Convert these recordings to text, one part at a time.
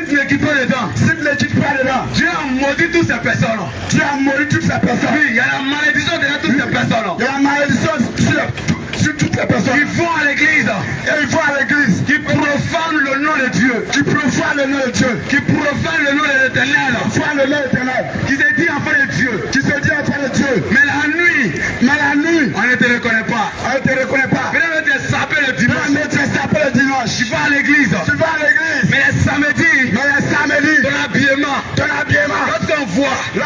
tu ne quittes pas dedans, si tu ne quittes pas dedans, Dieu a maudit toutes ces personnes. tu as maudit toutes ces personnes. Oui, il y a la malédiction derrière toutes ces personnes. Il y a la malédiction sur toutes les personnes. Ils vont à l'église. Et ils vont à l'église. Qui profanent le nom de Dieu. Qui profanent le nom de Dieu. Qui profanent le nom de l'Éternel. Profanent le nom de l'Éternel. Qui se dit enfant de Dieu. Qui se dit enfant de Dieu. Mais la nuit, on ne te reconnaît pas. On ne te reconnaît pas. Mais on te sapé le dimanche. Mais on te sapé le dimanche. Tu vas à l'église. Tu vas à l'église. Mais les samedis. Ton habillement. Lorsqu'on voit. On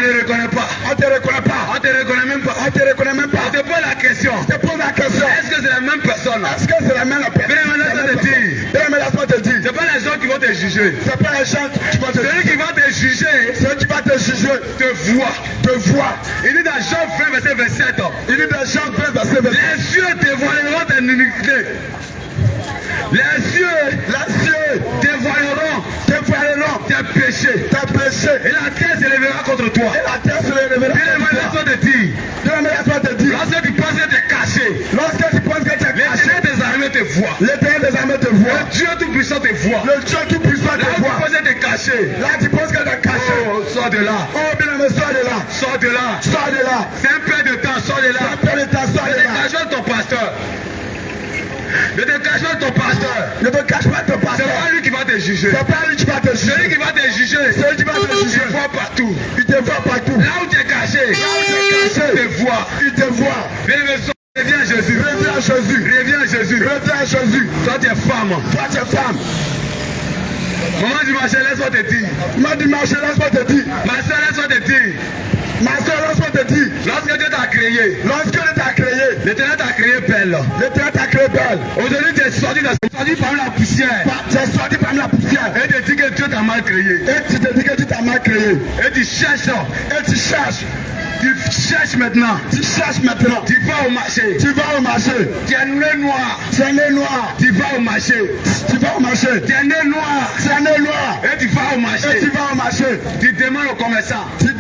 ne reconnaît pas. On te reconnaît pas. On te reconnaît même pas. On te reconnaît même pas. On te pose la question. Est-ce que c'est la même personne? Est-ce que c'est la même personne? Laisse-moi te dire. C'est pas les gens qui vont te juger. C'est pas les gens qui vont te juger. Celui qui va te juger. Celui qui va te juger. Te voit. Il dit dans Jean 20 verset 27. Il dit dans Jean 20 verset 27. Les cieux dévoileront tes iniquités. Les cieux dévoileront tes péchés. Et la terre se lèvera contre toi. Laisse-moi te dire. Lorsque tu penses que tu es caché. L'Éternel des armées te voit. Le Dieu tout-puissant te voit. Là où tu penses que tu es caché. Oh, sors de là. Sors de là. C'est un peu de temps. Sors de là. Ne te cache pas ton pasteur. Ne te cache pas ton pasteur. C'est pas lui qui va te juger. Celui qui va te juger. Il te voit partout. Là où tu es caché. Il te voit. Reviens à Jésus. Toi tu es femme. Maman du marché, laisse-moi te dire. Ma soeur, laisse-moi te dire. Lorsque Dieu t'a créé. L'Éternel t'a créé belle. Aujourd'hui tu es sorti parmi la poussière. Et tu dis que Dieu t'a mal créé. Et tu cherches. Tu cherches maintenant. Tu vas au marché. Tu es né noir. Tu vas au marché. Tu es né noir. Et tu vas au marché. Tu demandes au commerçant. Les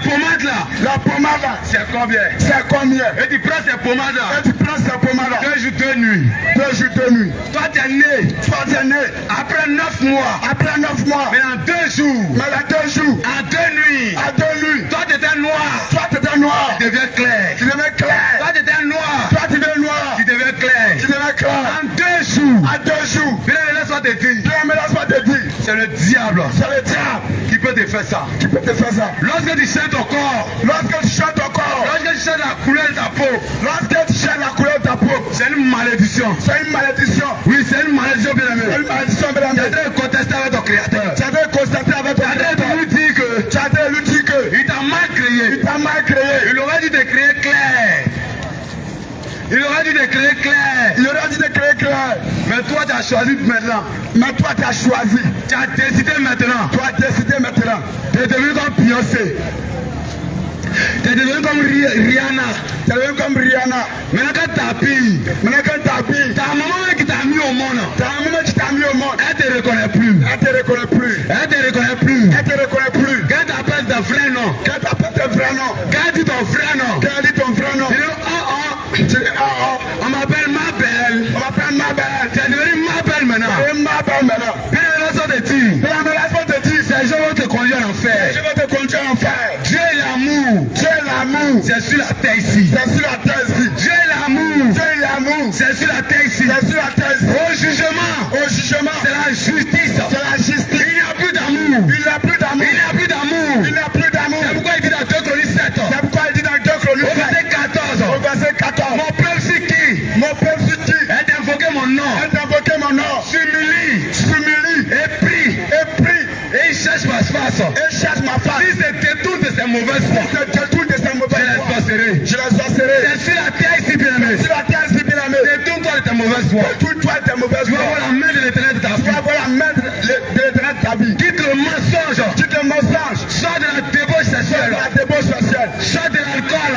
pommades là. C'est combien? Et tu prends ces pommades là. 2 jours, 2 nuits. Toi tu es né. Après 9 mois. Mais en 2 jours. En 2 nuits. Toi tu étais noir. Tu deviens clair. Toi tu étais noir. Tu deviens clair. En 2 jours. Bien, laisse-moi te dire. C'est le diable. Qui peut te faire ça. Lorsque tu chantes ton corps. Lorsque tu chantes la couleur de ta peau. C'est une malédiction. Oui, c'est une malédiction, bien aimé. Tu as dû contester avec ton créateur. Tu as dû lui dire que il t'a mal créé. Il aurait dû te créer clair. Mais toi tu as choisi maintenant. Tu as décidé maintenant. Tu es devenu comme Beyoncé. Tu es devenu comme Rihanna. Maintenant quand t'habilles, ta maman qui t'a mis au monde, elle te reconnaît plus. Quand t'appelles ton vrai nom, quand dit ton vrai nom, tu dis on m'appelle ma belle. Tu es devenu ma belle maintenant. Bien, laisse-moi te dire, ces gens vont te conduire en enfer. Dieu est l'amour. C'est sur la terre ici. Dieu est l'amour. C'est sur la terre ici. Au jugement, c'est la justice. Il n'y a plus d'amour. C'est pourquoi il dit dans 2 Chroniques 7. Au verset 14. Mon peuple c'est qui? Elle a invoqué mon nom. S'humilie. Et prie. Et il cherche ma face. Si se détourne de ses mauvaises voies, je les exaucerai. C'est sur la terre ici, bien-aimé. Détourne-toi de tes mauvaises voies. Tu vas avoir la main de l'Éternel de ta vie. Quitte le mensonge. Sors de la débauche sexuelle. Sors de l'alcool.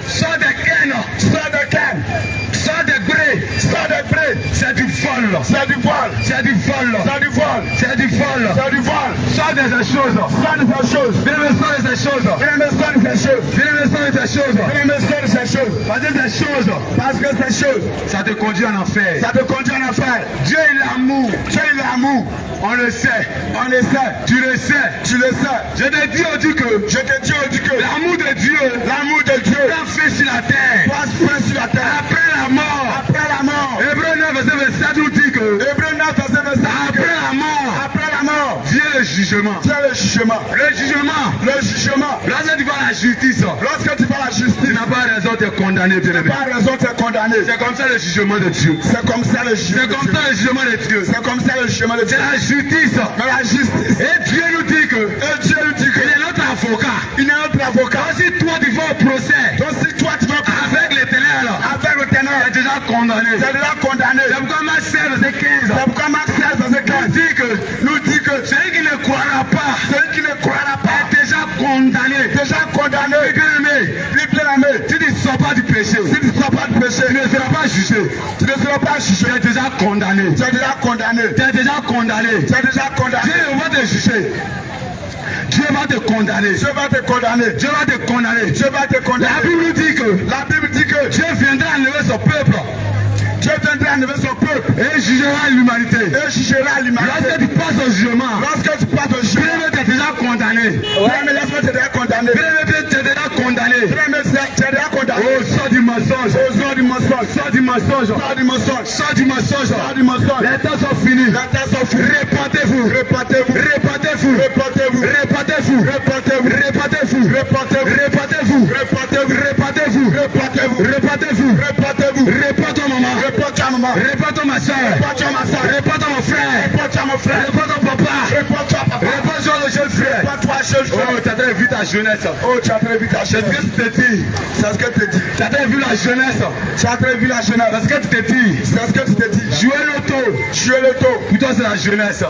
Sors des cannes. Sors des brés. C'est du vol. Sors de ces choses. Parce que ces choses, ça te conduit en enfer. Dieu est l'amour. l'amour. On le sait. On le sait. Tu le sais. Tu le sais. Je te dis au Dieu que Je te dis au Dieu que l'amour de Dieu l'amour de Dieu l'a fait sur la terre. passe point sur la terre. Après la mort. Après la mort. Hébreu 9, verset 27 nous dit que Hébreu 9, verset 25. après la mort Après la mort, vient le jugement. vient le jugement. Le jugement. Le jugement. Lorsque tu vois la justice, Lorsque tu vas à la tu justice, n'as pas raison de te condamner, bien aimé. pas raison de te condamner. C'est comme ça le jugement de Dieu. C'est comme ça le C'est jugement. comme ça le jugement de Dieu. C'est comme ça le jugement de Dieu. C'est la justice. Mais la justice. Et Dieu nous dit que Et Dieu nous dit que il est notre avocat. il est notre avocat. Donc si toi tu vas au procès Donc si toi tu vas avec l'éternel, avec le tu es ténor, déjà condamné. tu es déjà condamné. C'est pourquoi Marc 16, verset 15 C'est pourquoi Marc 16, verset 15 nous dit que celui qui ne croira pas celui qui ne croira pas est déjà condamné. est déjà condamné. Bien-aimé, Bien aimé, si tu ne sors pas du péché, si tu ne sors pas du péché, tu ne seras pas jugé. tu ne seras pas Tu jugé. es déjà condamné. Tu es déjà condamné. Tu es déjà condamné. Tu es déjà condamné. Dieu va te juger. Dieu va te condamner. Dieu va te condamner. Dieu va te condamner. Dieu va te La condamner. Bible dit que La Bible dit que Dieu viendra enlever son peuple Dieu viendra enlever son peuple et jugera l'humanité. et jugera l'humanité. Lorsque tu passes au jugement, Lorsque tu passes au jugement, bien-aimé, tu es déjà condamné. ouais, mais laisse-moi te déjà condamné. Bien-aimé, tu es déjà condamné. Bien-aimé, tu es déjà condamné. Oh, sors du mensonge. Au sort du mensonge. Sors du mensonge. Sors du mensonge. Sors du mensonge. Sors du mensonge. Les temps sont finis. Les temps sont finis. Répentez-vous. Répentez-vous. Répentez-vous. Répentez-vous. Répentez-vous. Répentez-vous. Répentez-vous. Répentez-vous. Répentez-vous. Répentez-vous. Répentez-vous. Répentez-vous. Répentez-vous. Répentez-vous. Répète-toi, maman. Répète-toi, maman. Répète-toi, ma soeur. Répète-toi, ma soeur. Répète-toi, mon frère. Répète-toi, mon frère. Répète-toi, papa. Répète-toi, papa. Répète-toi, le jeune frère. Répète-toi, jeune frère. Oh, tu as très vu ta jeunesse. Oh, tu as très vu ta C'est ce jeunesse. que tu te dis. C'est ce que tu te dis. Tu as très vu la jeunesse. Tu as très vu la jeunesse. C'est ce que tu te dis. C'est ce que tu te dis. Jouer l'auto. Jouer le taux. Pour toi, c'est la jeunesse.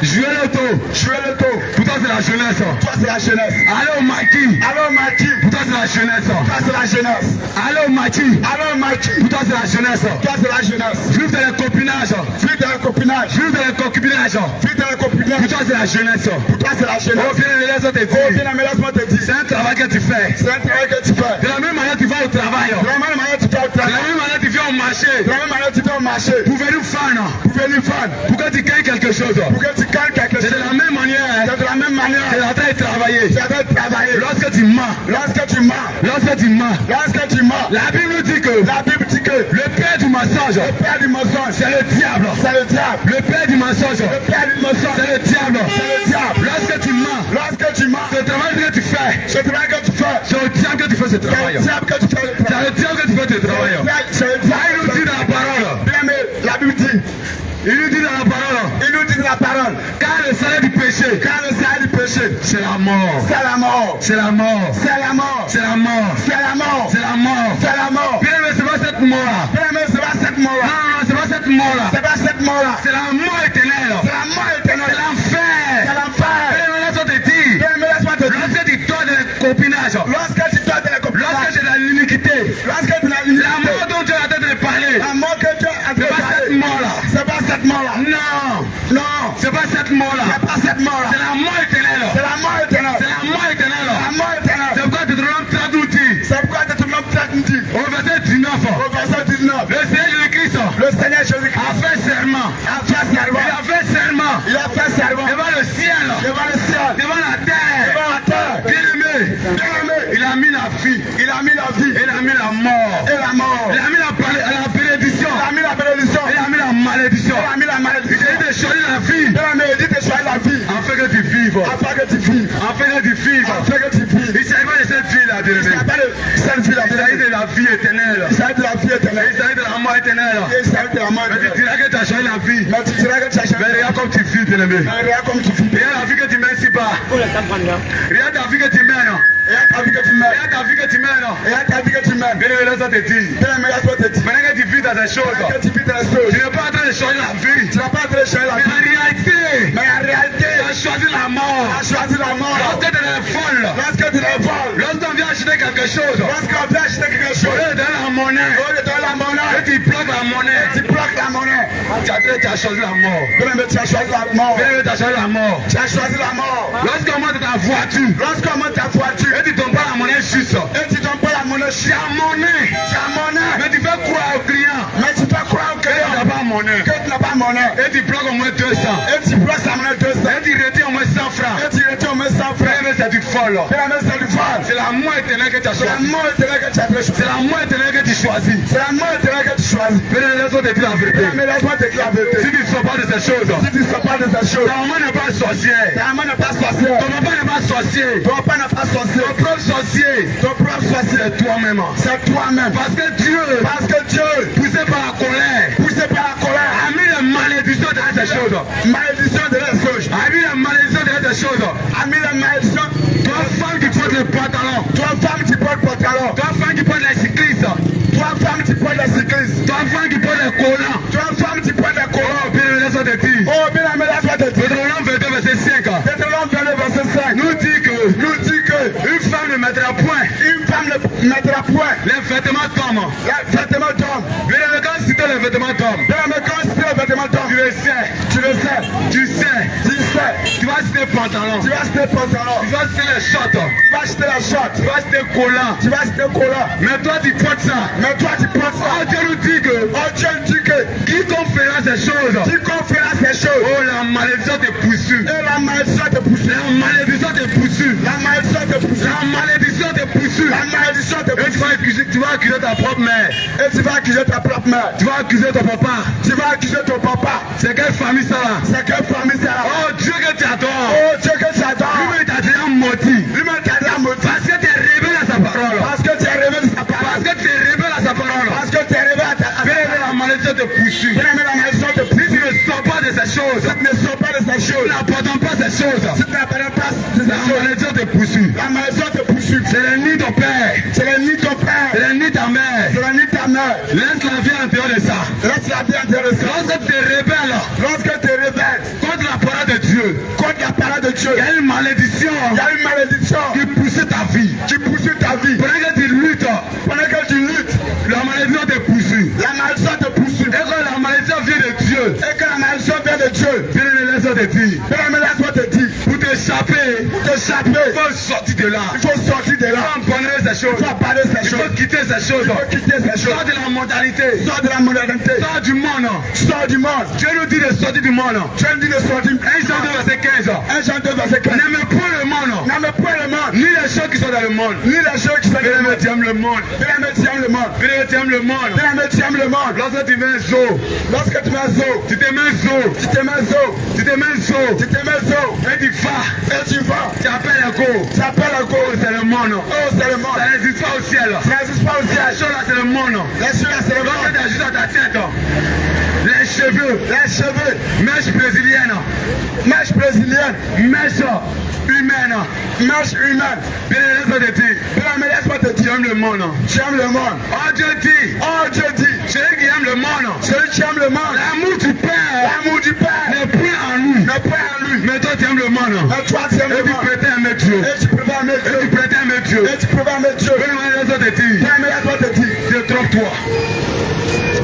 Jouer l'auto. Jouer le taux. Pour toi, c'est la jeunesse. Toi, c'est la jeunesse. Aller au maquis. Alors, Mathieu. Pour toi, c'est la jeunesse. Toi, c'est la jeunesse. Aller au maquis. Alors, Mathieu. Pour toi, c'est la jeunesse. Toi, c'est la jeunesse. Vivre dans le copinage. Fuis dans le copinage. Vivre dans le concubinage. Fuis dans le Pour copinage. toi, c'est la jeunesse. Pour toi, c'est la Oh, jeunesse. bien, laisse-moi te Oh, dire. bien aimé, laisse-moi te dire. C'est un travail que tu fais. C'est un travail que tu fais. De la même manière, tu vas au travail. De la même manière, tu fais au De la travail. même manière, tu viens au marché. De la même manière, tu fais au marché. Pour venir fan. Pour venir fan. Pour que tu gagnes quelque chose. Pour que tu gagnes quelque C'est chose. de la même manière. C'est de la même manière. Tu es en train de travailler. Tu avais travaillé. Lorsque tu mens. Lorsque tu mens. Lorsque tu mens. Lorsque tu mens. La Bible nous dit que La Bible dit que le père du mensonge, le père du mensonge, c'est le diable. c'est le diable. Le père du mensonge, Le père du mensonge, c'est le diable. c'est le diable. Lorsque tu mens, Lorsque tu mens, ce travail que tu fais, ce travail que tu fais, c'est le diable que tu fais ce c'est travail. le diable que tu fais le C'est travail. le diable que tu fais ce travail. C'est le Il diable. nous dit dans la parole. Bien aimé, la Bible dit, Il nous dit dans la parole. il nous dit dans la parole, Car le salaire du péché, car le salaire du péché, c'est la mort. c'est la mort. C'est la mort. C'est la mort. C'est la mort. C'est la mort. C'est la mort. C'est la mort. Bien aimé, c'est pas cette mort-là. Bien aimé, c'est pas cette Non, mort-là. non, c'est pas cette mort-là. C'est pas cette mort-là. C'est la mort éternelle. C'est la mort C'est éternelle. C'est l'enfer. l'enfer. Bien aimé, laisse-moi te dire. Bien aimé, laisse-moi te dire. Lorsque tu tords dans le copinage, Lorsque tu dois te lorsque comprendre, tu es dans l'iniquité, lorsque tu as la mort dont Dieu a de parler, la mort que tu as c'est pas cette mort-là. c'est pas cette mort-là. Non, Non, c'est pas cette mort-là. c'est pas cette mort-là. C'est la mort éternelle. C'est la mort éternelle. C'est la mort éternelle. La mort éternelle. C'est pourquoi tu te rends traduit. C'est pourquoi tu te nommes dit Au verset 19, au verset 19. le Seigneur Jésus-Christ Le Seigneur Jésus-Christ a fait serment. a fait serment. Il a fait serment Il a fait serment devant le ciel, devant le ciel, devant la terre. devant la terre. Bien aimé, Bien aimé, il a mis la vie, il a mis la vie il a mis la mort, et la mort. il a mis la bénédiction, Il a mis la bénédiction. il a mis la malédiction. Il a mis la Il malédiction. a dit de choisir la vie Bien aimé, il dit de choisir la vie afin que tu vives. afin que tu vives. Afin que tu vives. Afin que tu vives. Il s'agit pas de cette vie-là, bien Il aimé. s'agit pas de cette vie-là. Il s'agit de la vie éternelle. Il s'agit de la vie éternelle. Il s'agit de la mort éternelle. Il s'agit de la mort Mais tu éternelle. diras que tu as choisi la vie. Mais tu diras que tu as Mais changé. regarde comme tu vis, bien aimé. Mais regarde comme tu vis. Regarde la vie que tu mènes ici-bas. Regarde la vie que tu mènes. Regarde ta vie que tu mènes. Regarde la vie que tu mènes. Regarde ta vie que tu mènes. Bien aimé, laisse-moi te dire. Bien aimé, laisse-moi te dire. Maintenant que tu vis dans ces choses, Que tu vis dans les tu choses. n'es pas en train de changer la vie. Tu n'as pas en train de changer la Mais vie. en réalité, Mais en réalité, tu as choisi la mort. tu as choisi la mort. Lorsque tu es folle, Lorsque tu les voles, lorsqu'on vient acheter quelque chose, lorsqu'on vient acheter quelque au chose, lieu de donner la monnaie, au lieu de donner la monnaie, et tu bloques la monnaie. Tu bloques la monnaie. Tu as choisi la mort. Bien-aimé, tu as choisi la mort. Bien-aimé, tu as choisi la mort. Tu as choisi la mort. Lorsqu'on monte ta voiture, Lorsqu'on monte ta voiture, et tu donnes pas la monnaie juste, et tu donnes pas la monnaie tu chère, as monnaie. tu as monnaie. Mais tu fais croire au client Mais tu fais croire au que tu n'as client pas monnaie. que tu n'as pas monnaie. Et tu bloques au moins 200. Et tu bloques la monnaie 200. Et tu retires au moins 100 francs. Et tu retournes 100 francs. Bien-aimé, c'est du folle. Bien-aimé, c'est du vol. C'est la mort éternelle que tu as C'est la choisi. mort éternelle que tu as choisi. C'est la mort éternelle que tu choisis. C'est la mort éternelle que tu choisis. Bien-aimé, laisse-moi te dire la vérité. Bien-aimé, laisse-moi te dire la vérité. Si tu ne sors pas de ces choses, Si tu ne sais pas de ces choses, ta maman n'est pas sorcière. ta maman n'est pas sorcière. Ton papa n'est pas sorcier. Ton papa n'est pas sorcier. Ton propre sorcier, Ton propre sorcier, c'est toi-même. c'est toi-même. Parce que Dieu, Parce que Dieu, poussé par la colère, poussé par la colère, a mis la malédiction dans ces choses. malédiction de la sauge, A mis la malédiction dans ces choses. a mis la malédiction. Toi, femme qui porte le pantalon. Toi, femme, tu portes pantalon. Toi, femme qui porte les cyclistes. Toi, femme, tu portes la cycliste. Toi, femme qui porte les collants. Toi, femme, tu portes la Oh, colonne. bien, laisse-moi te dire. Oh, bien aimé, laisse-moi te dire. Deutéronome 22, verset 5. Deutéronome 22, verset 5 Nous dit que nous dit que une femme ne mettra point une femme ne mettra point les vêtements d'homme. les vêtements d'homme. Bien, quand c'était les vêtements d'homme, Bien aimé, quand c'est les vêtements d'homme, tu le sais. tu le sais, Tu sais. tu sais, Tu vas citer pantalon. tu vas acheter pantalon, Tu vas citer les shorts. tu vas acheter la short, Tu vas citer collant. tu vas acheter collant. Mais toi, tu portes ça. Mais toi, tu portes Oh, ça. Dieu nous dit que Oh, Dieu dit que quiconque fera ces choses, quiconque fera ces choses, oh, la malédiction te poursuit. et la malédiction te poursuit. La malédiction te poursuit. La malédiction te poursuit. La malédiction te poursuit. La malédiction te Et poursuit. tu vas accuser ta propre mère. Et tu vas accuser ta propre mère. Tu vas accuser ton papa. Tu vas accuser ton papa. C'est quelle famille ça là? C'est quelle famille ça? Oh Dieu que tu adores. Oh, Dieu que j'adore. Lui-même t'a déjà maudit. Lui-même t'a dit à maudit. Parce que tu es rebelle à sa parole. Parce que tu es révélé sa Parce parole. que tu es rebelle à sa parole. Parce que tu es révélé à ta Bien, la malédiction te poursuit. Bien aimé, la malédiction te Si tu poursuit. ne sors pas de ces choses, Si tu ne sors pas de ces choses, n'apportons pas ces choses, si tu n'apprends pas de la ces choses, malédiction te poursuit. la malédiction te poursuit. C'est l'ennemi de ton père. C'est l'ennemi de ton C'est père. l'ennemi de ta mère. C'est l'ennemi de ta mère. Laisse la vie en dehors de ça. Laisse la vie intéressante. Lorsque tu es rebelle Lorsque tu es rebelle contre la parole de Dieu, contre la parole de Dieu, il y a une malédiction il y a une malédiction qui poursuit ta vie. qui poursuit ta vie. Pendant que tu luttes, Pendant que tu luttes, la malédiction te poursuit. la malédiction te poursuit. Et quand la malédiction vient de Dieu, Et que la malédiction vient de Dieu, bien aimé, laisse-moi te dire, bien aimé, laisse-moi te dire, pour t'échapper, pour t'échapper, il faut sortir de là. il faut sortir de Il là. faut abandonner ces choses. Il faut abandonner ces Il faut choses. quitter ces choses. Il faut quitter ces choses. Sors de la modernité. Sors de la modernité. Sors du monde. Sors du monde. Dieu nous dit de sortir du monde. Dieu dit de sortir. 1 Jean 2 verset 15. 1 Jean 2 verset 15. N'aime point le monde, N'aime point le monde, ni les choses qui sont dans le monde. ni les choses qui sont dans Bien le aimé, monde. tu aimes le monde. Bien aimé, tu aimes le monde. Bien aimé, tu aimes le monde. Bien aimé, tu aimes le monde. Lorsque tu mets un zoo, Lorsque tu mets zo, tu te mets un zoo, tu te mets zo, tu te mets un zoo, tu te mets zo, et tu vas, et tu vas, tu appelles un go. tu appelles un Oh, go. c'est le monde. Oh, c'est le monde. Ça n'existe pas au ciel. Ça n'existe pas au La ciel. chose là, c'est le monde. Les choses là, c'est le Lorsque monde. tu as juste dans ta tête, les cheveux, Les cheveux, mèche brésilienne, mèche brésilienne, mèche humaine. mèche humaine. Bien, laisse-moi te dire, Bien aimé, laisse-moi te tu dire, aimes le monde. tu aimes le monde. Oh, Dieu dit, Oh, Dieu dit, celui qui aime le monde, celui qui aime le monde, l'amour du Père l'amour du Père n'est point en lui. n'est pas en lui. Mais toi, tu aimes le monde. Mais toi, tu aimes Et le tu monde. prétends aimer Dieu. Et tu préfères aimer Et tu Dieu. prétends aimer Dieu. Et tu préfères aimer Dieu. Bien, laisse-moi te dire, Bien aimé, laisse-moi te dire, détrompe-toi.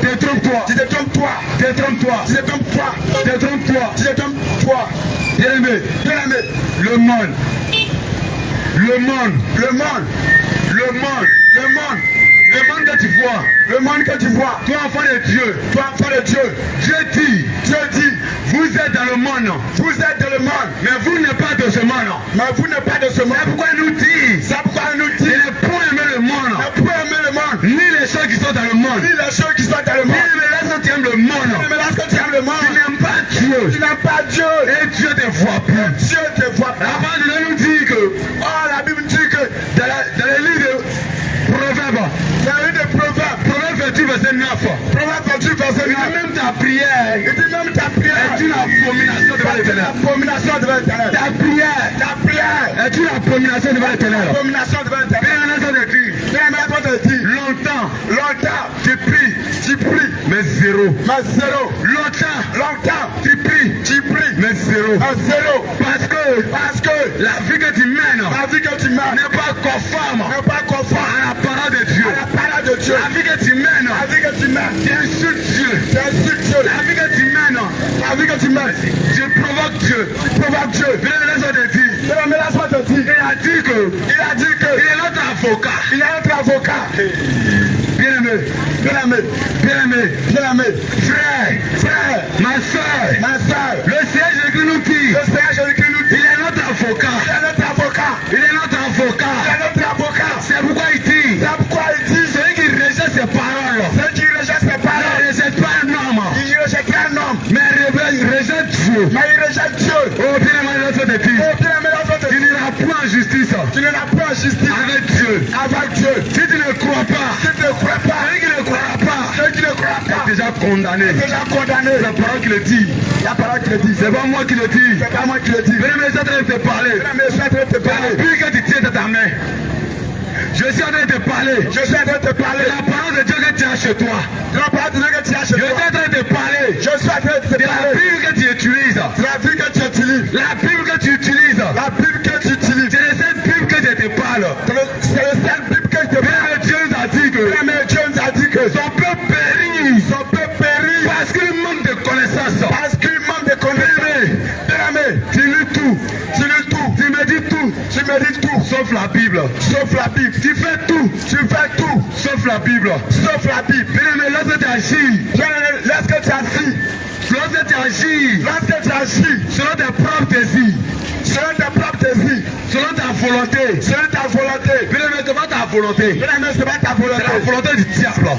Détrompe-toi. tu te trompes-toi. Détrompe-toi. Tu te trompes-toi. Détrompe-toi. Tu te trompes-toi. Bien aimé, Bien aimé, le monde. Le monde. le monde, Le monde. le monde, Le monde que tu vois. le monde que tu vois, Toi, enfant de Dieu. toi, enfant de Dieu, Dieu dit, Dieu dit, vous êtes dans le monde. vous êtes dans le monde, Mais vous n'êtes pas de ce monde. mais vous n'êtes pas de ce C'est monde. pourquoi il nous dit, C'est pourquoi il nous il dit, ne point aimer le monde. ne point aimer le monde, Ni les choses qui sont dans le monde. ni les choses qui sont dans le Bien monde. aimé, lorsque tu aimes le monde, Mais lorsque tu aimes le tu monde, n'aimes pas Dieu. tu n'aimes pas Dieu. Et Dieu ne te voit plus. Dieu te voit La pas. parole de Dieu nous dit que Oh, la Bible dit que dans les livres de Proverbes, dans le livre de Proverbes, Proverbe 28 verset 9, Proverbes 28 verset il dit 9, même ta prière il dit même ta prière est une abomination devant l'Éternel. abomination devant l'Éternel. Ta prière Ta prière est une abomination devant l'Éternel. abomination devant l'Éternel. Bien, laisse-moi te dire, Bien aimé, laisse-moi te dire, longtemps, longtemps, tu pries, tu pries, mais zéro. mais zéro. Longtemps, Longtemps, tu pries, tu pries, mais zéro. mais zéro. Parce que la vie que tu mènes vie que tu mènes n'est pas conforme n'est pas conforme à la parole de Dieu. à la parole de Dieu. La vie que tu mènes, La vie que tu mènes tu insultes La vie que tu mènes, je provoque Dieu. Bien aimé, laisse-moi te dire. Il a dit que il est notre avocat. Bien-aimé, frère, ma soeur, le Seigneur Jésus nous dit, il est notre avocat. C'est pourquoi il dit, celui qui rejette ses paroles, ne rejette pas un homme, mais il rejette Dieu. Oh, bien-aimé, laisse-moi te dire, tu n'iras point en justice avec Dieu. Si tu ne crois pas, celui qui ne croira pas est déjà condamné. C'est la parole qui le dit. C'est pas moi qui le dis. Bien-aimé, je suis en train de te parler. La Bible que tu tiens dans ta main. Je suis en train de te parler. La parole de Dieu que tu as chez toi. Je suis en train de te parler. De la Bible que tu utilises. La Bible que tu utilises. C'est de cette Bible que je te parle. Bien, Dieu nous a dit que son peuple périt. Parce qu'il manque de connaissances. Bien-aimé, tu lis tout. Tu me dis tout. Sauf la Bible. Tu fais tout. Sauf la Bible. Bien-aimé, lorsque tu agis selon tes propres désirs, selon ta volonté. Bien-aimé, c'est pas ta volonté. C'est la volonté du diable.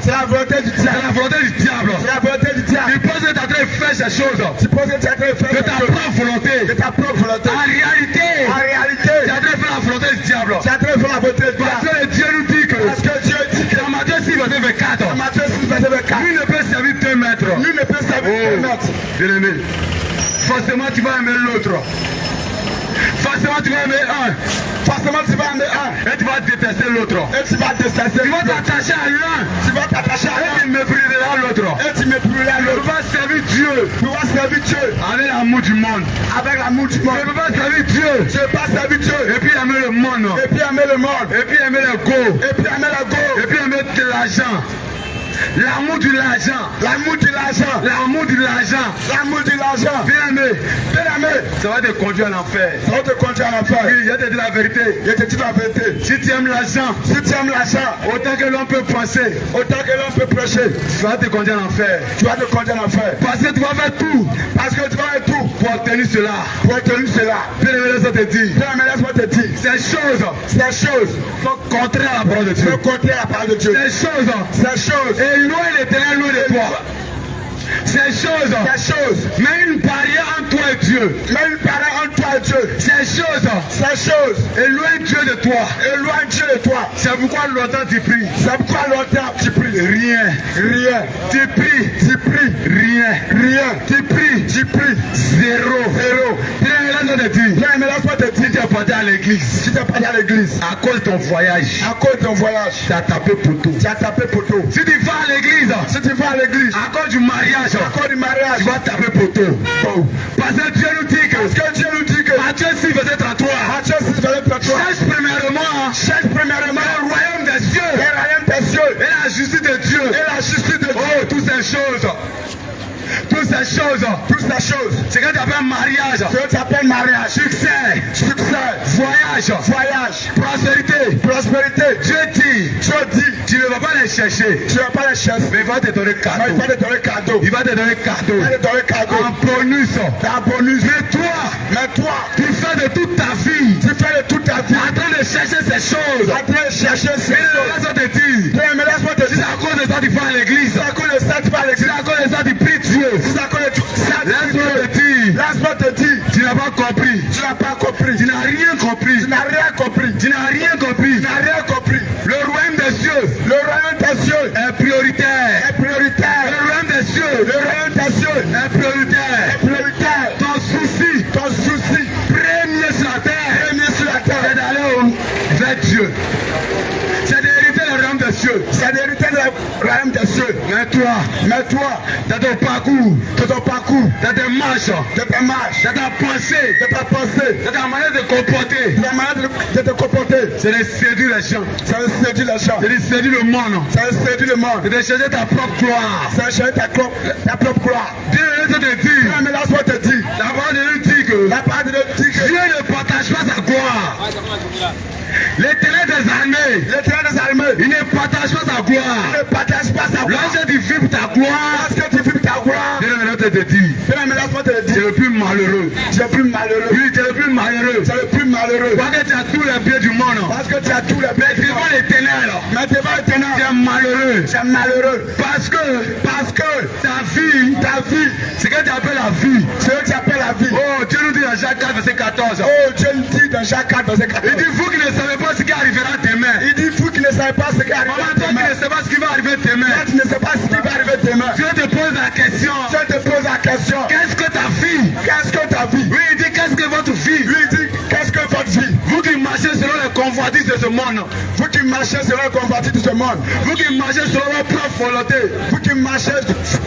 Tu penses que tu es en train de faire ces choses de ta propre volonté. En réalité, tu es en train de faire la volonté du diable. Parce que Dieu nous dit que dans Matthieu 6, verset 24, lui ne peut servir 2 maîtres. Bien-aimé, forcément tu vas aimer l'autre. Forcément tu vas aimer un. Et tu vas détester l'autre. Tu vas t'attacher à l'un. Et tu mépriseras l'autre. Tu vas servir Dieu. Avec l'amour du monde. Tu ne peux pas servir Dieu. Et puis aimer le monde. Et puis aimer l'ego. Et puis aimer l'argent. L'amour de l'argent. Bien-aimé, ça va te conduire en enfer. Oui, je te dis la vérité. Si tu aimes l'argent, autant que l'on peut penser, tu vas te conduire en enfer. Parce que tu vas faire tout. Pour obtenir cela. Bien-aimé, laisse-moi te dire. Ces choses sont contraires à la parole de Dieu. Ces choses éloignent l'Éternel loin de toi. Ces choses mais une barrière entre toi et Dieu. Ces choses éloignent Dieu de toi. C'est pourquoi longtemps tu pries. Rien. Tu pries. Rien. Tu pries. Zéro. Laisse-moi te dire. Si tu es parti à l'église, à cause de ton voyage, tu as tapé poteau. Si tu vas à l'église, à cause du mariage, tu vas taper poteau. Parce que Dieu nous dit que Matthieu 6, verset 33, cherche premièrement le royaume des cieux et la justice de Dieu. Oh, toutes ces choses. C'est que tu appelles mariage. Succès. Voyage. Prospérité. Dieu dit, tu ne vas pas les chercher. Mais il va te donner cadeau. En bonus. Mais toi, tu fais de toute ta vie. En train de chercher ces choses. Laisse-moi te dire. Si c'est à cause de ça tu vas à l'église. Si c'est à cause de ça tu pries Dieu. Laisse-moi te dire. Tu n'as pas compris. Tu n'as rien compris. Le royaume des cieux est prioritaire. Le royaume des cieux est prioritaire. Ton souci premier sur la terre c'est d'aller vers Dieu. C'est d'hériter le royaume des cieux. royaume des cieux. Mais toi, dans ton parcours, dans tes marches, dans ta pensée, dans ta manière de comporter, c'est de séduire les gens. Ça veut séduire les gens. C'est de séduire le monde. Ça veut séduire le monde. C'est de chercher ta propre gloire. Ça veut chercher ta propre gloire. Dieu te dit, Mais laisse-moi te dire, la parole de Dieu dit que la parole de Dieu dit que Dieu ne partage pas sa gloire. L'éternel des armées, il ne partage pas sa gloire. ne partage pas sa gloire. Lorsque tu vis pour ta gloire, Lorsque tu vis ta gloire, Dieu te dit, mais laisse-moi te tu es dire, le plus malheureux. tu es plus malheureux. Oui, tu es le plus malheureux. Tu es le plus malheureux. Parce que tu as tous les biens du monde. Parce que tu as tous les Mais biens. devant l'éternel, Mais devant le tu Ténor, es malheureux. tu es malheureux. Parce que ta vie, ce que tu appelles la vie. C'est ce que tu appelles la vie. Oh, Dieu nous dit dans Jacques 4, verset 14. Oh, Dieu nous dit dans Jacques 4, verset 14. Il dit, vous qui ne savez pas ce qui arrivera demain. Il dit, vous qui ne savez pas ce qui arrive Maman, toi qui demain. ne sais pas ce qui va arriver demain. Toi, tu ne sais pas ce qui va arriver demain. Dieu te pose la question. Dieu te pose la question. Qu'est-ce que ta vie? Qu'est-ce que ta vie? Oui, il dit, qu'est-ce que votre vie? Lui il dit, qu'est-ce que votre vie? Vous qui marchez selon les convoitises de ce monde. Vous qui marchez selon le converti de ce monde. Vous qui marchez selon votre propre volonté. Vous qui marchez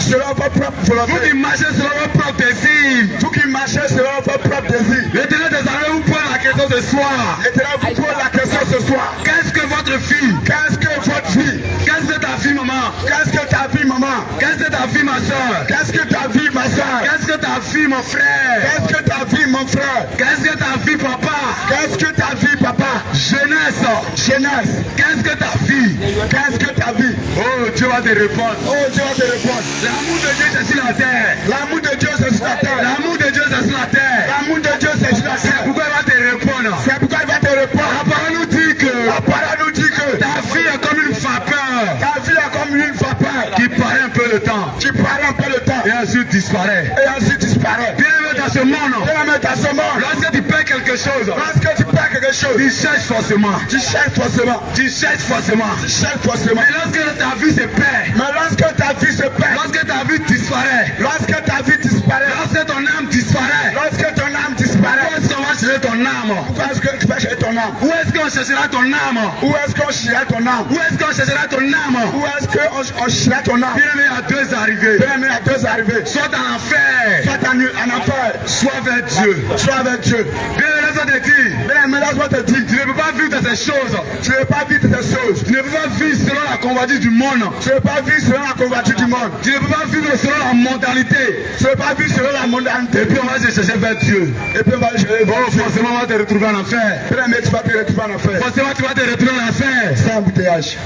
selon votre propre Vous volonté. qui marchez selon votre propre désir. Vous qui marchez selon votre propre désir. L'éternel des armées vous pose la question ce soir. L'Éternel vous pose la question ce soir. Qu'est-ce que votre vie? Qu'est-ce que votre vie? Qu'est-ce que ta vie, maman? Qu'est-ce que ta vie, maman? Qu'est-ce que ta vie, ma soeur? Qu'est-ce que ta vie, ma soeur? Qu'est-ce que ta vie, mon frère? Qu'est-ce que ta vie, mon frère? Qu'est-ce que ta vie, papa? Qu'est-ce que ta vie, papa? Jeunesse. Jeunesse. Qu'est-ce que ta vie? Qu'est-ce que ta vie? Oh, Dieu va te répondre. Oh, Dieu va te répondre. L'amour de Dieu, c'est sur la terre. L'amour de Dieu, c'est sur la terre. L'amour de Dieu, c'est sur la terre. L'amour de Dieu, c'est sur la C'est terre. pourquoi il va te répondre. C'est pourquoi il va te La répondre. parole nous dit que La parole nous dit que ta vie est comme une vapeur ta vie est comme une vapeur qui paraît un peu le temps qui paraît un peu le temps et ensuite disparaît. et ensuite disparaît. Bien aimé dans ce monde, Bien-aimé dans ce monde, lorsque tu perds quelque chose, lorsque tu perds quelque chose, tu cherches forcément. tu cherches forcément. Tu cherches forcément. Tu cherches forcément. Mais lorsque ta vie se perd, Mais lorsque ta vie se perd, lorsque ta vie disparaît, lorsque ta vie disparaît, lorsque ton âme disparaît, lorsque ton âme où disparaît, est-ce qu'on va chercher ton âme? pourquoi est-ce que tu vas chercher ton âme? Où est-ce qu'on cherchera ton âme? Où est-ce qu'on cherchera ton âme? Où est-ce qu'on cherchera ton âme? Où est-ce qu'on cherchera ton âme? Bien aimé, il y a deux arrivées. Bien-aimé, il y a deux arrivées. Soit en enfer, Soit en enfer, soit vers Dieu. soit avec Dieu. Bien aimé, laisse-moi te dire, Bien-aimé, laisse-moi te dire, tu ne peux pas vivre dans ces choses. tu ne veux pas vivre ces choses. Tu ne peux pas vivre selon la convoitise du monde. Tu ne veux pas vivre selon la convertie du monde. Tu ne peux pas vivre selon la modalité. Tu ne veux pas vivre selon la mondanité. Et puis on va se chercher vers Dieu. Et puis on va chercher vers Oh, Dieu. forcément, on va te retrouver en enfer. Bien-aimé, tu vas te retrouver en enfer. Forcément, tu vas te retrouver en enfer. Sans embouteillage.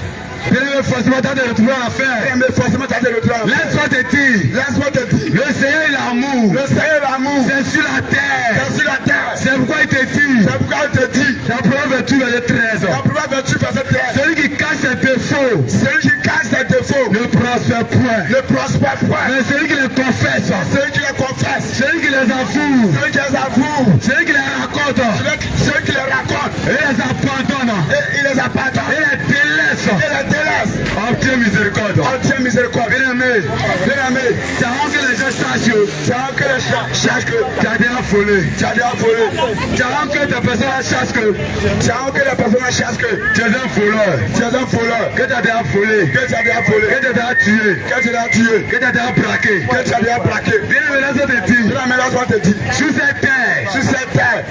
Bien aimé, forcément, tu vas te retrouver en enfer. Bien-aimé, forcément, tu vas te retrouver en enfer. Laisse-moi te dire, Laisse-moi te dire, le Seigneur est l'amour. le Seigneur l'amour, C'est sur la terre. c'est sur la terre. C'est pourquoi il te dit, C'est pourquoi il te dit, dans Proverbe 28, verset 13, la première vertu, verset 13, celui qui cache ses défauts celui qui cache ses défauts ne prospère point. ne prospère point. Mais celui qui les confesse, Celui qui les confesse, celui qui les avoue, celui qui les avoue, celui qui les raconte, celui qui les raconte, et les abandonne, et il les abandonne, et les délaisse, et les délaisse. obtient miséricorde. Obtient miséricorde. Bien aimé, Bien-aimé, c'est avant que les gens sachent que c'est avant que les gens sachent que tu as déjà volé. tu as déjà volé. C'est avant que ta personne sache que C'est avant que les personnes sachent que tu es un voleur. tu es un voleur, Que tu as déjà volé. que tu as déjà volé, Que tu as déjà tué. que tu as tué, Que tu as déjà braqué. que tu as déjà braqué. Bien aimé, laisse-moi te dire, Bien-aimé, laisse-moi te dire, sur cette terre, sur cette terre,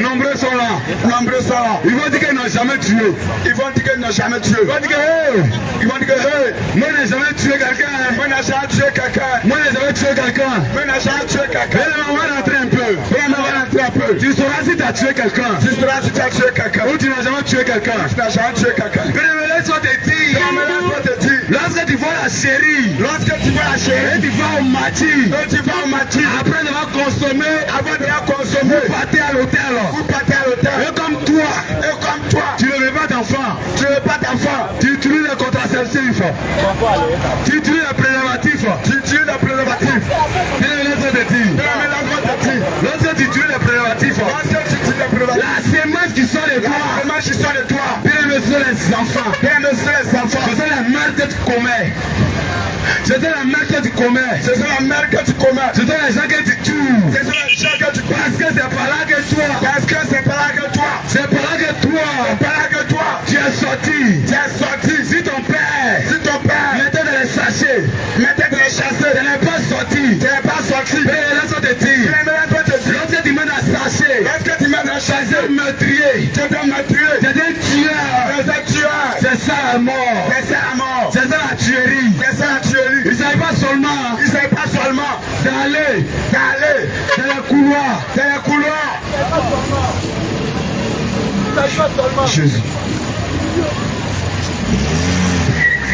nombreux sont là. nombreux sont là. Ils vont dire qu'ils n'ont jamais tué. Ils vont dire qu'ils n'ont jamais tué. Ils vont dire que, hey, Ils vont dire que, hey, moi, je n'ai jamais tué quelqu'un. Hein. moi, n'a jamais tué quelqu'un. Moi, je n'ai jamais tué quelqu'un. Moi, n'a jamais tué Bien quelqu'un. aimé, on va rentrer un peu. Bien-aimé, va rentrer un peu. Tu sauras si tu as tué quelqu'un. Tu sauras si tu as tué quelqu'un. Ou tu n'as jamais tué quelqu'un. Tu n'as jamais tué quelqu'un. Bien aimé, laisse-moi te dire, Bien-aimé, laisse-moi te dire, lorsque tu vois la chérie, lorsque tu vas la et chérie, tu vas au mati, quand tu vas au matin, après de va consommer, avant de la consommer, partez à l'hôtel. vous partez à l'hôtel. Et comme toi, Et comme toi, tu ne veux pas d'enfant, tu ne veux pas d'enfant, tu utilises les contraceptifs, tu utilises les préservatifs. tu utilises le préservatif. Bien aimé, laisse-moi te dire, Bien-aimé, laisse-moi te dire, lorsque tu utilises les préservatifs, lorsque tu utilises le préservatif, la sémence qui sort de toi, comment je sors de toi, bien aimé, ce sont les enfants. bien-aimé, c'est les enfants. Ce sont les mères que tu commets. Ce sont les mères que tu commets. Ce sont la mère que tu commets. Ce sont les gens que tu tues. Ce sont les gens que tu tues. Parce que c'est par là que toi, Parce que c'est pas là que toi, c'est par là que toi, c'est pas là que toi, tu es sorti. tu es sorti. Si ton père Si ton père était dans les la mort. C'est ça la mort. C'est ça la tuerie. C'est ça la tuerie. Il ne s'agit pas seulement Il ne s'agit pas seulement d'aller d'aller dans les couloirs. dans les couloirs. Jésus.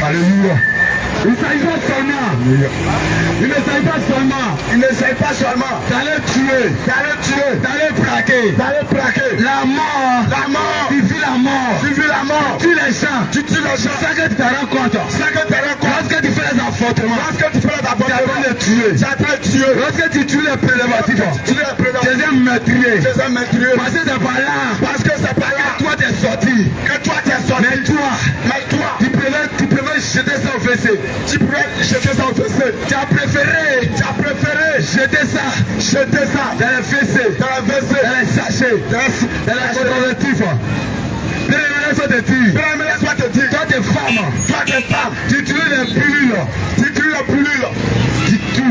Alléluia. Il ne s'agit pas seulement. Il ne s'agit pas seulement. Il ne s'agit pas seulement D'aller tuer. D'aller braquer. d'aller plaquer. La mort. La mort. Tu vis la mort. Tu vis la mort. Tu les gens. Tu tues les gens. C'est que tu te rends compte. C'est que tu te rends compte. Lorsque tu fais les affrontements. Lorsque tu fais Tu es en l'avortement, train de tuer. tu es en train de tuer. Lorsque tu tues les préservatifs. Tu es Tu présent. es un meurtrier. Tu es un meurtrier. Parce que c'est par là. Parce que c'est pas là Toi t'es sorti. que toi t'es sorti. Mais toi, Mais toi, tu préfères jeter ça au WC. tu pourrais jeter ça au WC. Tu as préféré jeter ça Jeter ça dans les WC, dans la WC. dans les sachets, dans les préservatifs. Laisse-moi te dire. Mais laisse-moi te dire, Toi t'es femme. toi t'es femme. Tu tues les pilules. Tu tues la pilule. Tu tues.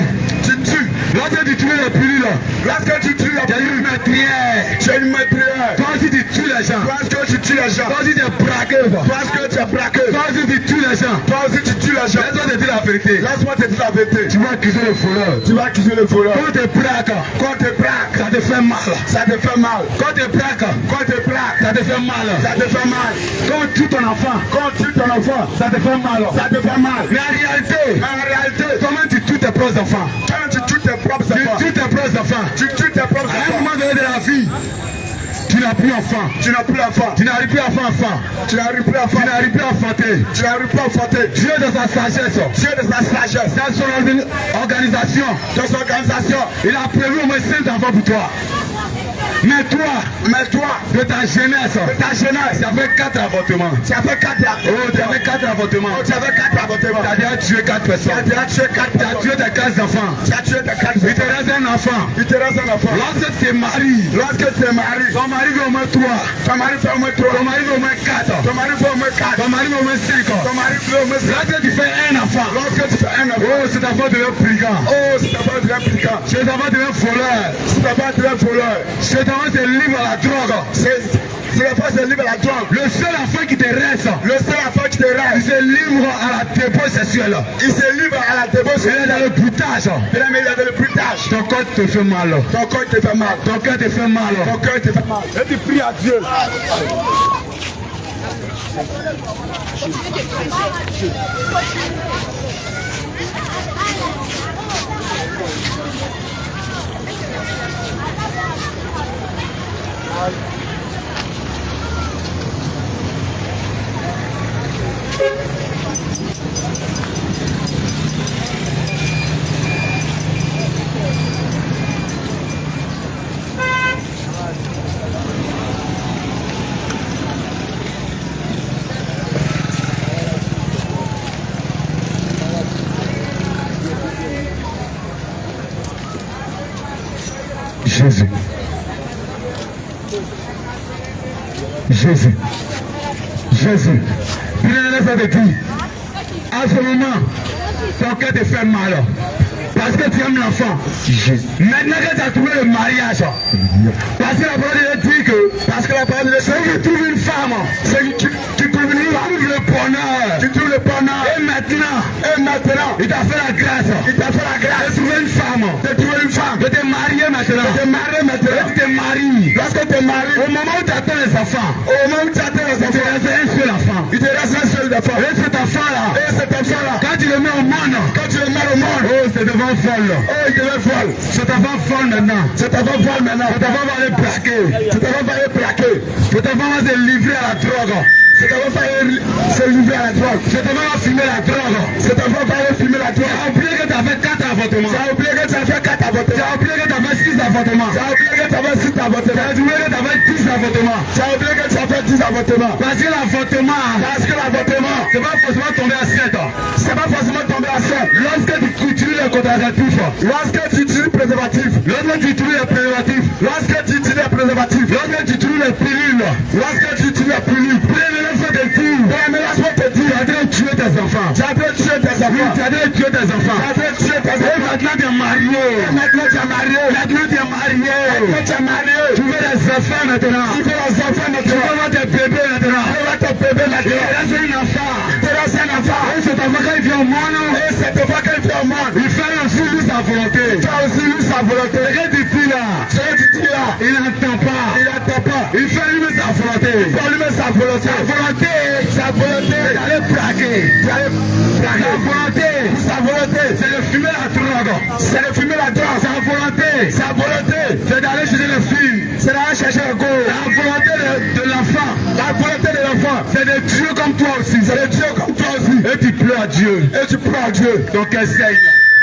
Tu tues. Lorsque tu tues les pilules, Lorsque tu tues la tu as pilule, une meurtrière. tu es une meurtrière. Toi aussi tu tues les gens. Lorsque tu tues les gens, Toi aussi tu es braqué. lorsque tu es braqué, Toi aussi tu tues les gens. toi aussi tu tues les gens. Laisse-moi te dire la vérité. Laisse-moi te dire la vérité. Tu vas accuser le voleur. Tu vas accuser le voleur. Quand tu braques, Quand tu braques, ça te fait mal. ça te fait mal. Quand tu braques, Quand tu braques, ça te fait mal. ça te fait mal. Quand tu tues ton enfant, Quand tu tues ton enfant, ça te fait mal. ça te fait mal. Mais en réalité, Mais en réalité, comment tu tues tes propres enfants? quand tu tues tes propres Tu enfants, tues tes propres enfants. tu tues tes propres À un enfants, moment donné de la vie, tu n'as plus enfant. tu n'as plus d'enfant. Tu n'arrives plus à faire enfant. Tu n'arrives plus à Tu faire. n'arrives plus à enfanter. Tu n'arrives plus à enfanter. Dieu dans sa sagesse, Dieu de sa sagesse, dans son organisation, dans son organisation, il a prévu au moins 5 enfants pour toi. Mais toi, mais toi, de ta jeunesse, de ta jeunesse, ça fait 4 avortements. tu as fait 4 Oh, tu avais 4 avortements. Tu avais 4 avortements. Tu as déjà tué 4 Tu as personnes. déjà tué 4 Tu as tué tes 4 enfants. Tu as tué tes 4 Il te reste un enfant. Il te reste un enfant. Lorsque tu te maries, Lorsque tu es marié, ton mari veut au moins 3. ton mari fait au moins 3. Ton mari veut au moins 4. Ton mari fait au moins 4. Ton mari veut au moins 5. Ton mari fait au moins 5. Lorsque tu fais un enfant, Lorsque tu fais un enfant, oh, cet enfant devient brigand. oh, c'est ta femme devient piquant. Cet enfant devient voleur. C'est ta femme devient voleur. Cet enfant se livre à la drogue. C'est la femme qui se livre à la drogue. Le seul enfant qui te reste, Le seul enfant qui te il reste, se livre à la débauche sexuelle. il se livre à la débauche. Il est dans le boutage. Il est mis dans le bruitage. Ton corps te fait mal. Ton corps te fait mal. Ton cœur te fait mal. Ton cœur te fait mal. Et tu pries à Dieu. Jésus. Jésus. Jésus. Bien, ça te dit. À ce moment, ton cœur te fait mal. Parce que tu aimes l'enfant. Maintenant que tu as trouvé le mariage. Parce que la parole de Dieu dit que. Parce que la parole de Dieu dit que tu trouves une femme. C'est qui trouve le bonheur. Tu trouves le bonheur. Et maintenant, il t'a fait la grâce. Il t'a fait la grâce. De trouver une femme. De trouver une femme. De te marier maintenant. De te marier maintenant. Et tu te maries. Lorsque tu te maries. Au moment où tu attends les enfants. Au moment où tu attends les enfants. Il te reste un seul enfant. Il te reste un seul enfant. Et cet enfant-là. Quand tu le mets au monde. Oh, c'est devant folle. Oh, il devient folle. Cet enfant folle maintenant. Cet enfant va aller braquer. Cet enfant va se livrer à la drogue. Cet enfant va se livrer à la drogue. Cet enfant va fumer la drogue. Cet enfant va aller fumer la drogue. Tu as oublié que tu as fait 4 avortements. Tu as oublié que tu as fait 4 avortements. Tu as oublié que tu as fait 6 avortements. Tu as oublié que tu as fait 6 avortements. Tu as oublié que tu as fait 10 avortements. Tu as oublié que tu as fait 10 avortements. Parce que l'avortement, c'est pas forcément tomber à 7. C'est pas forcément tomber à 7. Lorsque tu utilises le contraceptif, lorsque tu utilises le préservatif, lorsque tu utilises le préservatif, lorsque tu utilises le préservatif, lorsque tu utilises les pilules, lorsque tu utilises les pilules, laisse-moi te dire, tu as dû tuer tes enfants. Tu as dû tuer tes enfants. Tu as dû tuer tes enfants. Tu as dû tuer tes enfants. Et maintenant tu es marié. Maintenant tu es marié. Maintenant tu es marié. Maintenant tu es marié. Tu veux des enfants maintenant. Tu veux des enfants maintenant. Tu veux avoir tes bébés maintenant. Tu veux avoir tes bébés. lever la Il terre. reste un enfant. Il te reste un enfant. Et cet enfant, quand il vient au monde, Et cette fois qu'il fait au monde, il fait aussi lui sa volonté. tu as aussi lui sa volonté. Regarde ici là. Ce que tu dis là, Il n'entend pas. il n'attend pas. Il fait lui sa volonté. Il fait lui sa volonté. Sa volonté. D'aller braquer. D'aller braquer. Sa volonté. Sa volonté. C'est de fumer la drogue. C'est de fumer la drogue. Sa volonté. Sa volonté. C'est d'aller chercher les filles. C'est d'aller chercher le goût. La volonté de l'enfant. La volonté de l'enfant. C'est de Dieu comme toi aussi. C'est de Dieu comme toi aussi. Et tu pleures à Dieu. Et tu prends à Dieu. Ton cœur saigne.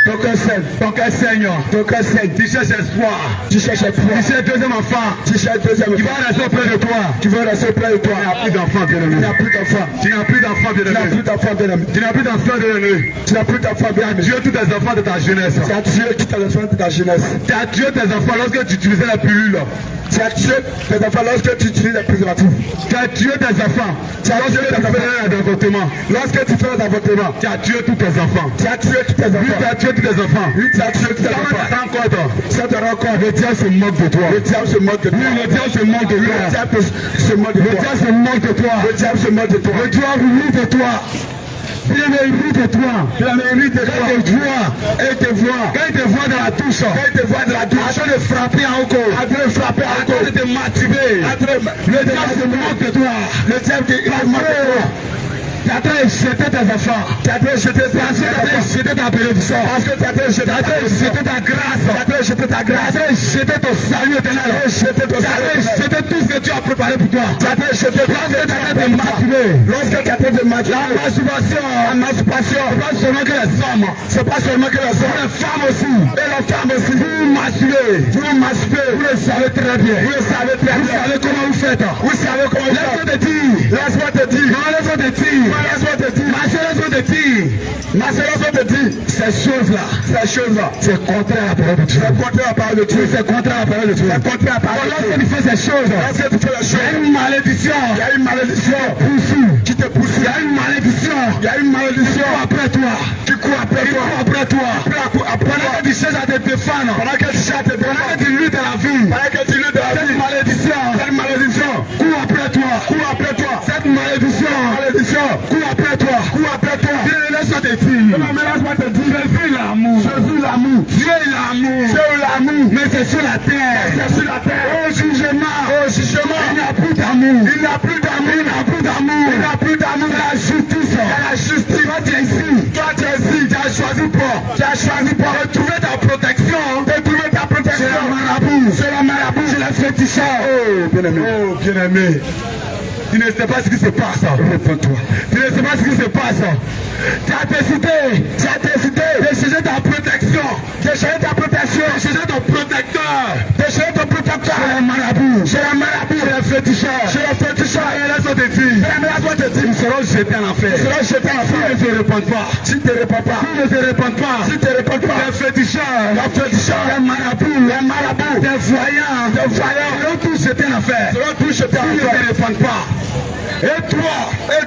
Ton cœur saigne. Ton cœur saigne. Ton cœur saigne. Tu cherches espoir. Tu cherches Tu espoir. cherches deuxième enfant. Tu cherches deuxième Qui va enfant. rester auprès de toi. Tu veux rester auprès de toi. Tu n'as plus d'enfant, bien Tu aimé. n'as plus d'enfant. Tu n'as plus d'enfant, bien Tu n'as aimé. plus d'enfant bien aimé. Tu n'as plus d'enfant, bien aimé. Tu n'as plus d'enfant bien aimé. Tu as tous tes enfants de ta jeunesse. Tu as tué tous tes enfants de ta jeunesse. Tu as tué tes enfants lorsque tu utilisais la pilule. Tu as tué tes enfants lorsque tu utilises les préservatifs. Tu as tué tes enfants. Tu as Lorsque tué tu tes enfants. faisais un avortement. Lorsque tu fais l'avortement. Tu as tué tous tes enfants. Tu as tué tous tes Oui, tu enfants. as tué tous tes enfants. Oui, tu as tué tous tes Comment enfants. tu t'en compte? Ça te rend compte. Le diable se moque de toi. Le diable se moque de toi. Oui, le diable se moque de Le toi. diable se moque de Le toi. diable se moque de toi. Le diable se moque de toi. Le diable rit de toi. Il rit de toi. Il rit de toi. Quand il te voit, Et te voit. quand il te voit dans la touche, Quand il te voit de la en douche. train de frapper en haut, En train de frapper en encore. train de te masturber, le diable se moque de toi. Le diable qui il se moque de toi. Tu es en train de jeter tes enfants. Tu as train de jeter tes Parce que tu es en train de jeter ta bénédiction. Parce que tu as train de Tu es en train de jeter ta grâce. Tu as train de jeter ta Tu es en grâce. train de jeter ton salut éternel. Jeter ton Tu es en train de salut. jeter tout ce que tu as préparé pour toi. Tu as train de jeter Lorsque tu es en train de masturber, Lorsque tu as train de la masturber. masturbation, La masturbation. c'est pas seulement que les hommes, C'est pas seulement que les c'est hommes. les femmes aussi. Et les femmes aussi. Vous masturbez, Vous masturbez. vous le savez très bien. Vous le savez très Vous bien. savez comment vous faites. Vous savez comment il Laisse-moi fait. te dire. Laisse-moi te dire. Non, laisse-moi te dire. Laisse-moi te dire. Ma soeur, laisse-moi te dire. Ma soeur, laisse-moi te dire. Ces choses-là, Ces choses-là. c'est contraire à la parole de Dieu. C'est contraire à la parole de Dieu. C'est contraire à la parole de Dieu. C'est contraire à la parole de Lorsque Dieu. tu fais ces choses, Lorsque tu fais la il y a chose, une malédiction il y a une malédiction qui te il poursuit. y a une malédiction Il y a une malédiction après toi. qui court après Qui toi. court après toi. Après Pendant toi. que tu cherches à te défendre, Pendant que tu cherches à te pendant défendre. que tu luttes dans la vie, Pendant que tu luttes de la cette vie. malédiction Cette malédiction court après toi. court après toi. Cette malédiction Malédiction court après toi. court après toi. Dieu, laisse-moi te dire. Mais laisse-moi te dire. Jésus l'amour. Jésus l'amour. Dieu est l'amour. C'est l'amour. Mais c'est sur la terre. C'est sur la terre. Au jugement. Au jugement. Il n'y a plus d'amour. Il n'y a plus d'amour. Il n'y a plus d'amour. Il n'y a plus d'amour. C'est la justice. C'est la justice. Toi, tu es ici. Toi, tu es ici. Tu as choisi pour. Tu as choisi pour Retrouver ta protection. de trouver ta C'est protection. la marabout. C'est la marabout. C'est la féticheur. Oh, bien-aimé. Oh, bien-aimé. Tu ne sais pas ce qui se passe. Réponds-toi. Tu ne sais pas ce qui se passe. Tu as décidé. Tu as décidé de chercher ta protection. De chercher ta protection. De chercher ton protecteur. De chercher ton protecteur. C'est la marabout. C'est la marabout. C'est la féticheur. C'est la féticheur. Et laisse-moi te dire. Mais laisse-moi te dire. Ils seront jetés en enfer. Tu seras jeté en S'ils feu. ne se répandent pas. Si tu ne réponds pas. S'ils ne se répandent pas. Si tu ne réponds pas. Les féticheurs. La féticheur. Les marabouts. Les marabouts. Les voyants. Les voyants. Seront tous jetés en enfer. Seront tous jetés en S'ils ne feu. se répandent pas. Et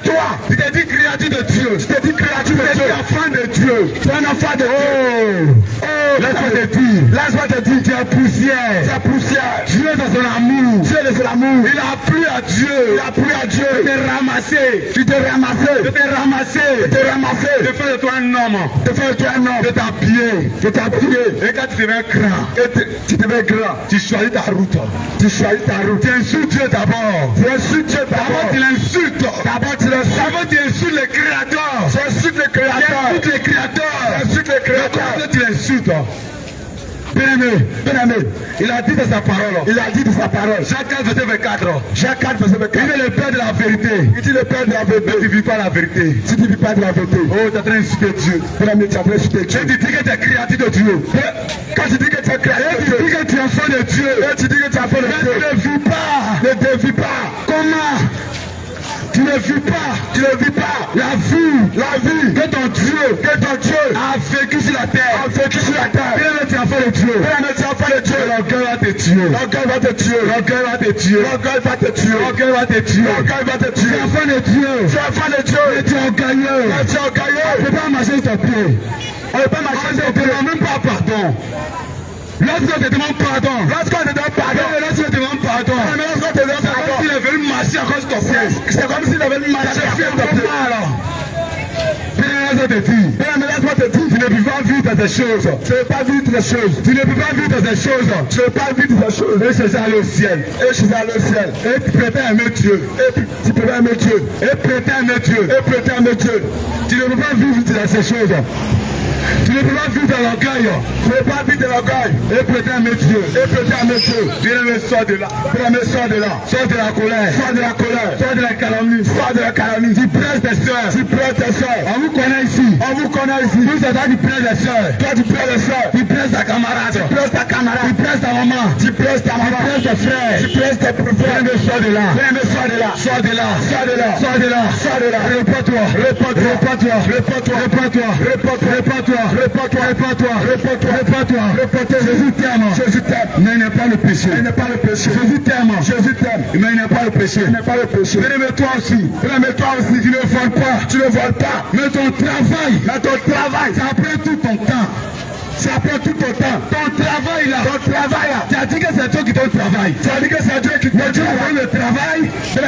toi, tu t'es dit créature de Dieu. Tu t'es dit créature de Tu Dieu. es enfant de Dieu. Tu es un enfant de Dieu. Oh, Laisse-moi te dire. Laisse-moi te dire. Tu es poussière. Tu es poussière. Dieu dans son amour. Dieu de son amour. Il a plu à Dieu. Il a plu à Dieu. De te ramasser. Tu t'es ramassé. De te ramasser. Tu t'es ramassé. De faire de toi un homme. De faire de toi un homme. De t'habiller. De t'habiller. Et quand tu deviens grand, Et tu deviens grand. tu choisis ta route. Tu choisis ta route. Tu insultes Dieu d'abord. Tu insultes Dieu D'abord, d'abord. tu l'insultes. D'abord, tu l'insultes. D'abord, tu insultes le Créateur. Tu insultes le Tu Créateur. insultes le Créateur. Tu insultes le Créateur. Après, tu l'insultes. Bien-aimé, Bien-aimé, il a dit dans sa parole. il a dit de sa parole. Jacques 4, verset 24. Jacques 4, verset Il 24. est le Père de la vérité. Il dit le Père de la Mais vérité. tu ne vis pas la vérité. Si tu ne vis pas de la vérité, Oh, tu es en train d'insulter Dieu. bien-aimé, tu as fait insulter Et Dieu. tu dis que tu es créature de Dieu. Quand tu dis que tu es créateur de Tu dis Dieu, que tu es enfant de Dieu. et tu dis que tu as fait le Mais tu Dieu, ne vis pas. ne dévie pas. Comment? Tu ne vis pas. Tu ne vis pas La vie que ton Dieu a vécu sur la terre. a vécu sur la terre. Bien, tu es enfant de Dieu. Bien-aimé, tu as fait le Dieu. L'orgueil va te tuer. L'orgueil va te tuer. L'orgueil va te tuer. L'orgueil va te tuer. L'orgueil va te tuer. L'orgueil va te Tu es tuer. enfant de Dieu. Tu es enfant de Dieu. Et tu es orgueilleux. Mais tu es orgueilleux. Tu ne peux pas marcher sur tes pieds. On ne peut pas On marcher ne sur te tes pieds. demande même pas pardon. Lorsqu'on te demande pardon. Lorsqu'on te donne pardon, Lorsqu'on te demande pardon. mais lorsqu'on te donne pardon, Il est venu marcher à cause de ton frère. C'est comme s'il avait marché à cause de ton frère. Laisse-moi te dire, tu ne peux pas vivre des choses. Tu ne peux pas vivre des choses. Tu ne peux pas vivre des choses. Tu ne peux pas vivre des choses. Et chercher à aller au ciel. Et chercher à aller au ciel. Et tu prétends aimer Dieu. Et tu peux aimer Dieu. Et prétends aimer Dieu. Et prétends aimer Dieu. Tu ne peux pas vivre de ces choses. Tu ne peux pas vivre dans l'orgueil. Tu ne peux pas vivre de l'orgueil. Et prétends aimer Dieu. Et prétends aimer Dieu. Bien-aimé, sors de là. Bien-aimé, sors de là. Sors de la colère. Sors de la colère. Sors de la calomnie. Sors de la calomnie. Tu presses tes soeurs. Tu presses tes soeurs. On vous connaît ici. On vous connaît ici. Vous êtes là, tu presses les soeurs. Toi, tu presses les soeurs. Tu presses ta camarade. Tu presses ta camarade. Tu presses ta maman. Tu presses ta maman. Tu presses tes frères. Tu presses tes frères. Bien-aimé, sors de là. Bien-aimé, sors de là. Sors de là. Sors de là. Sors de là. Sors de là. Répands-toi. Répands-toi. Répands-toi. Répands-toi. Répands-toi. Répands-toi. Répands-toi. Répands-toi. Répands-toi. Répands-toi. Répands-toi. Répands-toi. Jésus t'aime. Jésus t'aime. Mais il n'est pas le péché. Il n'est pas le péché. Jésus t'aime. Jésus t'aime. Mais il n'est pas le péché. Il n'est pas le péché. Bien-aimé, toi aussi. Bien-aimé, toi aussi. Tu ne voles pas. Tu ne voles pas. Mais ton travail. Mais ton travail. Ça prend tout ton temps. Ça prend tout ton temps. Ton travail là. Ton travail là. Tu as dit que c'est toi qui donne le travail. Tu as dit que c'est Dieu qui te Mais Dieu te donne le travail.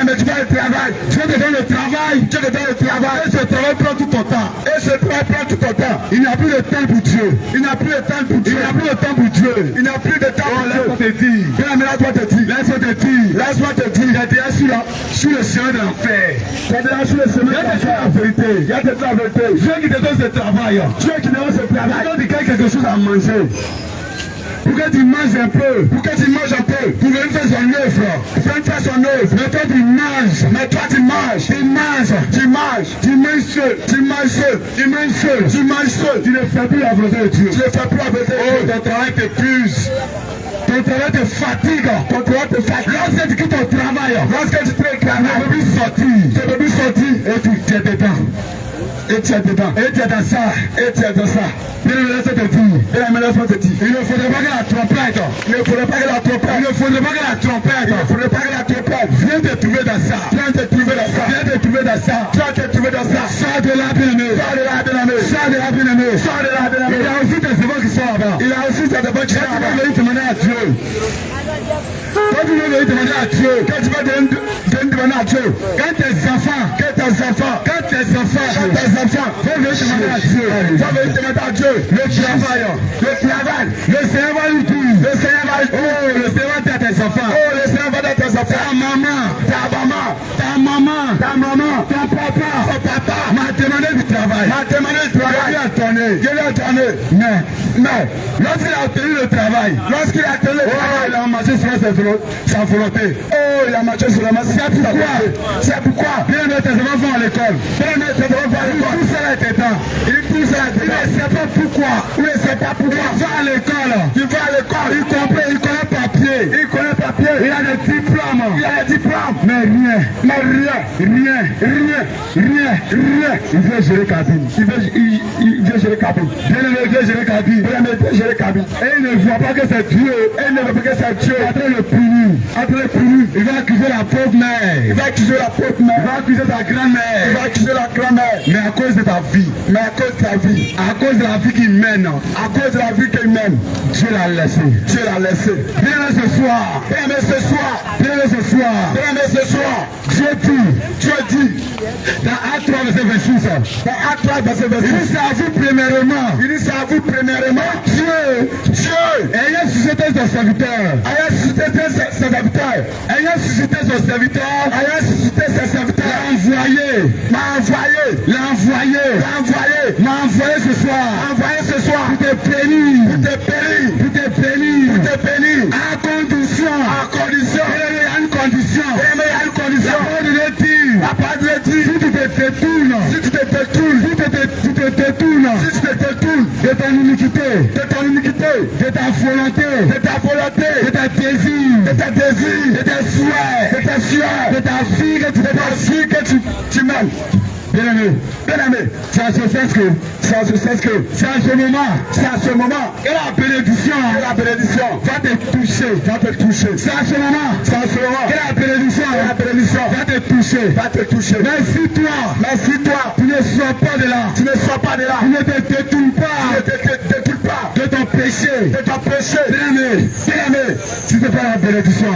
Mais tu vas le travail. Dieu te donne le travail. Dieu te donne le travail. Et ce travail prend tout ton temps. Et ce travail prend tout ton temps. Il n'y a plus de temps pour Dieu. Il n'y a plus de temps pour Dieu. Il n'y a plus de temps pour Dieu. Il n'y a plus de temps pour Dieu. Laisse-moi te dire. Laisse-moi te dire. Laisse-moi te dire. Laisse-moi te dire. Il y a déjà sur le chemin de l'enfer. Tu as déjà sur le chemin de l'enfer. La vérité. Il y a de la vérité. Dieu qui te donne ce travail. Dieu qui te donne ce travail. Il donne quelque chose à manger. Pour que tu manges un peu. Pour que tu manges un peu. Pour venir faire son œuvre. Pour venir faire son œuvre. Mais toi tu manges. Mais toi tu manges. Tu manges. Tu manges. Tu manges seul. Tu manges seul. Tu manges seul. Tu manges seul. Tu ne fais plus la volonté de Dieu. Tu ne fais plus la volonté de Dieu. Oh, ton travail t'épuise. Ton travail te fatigue. Ton travail te fatigue. Lorsque tu quittes ton travail. Lorsque tu te travail. Tu peux plus sortir. Tu peux plus sortir. Et tu es dedans. Et tu es dedans. Et tu es dans ça. Et tu es dans ça. Bien laisse te dire. Laisse-moi te dire. Il ne faudrait pas que la trompette. Il ne faudrait pas que la trompette. Il ne faudrait pas que la trompette. Il ne faudrait pas que la trompette. Viens te trouver dans ça. Viens te trouver dans ça. Viens te trouver dans ça. Viens te trouver dans ça. Sors de là, bien-aimé. Sors de là, bien-aimé. Sors de là, bien-aimé. Sors de là, bien-aimé. Il y a aussi des enfants qui sont là-bas. Il y a aussi des enfants qui sont là-bas. Quand tu veux demander à Dieu. Quand tu veux demander à Dieu. Quand tu vas demander à Dieu. Quand tes enfants. Quand tes enfants. Quand tes enfants. Quand tes enfants. Faut venir demander à Dieu. Faut venir demander à Dieu. Le travail. Le travail. Le Seigneur va lui dire. Le Seigneur va lui dire. Oh, le Seigneur va dire à tes enfants. Oh, le Seigneur va dire à tes enfants. Ta maman. Ta maman. Ta maman. Ta maman. Ton papa. Ton papa. M'a demandé du travail. M'a demandé du travail. Je lui ai donné. Je lui ai donné. Mais, lorsqu'il a obtenu le travail. Lorsqu'il a obtenu le travail. Il a marché sur sa volonté. Oh, il a marché sur la masse. C'est pourquoi. C'est pourquoi. Bien tes enfants vont à l'école. Bien tes enfants vont à l'école. Il pousse à la tête. Il pousse à la tête. Il ne sait pas pourquoi. Il ne sait pas pourquoi. Il va à l'école. Il va à l'école. Il comprend, il connaît papier. Il connaît papier. Il a des diplômes. Il a des diplômes. Mais rien. Mais rien. Rien. Rien. Rien. Rien. Il veut gérer cabine. Il veut gérer cabine. Bien aimé, il veut gérer cabine. Bien aimé, il veut gérer cabine. Et il ne voit pas que c'est Dieu. Et il ne voit pas que c'est Dieu. En train de punir. En train de punir. Il va accuser la pauvre mère. Il va accuser la pauvre mère. Il va accuser ta grand-mère. Il va accuser la grand-mère. Mais à cause de ta vie. Mais à cause de ta vie. À cause de la vie qu'il mène. À cause de la vie qu'il mène. Dieu l'a laissé. Dieu l'a laissé. Bien aimé ce soir. Bien aimé ce soir. Bien aimé ce soir. Bien aimé ce soir. Dieu dit. Dieu dit. Dans Acte 3, verset 26. Dans Acte 3, verset 26. Il dit c'est à vous premièrement. Il dit c'est à vous premièrement. Dieu. Ayant suscité son serviteur. Ayant suscité ses serviteurs. Ayant suscité son serviteur. Ayant suscité ses serviteurs. M'a envoyé ce soir. Envoyé ce soir. Pour te bénir. À condition. Il y a une condition. La parole de Dieu. Si tu te détournes. De ton iniquité. De ta volonté. De ta désir. De tes souhaits. De ta vie que tu mènes. Bien-aimé, c'est à ce sens que, c'est à ce moment, que la bénédiction va te toucher. C'est à ce moment, que la bénédiction va te toucher. Mais si toi, tu ne sors pas de là, tu ne te détournes pas de ton péché, bien-aimé, si c'est pas la bénédiction,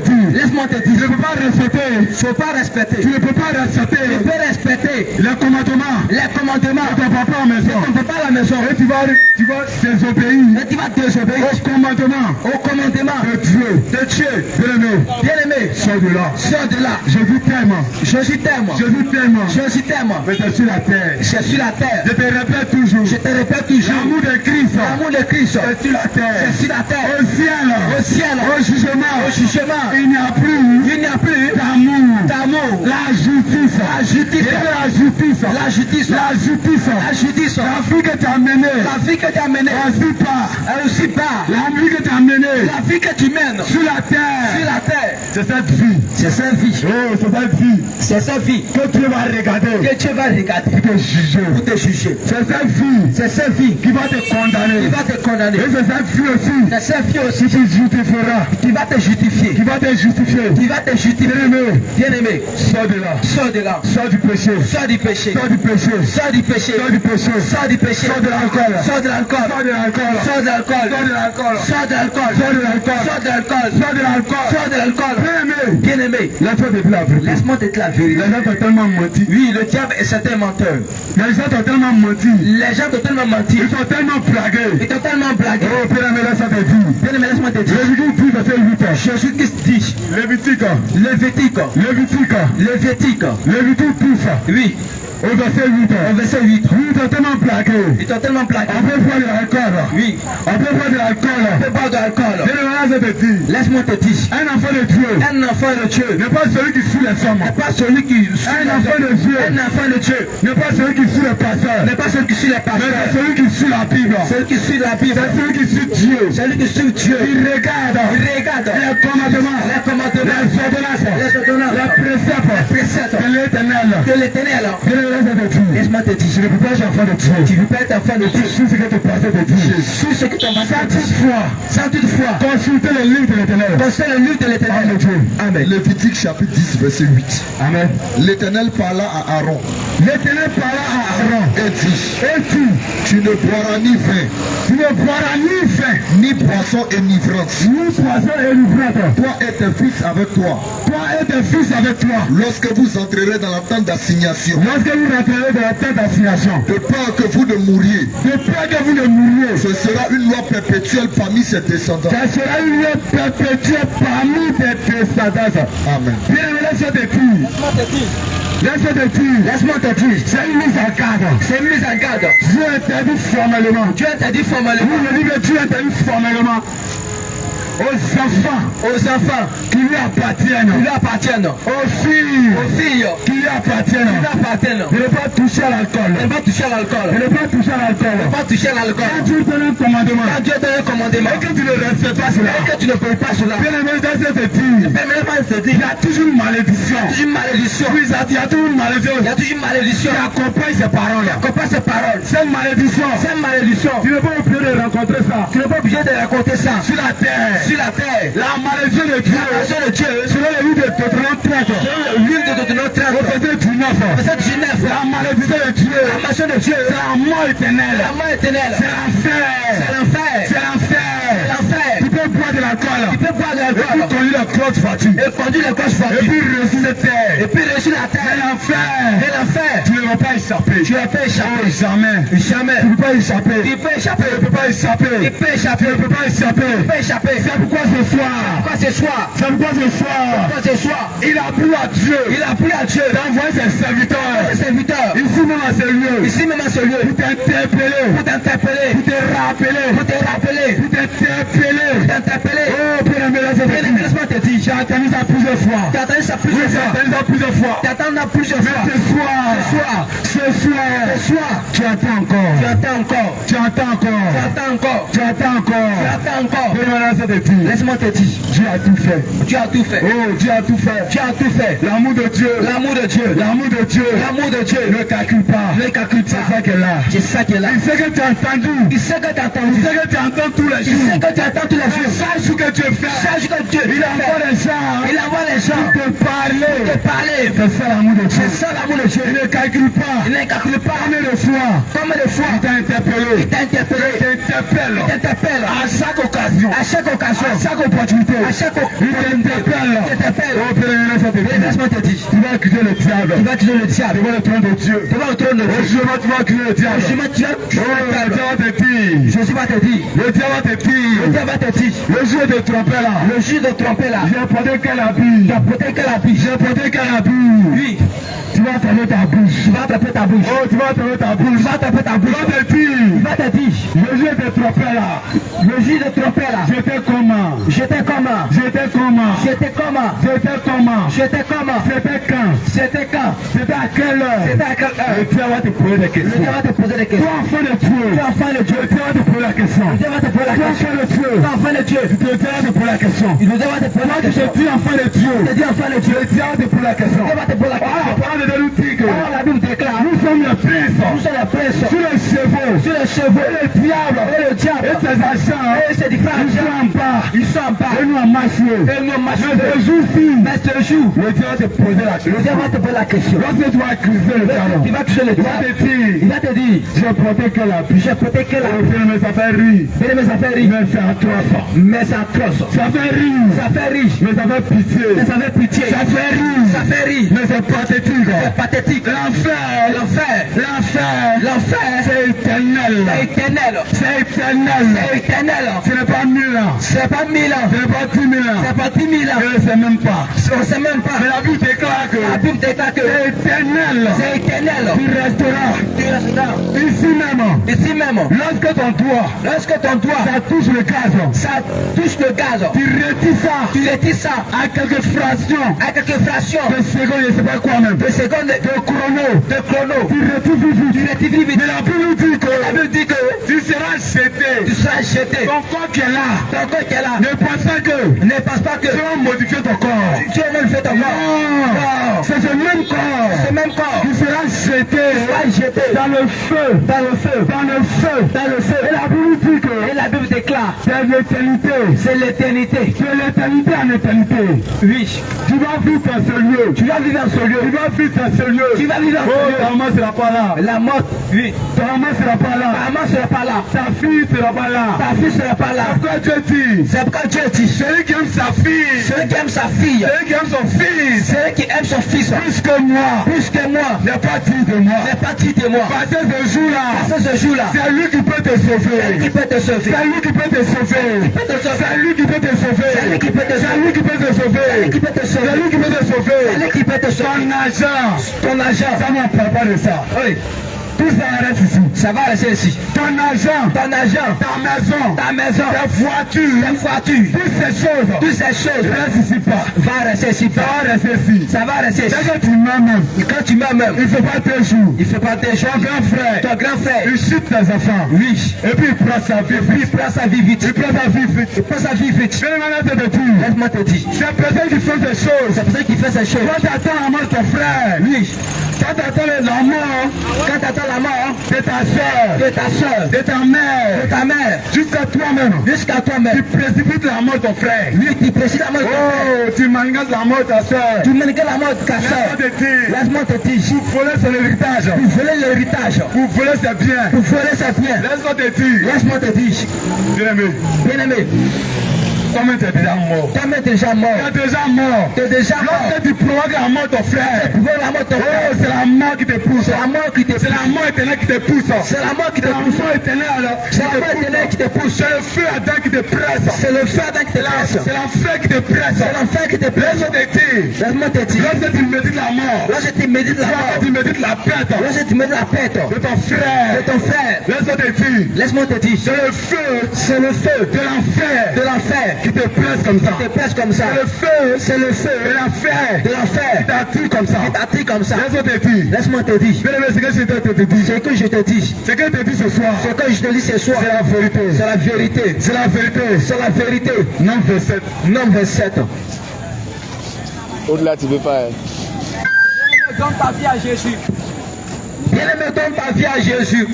te dire. Laisse-moi te Tu ne dire. peux pas respecter. Faut pas respecter. Tu ne peux pas respecter Tu peux respecter les commandements les commandements de ton papa à la maison. de ton papa à la maison. Et tu vas désobéir Et tu vas désobéir au commandement au commandement de Dieu. de Dieu. Bien-aimé, Bien-aimé, sors de là. sors de là. Jésus t'aime. Jésus t'aime. Jésus t'aime. Jésus t'aime. Mais c'est sur la terre. C'est sur la terre. Je te répète toujours. Je te répète toujours. L'amour de Christ. L'amour de Christ. C'est sur la terre. C'est sur la terre. Au ciel. Au ciel. Au jugement. Au jugement. Il n'y a plus. Il n'y a plus D'amour. d'amour. La justice. La justice. La justice. La justice. La justice. La justice. La vie que tu as menée. La vie que tu as menée. Aussi pas. Elle aussi part. La vie que tu as menée. La vie que tu mènes Sur la terre. sur la terre. C'est cette vie. C'est sa vie. Oh, c'est cette vie. C'est sa vie Que Dieu va regarder. que Dieu va regarder Pour te juger. pour te juger. C'est cette vie. C'est sa vie Qui va te condamner. qui va te condamner. Et c'est cette vie aussi. C'est sa vie aussi Qui te justifiera. qui va te justifier. Qui va te justifier. Qui va te justifier. Bien-aimé, Bien-aimé, sors de là. sors de là. Sors du péché. Sors du péché. Sors du péché. Sors du péché. Sors du péché. Sors du péché. Sors de l'alcool. Sors de l'alcool. Sors de l'alcool. Sors de l'alcool. Sors de l'alcool. Sors de l'alcool. Sors de l'alcool. Sors de l'alcool. Sors de l'alcool. Sors de l'alcool. Bien-aimé, Bien-aimé, laisse-moi te dire la vérité. laisse-moi te dire la vérité. Les gens t'ont tellement menti. Oui, le diable est un menteur. Les gens t'ont tellement menti. Les gens t'ont tellement menti. Ils t'ont tellement blagué. Ils t'ont tellement blagué. Oh, bien-aimé, laisse-moi te dire. Bien-aimé, laisse-moi te dire. Lévitique 10, verset 8. Jésus-Christ dit, Lévitique. Lévitique, Lévitique. Lévitique, Lévitique 10. oui, Au verset 8. au verset 8. Oui, ils t'ont tellement blagué. Ils t'ont tellement blagué. On peut boire de l'alcool. Oui, On peut boire de l'alcool. tu peux boire de l'alcool. Bien-aimé, laisse-moi te dire. Laisse-moi te dire, Un enfant de Dieu un enfant de Dieu n'est pas celui qui suit les hommes. n'est pas celui qui suit Un les enfant de hommes. Dieu Un enfant de Dieu n'est pas celui qui suit les pasteurs. n'est pas celui qui suit les Mais c'est pasteurs. celui qui suit la Bible. Celui qui suit la Bible. C'est celui qui suit Dieu. Celui qui suit Dieu. Il regarde Il regarde les commandements, les commandements, les ordonnances, les ordonnances, les préceptes préceptes de l'Éternel. de l'Éternel. Laisse-moi te dire. Laisse-moi te Je ne dire, peux pas être enfant de Dieu. tu ne peux pas être enfant de Je Dieu. suis ce que ton pasteur te dit. Suis ce que ton pasteur Sans dit. toutefois Sans toutefois consulter le livre de l'Éternel. consulter le livre de Parle l'Éternel. de Dieu. Amen. Lévitique chapitre 10, verset 8. Amen. L'Éternel parla à Aaron L'Éternel parla à Aaron. et dit, Et tu, tu ne boiras ni vin, tu ne boiras ni vin, ni poisson enivrante. ni poisson et ni brode. Toi et tes fils avec toi, Toi et tes fils avec toi. lorsque vous entrerez dans la tente d'assignation, Lorsque vous rentrerez dans la tente d'assignation, de peur que vous ne mouriez, de peur que vous ne mouriez, ce sera une loi perpétuelle parmi ses descendants. ça sera une loi perpétuelle parmi tes descendants. Amen. Bien-aimé, laisse-moi te dire. Laisse-moi te dire. Laisse-moi te dire, C'est une mise en garde. c'est une mise en garde. Dieu interdit formellement. Dieu interdit formellement Oui, je dis que Dieu interdit formellement aux enfants qui lui appartiennent, qui lui appartiennent, aux filles aux filles qui lui appartiennent, qui lui appartiennent. de ne pas toucher à l'alcool, Ne pas toucher à de l'alcool. ne pas toucher à l'alcool. Ne pas toucher à l'alcool. Quand Dieu donne un commandement Quand Dieu donne un commandement et que tu ne respectes pas cela, et que tu ne peux pas cela, bien aimé, dans cette dire, mais maintenant il se dit, il y a toujours une malédiction. il y a toujours une malédiction. Oui, il y a toujours une malédiction Il y a toujours une malédiction qui accompagne ces paroles. qui accompagne ces paroles. Cette malédiction, Cette malédiction, tu n'es pas obligé de rencontrer ça. tu n'es pas obligé de raconter ça. Sur la terre, Sur la terre, la malédiction de Dieu, la malédiction de Dieu, selon le livre de Deutéronome 30, le livre de notre au verset 19, verset 19, la malédiction de Dieu, la malédiction de Dieu, c'est la mort éternelle, la mort éternelle, c'est l'enfer, c'est l'enfer, c'est l'enfer. l'enfer. Tu peux boire de l'alcool, Tu peux boire de et puis l'alcool conduire la crotte fatigue, et conduire le coche et fatigue puis réussir cette terre. et puis réussir la Mais terre l'enfer, et l'enfer. tu ne vas pas échapper. Tu ne peux échapper. Oh, jamais. Jamais. Tu ne peux pas échapper. Tu peux échapper. Tu ne peux pas échapper. Tu peux échapper. Tu ne peux pas échapper. Tu peux échapper. C'est pourquoi ce soir, Pourquoi ce soir, c'est pourquoi ce soir, pourquoi ce soir, il a plu à Dieu il a pris à Dieu d'envoyer ses serviteurs ses serviteurs ici même à ce lieu ici même à ce lieu pour t'interpeller, pour t'interpeller, pour te rappeler, pour te rappeler, pour t'interpeller. pour t'interpeller. Oh, bien aimé, Laisse-moi te dire, j'ai entendu ça plusieurs fois. tu as entendu ça Oui, plusieurs j'ai fois. entendu ça plusieurs fois. Tu attends ça plusieurs Mais fois. ce soir, Ce soir, tu entends encore. tu attends encore. Tu entends encore. Tu attends encore. Tu entends encore. Tu attends encore. Bien aimé, ça te dit. Laisse-moi te dire, Dieu a tout fait. Dieu a tout fait. Oh, Dieu a tout fait. Dieu a tout fait. L'amour de Dieu. L'amour de Dieu. L'amour de Dieu. L'amour de Dieu. Ne calcule pas. Ne calcule pas. C'est ça qu'elle a. C'est ça qui est là. Il sait que tu as entendu. Il sait que tu as entendu. Il sait que tu entends tous les Il jours. sait que tu attends tous les jours. Chaque jour que Dieu fait, Chaque jour que Dieu il envoie fait, les gens il envoie les gens te parler. te parler. C'est ça l'amour de Dieu. C'est ça l'amour de Dieu. Il ne calcule calcule pas. Il ne calcule pas. Combien de fois Il t'a interpellé. Il t'interpelle. Il t'interpelle. À chaque occasion. À chaque occasion. À chaque opportunité. À chaque Il t'interpelle. Oh, laisse-moi te dire. Tu vas accuser le diable. Tu vas accuser le diable. Devant le trône de Dieu. Devant le trône de Dieu. Tu vas accuser le diable. Jésus va te dire. Le diable va te dire. Le diable va te dire. Le jour de tromper là. Le jour de tromper là. J'ai porté quel habit? J'ai porté quel habit? J'ai porté quel habit? Oui. Tu vas fermer ta bouche. Tu vas taper ta bouche. Oh, tu vas fermer ta bouche. Tu vas taper ta bouche. Tu vas te dire. Tu vas te dire. Le jour de tromper là. Le jour de tromper là. J'étais comment? J'étais comment? J'étais comment? J'étais comment? J'étais comment? J'étais comment? C'était quand? C'était quand? C'était à quelle heure? C'était à quelle heure? Le Dieu va te poser des Le questions. Dieu va te poser des Toi, questions. enfant de Dieu. Toi, enfant de Dieu. Le Dieu va te poser la question. Le Dieu va te poser la Toi, question. enfant de Dieu. Toi, enfant de Dieu. Le Dieu va te poser la question. Le Dieu va te poser la Moi, question. je dis enfant de Dieu. Je dis enfant de Dieu. Le Dieu va te poser la question. Le Dieu va te poser la Ah, la question. parole de Dieu nous dit que Alors la Bible déclare. nous sommes les princes Nous sommes la presse. sur les chevaux. Sur les cheveux. Et le diable Et le diable. et ses agents. Et ses différents Ils sont en bas. Ils sont en bas. Et nous en marche. Et nous marchons. Mais ce jour-ci, Mais ce jour, le Dieu va te poser la le Dieu question. va te poser la question. Lorsque tu vas accuser le diable, Il va toucher le il va diable. te dire, Il va te dire. j'ai porté quel habit? J'ai porté quel habit? Mais ça fait rire. Bien aimé, ça fait rire. Mais c'est atroce. Mais ça trosse. Ça fait rire. Ça fait rire. Mais ça fait pitié. Mais ça fait pitié. Ça fait rire. Ça fait rire. Mais c'est pathétique. C'est pathétique. L'enfer. L'enfer. L'enfer. L'enfer. C'est éternel. C'est éternel. C'est éternel. C'est éternel. Ce n'est pas 1000 ans. C'est pas 1000 ans. Ce n'est pas 10 000 ans. C'est pas 10 000 ans. Je ne sais même pas. On ne sait même pas. Mais la Bible déclare que La Bible déclare que c'est éternel. c'est éternel. Tu resteras Tu resteras ici même. ici même. Lorsque ton doigt, Lorsque ton doigt, ça touche le gaz, ça touche le gaz, tu retires ça tu retires ça à quelques fractions à quelques fractions de secondes, je ne sais pas quoi même, de secondes de chrono. de chrono. Tu retires vite. Tu retires vite. Mais la Bible nous dit que La Bible dit que tu seras jeté. tu seras jeté. Ton corps qui est là, Ton corps qui est là, ne pense pas que ne pense pas que tu vas modifier ton corps. tu as même fait ton corps. Non, c'est ce même corps Ce même corps qui sera jeté sera jeté dans le feu, dans le feu. dans le feu, Dans le feu. Et la Bible dit que Et la Bible déclare, c'est l'éternité. c'est l'éternité. C'est l'éternité en éternité. Oui. Tu vas vivre dans ce lieu. Tu vas vivre dans ce lieu. Tu vas vivre dans ce lieu. Tu vas vivre dans Oh, ce ta lieu. maman sera pas là. La mort, oui. Ta maman sera pas là. Ta maman sera pas là. Ta fille sera pas là. Ta fille sera pas là. Pourquoi Dieu dit? C'est pourquoi Dieu dit, Celui qui aime sa fille, celui qui aime sa fille, celui qui aime son fils, celui qui aime son fils, plus que moi, plus que moi, n'est pas dit de moi. n'est pas dit de moi. Parce que ce jour-là, Parce que ce jour-là, c'est lui qui peut te c'est lui sauver. qui peut te sauver. C'est lui qui peut te sauver. peut te sauver. C'est lui qui peut te sauver. C'est lui qui peut te C'est lui qui peut te sauver. C'est lui qui peut te sauver. C'est lui qui peut te C'est sauver. lui qui peut te sauver. Ton argent, Ton argent, ça n'en parle pas de ça. oui, Tout ça reste ici. ça va rester ici. Ton argent, Ton argent, ta maison, ta maison, ta voiture, ta voiture, toutes ces choses toutes ces choses restent ici pas. va rester ici. Ça va rester ici. Ça va rester ici. Dès que tu meurs même, Quand tu meurs même, il ne faut pas tes jours. il ne fait pas tes Ton choses. grand frère, Ton grand frère, il chute tes enfants. oui, Et puis il prend sa vie. il prend sa vie vite. Il prend sa vie vite. Il prend sa vie vite. Je vais maintenant te dire, Laisse-moi te dire. ces personnes qui font ces choses, C'est pour ça qu'il fait ces choses. quand tu attends la mort de ton frère, Oui, quand tu attends la mort quand tu attends la mort de ta soeur, de ta soeur, de ta de mère, ta mère, jusqu'à toi-même, jusqu'à tu toi-même, précipites la mort de ton frère. lui qui précise la mort de ton frère, Oh, tu manigances la mort de ta soeur. tu mènes la mort de ta soeur. Laisse-moi te dire, Laisse-moi te dire, vous volez son héritage, vous volez l'héritage, vous volez ses biens. vous volez ses biens. Laisse-moi te dire, Laisse-moi te dire, bien-aimé, bien-aimé, toi-même tu es déjà mort. toi-même t'es déjà mort. Tu es déjà mort. T'es déjà mort. Lorsque tu provoques la mort de ton frère, Tu veux la mort de ton frère. oh, c'est la mort qui te pousse. C'est la mort qui te C'est la mort éternelle qui te pousse. C'est la mort qui te C'est la pousse. mort éternelle. C'est la mort éternelle qui te pousse. C'est le feu Adam qui te presse. C'est le feu qui te laisse. C'est l'enfer qui te presse. C'est l'enfer qui te presse. Laisse-moi te dire, Laisse-moi te dire. lorsque tu médites la mort, Lorsque tu médites la lorsque mort, tu médites la perte lorsque tu médites la perte de ton frère, de ton frère, laisse-moi te dire, laisse-moi te dire, c'est le feu de de l'enfer l'enfer qui te presse comme ça. qui te presse comme ça. C'est le feu de l'enfer De l'enfer qui t'attire comme ça. qui t'attire comme ça. Laisse-moi te dire, Laisse-moi te dire. bien aimé, ce que je te dis, Ce que je te dis, ce que je te dis ce soir, ce que je te dis ce soir, c'est la vérité. c'est la vérité. C'est la vérité. C'est la vérité. Non, verset. Nom 27. Au-delà, tu veux pas. Donne ta vie à Jésus. Bien-aimé, donne ta vie à Jésus.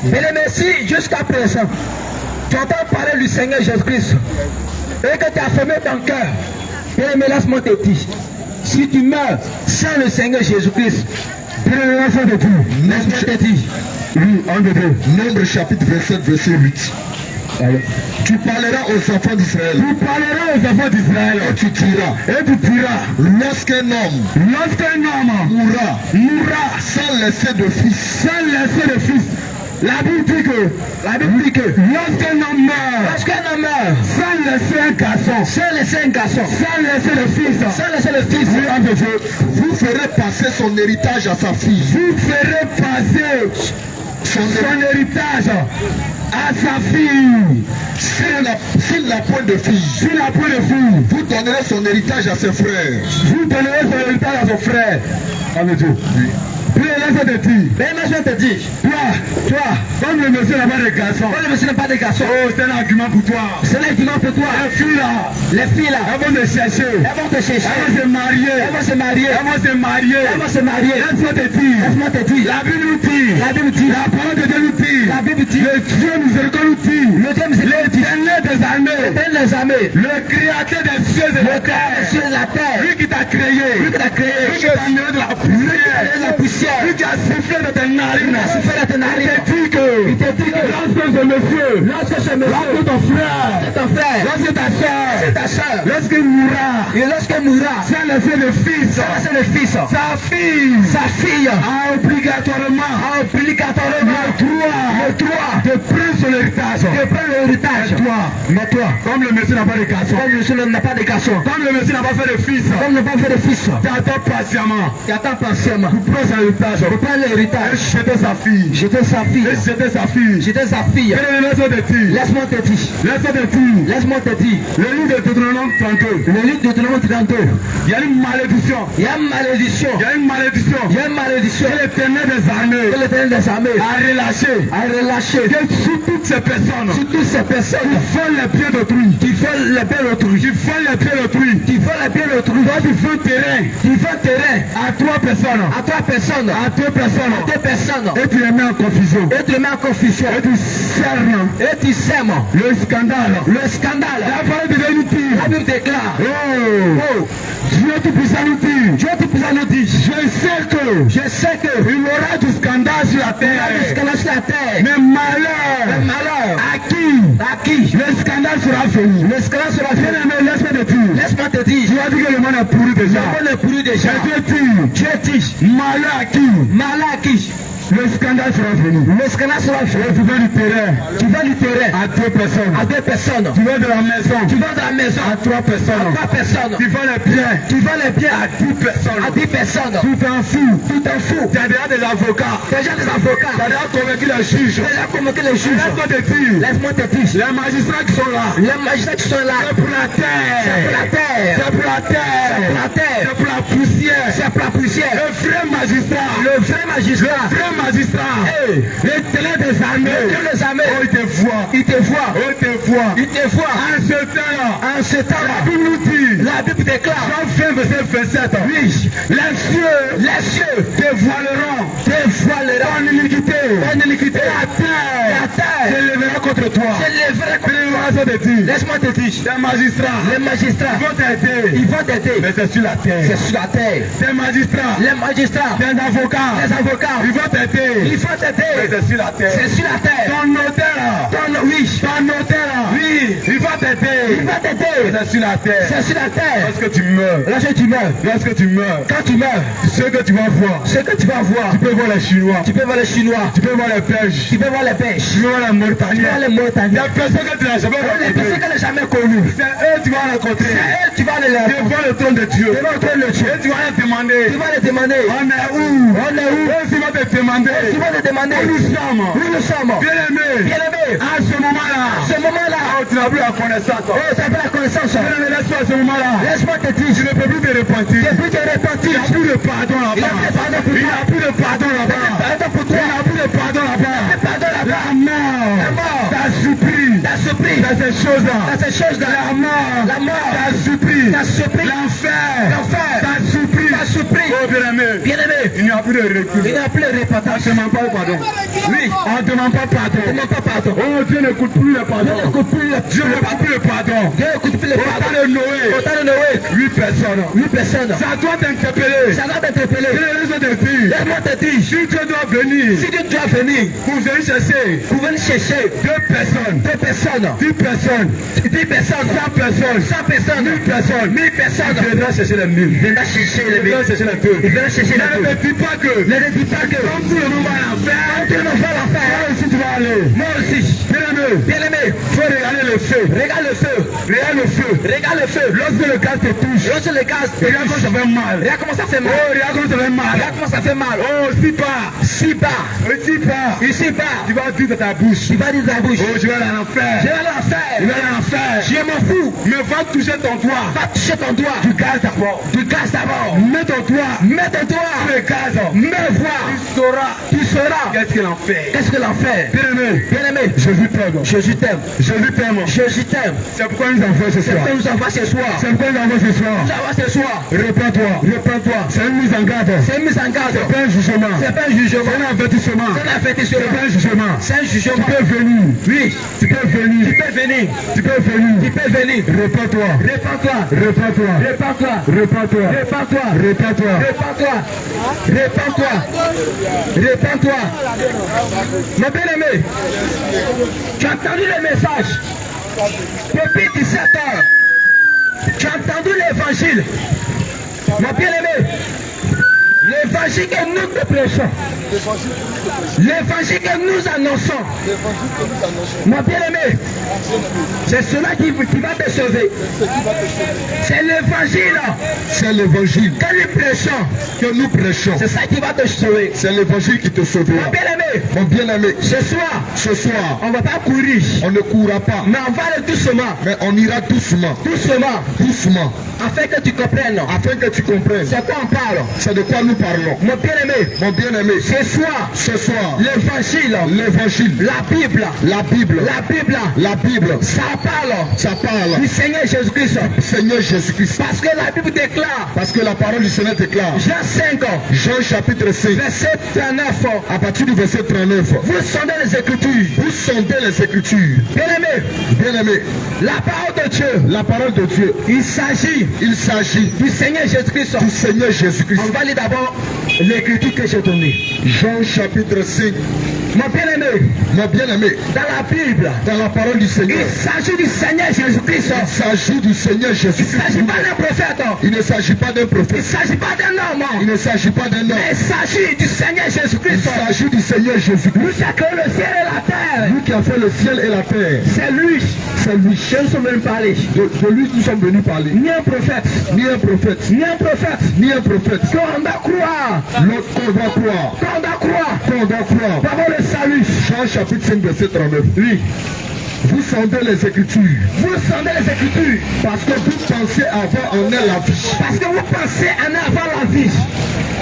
Bien-aimé, si jusqu'à présent, tu entends parler du Seigneur Jésus-Christ et que tu as fermé ton cœur, bien-aimé, laisse-moi te dire, si tu meurs sans le Seigneur Jésus-Christ, Oui, un de deux. Nombre chapitre 27, verset 8. Alors, tu parleras aux enfants d'Israël. Tu parleras aux enfants d'Israël. Et tu diras. Et tu diras. Lorsqu'un homme mourra sans laisser de fils. Sans laisser de fils. La Bible dit que lorsqu'un homme meurt, sans laisser un garçon, sans laisser le fils, vous ferez passer son héritage à sa fille. Vous ferez passer son héritage à sa fille. S'il n'a point de fille, vous donnerez son héritage à ses frères. Vous donnerez son héritage à son frère. Amen Dieu. Oui. Puis laisse te dire, toi, comme le monsieur n'a pas de garçon, oh, c'est un argument pour toi. Les filles là, elles vont te chercher, elles vont se marier. Laisse-moi te dire, la Bible nous dit, la parole de Dieu nous dit, le Dieu miséricordieux nous dit, l'éternel des armées, le créateur des cieux et de la terre, lui qui t'a créé, lui qui t'a amené de la poussière, lui qui a soufflé de tes narines, il te dit que lorsque ce monsieur, lorsque ton frère, lorsque ta soeur, lorsqu'il mourra, sans laisser le fils, sa fille a obligatoirement le droit de prendre son héritage. Mais toi, comme le monsieur n'a pas de garçon, comme le monsieur n'a pas fait de fils, tu attends patiemment. Tu prends son héritage. Et jeter sa fille. Laisse-moi te dire. Le livre de Deutéronome 32. Il y a une malédiction. Que l'éternel des armées a relâché. Que sur toutes ces personnes qui volent les biens d'autrui. Qui volent les biens d'autrui. Toi, tu vends terrain à trois personnes. Et tu les mets en confusion. Et tu sèmes. Le scandale. La parole de Dieu nous dit. La Bible déclare. Dieu Tout-Puissant nous dit. Je sais que il y aura du scandale sur la terre. Mais malheur. À qui le scandale sera venu. Laisse-moi te dire. Tu as dit que le monde est pourri déjà. Dieu dit. Malheur à qui? Le scandale sera venu. Tu veux du terrain. À deux personnes. Tu veux de la maison. À trois personnes. Tu veux les biens. À 10 personnes. Tu t'en fous. Tu as déjà des avocats. Tu as déjà convaincu les juges. Laisse-moi te dire. Les magistrats qui sont là. C'est pour la terre. C'est pour la poussière. Le vrai magistrat. L'éternel des armées. Oh, il te voit. En ce temps-là. La Bible déclare. Jean 20, verset 27. Oui. Les cieux dévoileront ton iniquité. La terre s'élèvera contre toi. Laisse-moi te dire. Les magistrats. Ils vont t'aider. Mais c'est sur la terre. Les magistrats. Les avocats. Ils vont t'aider. Mais c'est sur la terre. Ton notaire. Oui. Il va t'aider. Mais c'est sur la terre. Lorsque tu meurs. Quand tu meurs. Ce que tu vas voir. Tu peux voir les Chinois. Tu peux voir les Belges. Tu peux voir les Mauritaniens. Les personnes que tu n'as jamais connues. C'est eux que tu vas rencontrer. Devant le trône de Dieu. Et tu vas leur demander. On est où? Eux, ils vont te demander. Où nous sommes. Bien-aimé. À ce moment-là. Oh, tu n'as plus la connaissance. Bien-aimé, laisse-moi à ce moment-là. Laisse-moi te dire. Tu ne peux plus te repentir. Il n'y a plus de pardon là-bas. La mort t'a surpris. Dans ces choses-là. La mort t'a surpris. L'enfer t'a surpris. Oh, bien-aimé. Il n'y a plus de recul. On ne demande pas pardon. Oui, on ne demande pas pardon. Oh, Dieu n'écoute plus le pardon. Dieu n'écoute plus le pardon. Au temps de Noé, 8 personnes. Ça doit t'interpeller. Je te te dire, laisse-moi te dire, si Dieu doit venir, si Dieu doit venir, vous venez chercher vous venez chercher 2 personnes, 2 personnes, 10 personnes, 10 personnes, 100 personnes, 100 personnes, 1000 personnes, 1000 personnes, il viendra chercher les 1000. il viendra chercher les Il viendra 1000. chercher les 2. Il viendra chercher les Ne 2. me dis pas que, Ne dis pas que, comme tout le monde va la faire, quand tu ne vas la faire, toi aussi tu vas aller. moi aussi, Bien-aimé, bien-aimé, il faut regarder le feu. regarde le feu, Regarde le feu. regarde le feu. Lorsque le gaz te touche, Lorsque le gaz te regarde comment ça fait mal. regarde comment ça fait Oh, mal. regarde comment ça fait mal. Regarde comment ça fait mal. Oh, si pas, Si bas, si pas, ici bas, tu vas dire de ta bouche. tu vas dire dans la bouche, Oh, je vais aller en je enfer. vais la Je faire. vais aller en enfer. Je m'en fous. Mais va toucher ton doigt. Va toucher ton doigt. Du gaz d'abord. Du gaz d'abord. Mets ton doigt. Mets ton doigt. Sur le gaz. Mais voir. Tu sauras. Tu sauras. Qu'est-ce que l'enfer? Qu'est-ce que l'enfer? Bien-aimé, Bien-aimé, Jésus t'aime. Jésus t'aime. Jésus t'aime. Jésus t'aime. C'est pourquoi nous avons fait ce C'est soir. que nous envoie ce soir. C'est pourquoi nous avons fait ce soir. Nous envoie ce soir. Réponds-toi. Réponds-toi. C'est une mise en garde. C'est une mise en garde. C'est pas un jugement. C'est pas un jugement. C'est un avertissement. C'est un C'est avertissement. pas un jugement. C'est un Tu jugement. peux venir. Oui. Tu peux venir. Tu peux venir. Tu peux venir. Tu peux venir. Réponds-toi. Répands-toi. Réponds-toi. Répands-toi. Réponds-toi. Répands-toi. Réponds-toi. Répands-toi. Répands-toi. Répands-toi. Mon bien-aimé, tu as entendu le message depuis 17 heures. Tu as entendu l'évangile. Mon bien-aimé, l'évangile que nous te prêchons, l'évangile que nous annonçons, mon bien-aimé, c'est cela qui va te sauver. C'est l'évangile C'est l'évangile que nous prêchons. que nous prêchons. C'est ça qui va te sauver. C'est l'évangile qui te Mon sauvera. bien-aimé, Mon bien-aimé, ce soir, ce soir, on ne va pas courir, on ne courra pas, mais on va aller doucement, mais on ira doucement, doucement, doucement, afin que tu comprennes. afin que tu comprennes C'est quoi on parle. c'est de quoi nous parlons. Mon bien-aimé, Mon bien-aimé, ce soir, ce soir, l'évangile, l'évangile, la Bible, la Bible, la Bible, ça ça parle parle du Seigneur Jésus-Christ. du Seigneur Jésus-Christ. Parce que la Bible déclare, Parce que la parole du Seigneur déclare, Jean 5, Jean chapitre 5, verset 39, à partir du verset 39, vous sondez les Écritures. vous sondez les Écritures. Bien-aimé, Bien-aimé, la parole de Dieu, la parole de Dieu, il s'agit il s'agit du Seigneur Jésus-Christ. du Seigneur Jésus-Christ. On va lire d'abord l'écriture que j'ai donnée. Jean chapitre 5, Mon bien-aimé, mon bien-aimé, dans la Bible, dans la parole du Seigneur, il s'agit du Seigneur Jésus-Christ. il s'agit du Seigneur Il ne s'agit Jésus-Christ. pas d'un prophète. Il ne s'agit pas d'un Il ne prophète, s'agit pas d'un homme. il ne s'agit pas d'un homme, Mais il s'agit du Seigneur il Jésus-Christ. s'agit du Seigneur Lui Jésus-Christ. qui a créé le ciel et la terre. Lui qui a fait le ciel et la terre. C'est lui. C'est lui. Que nous sommes venus parler. De lui nous sommes venus parler. Ni un prophète. Ni un prophète, Ni un prophète. ni un prophète. Qu'on doit croire. L'autre qu'on doit croire, Qu'on doit croire. qu'on doit croire. Pour avoir le salut. Jean chapitre 5 verset 39. Oui. Vous sondez les Écritures Vous sondez les Écritures. parce que vous pensez avoir en elle la vie. Parce que vous pensez en avoir la vie.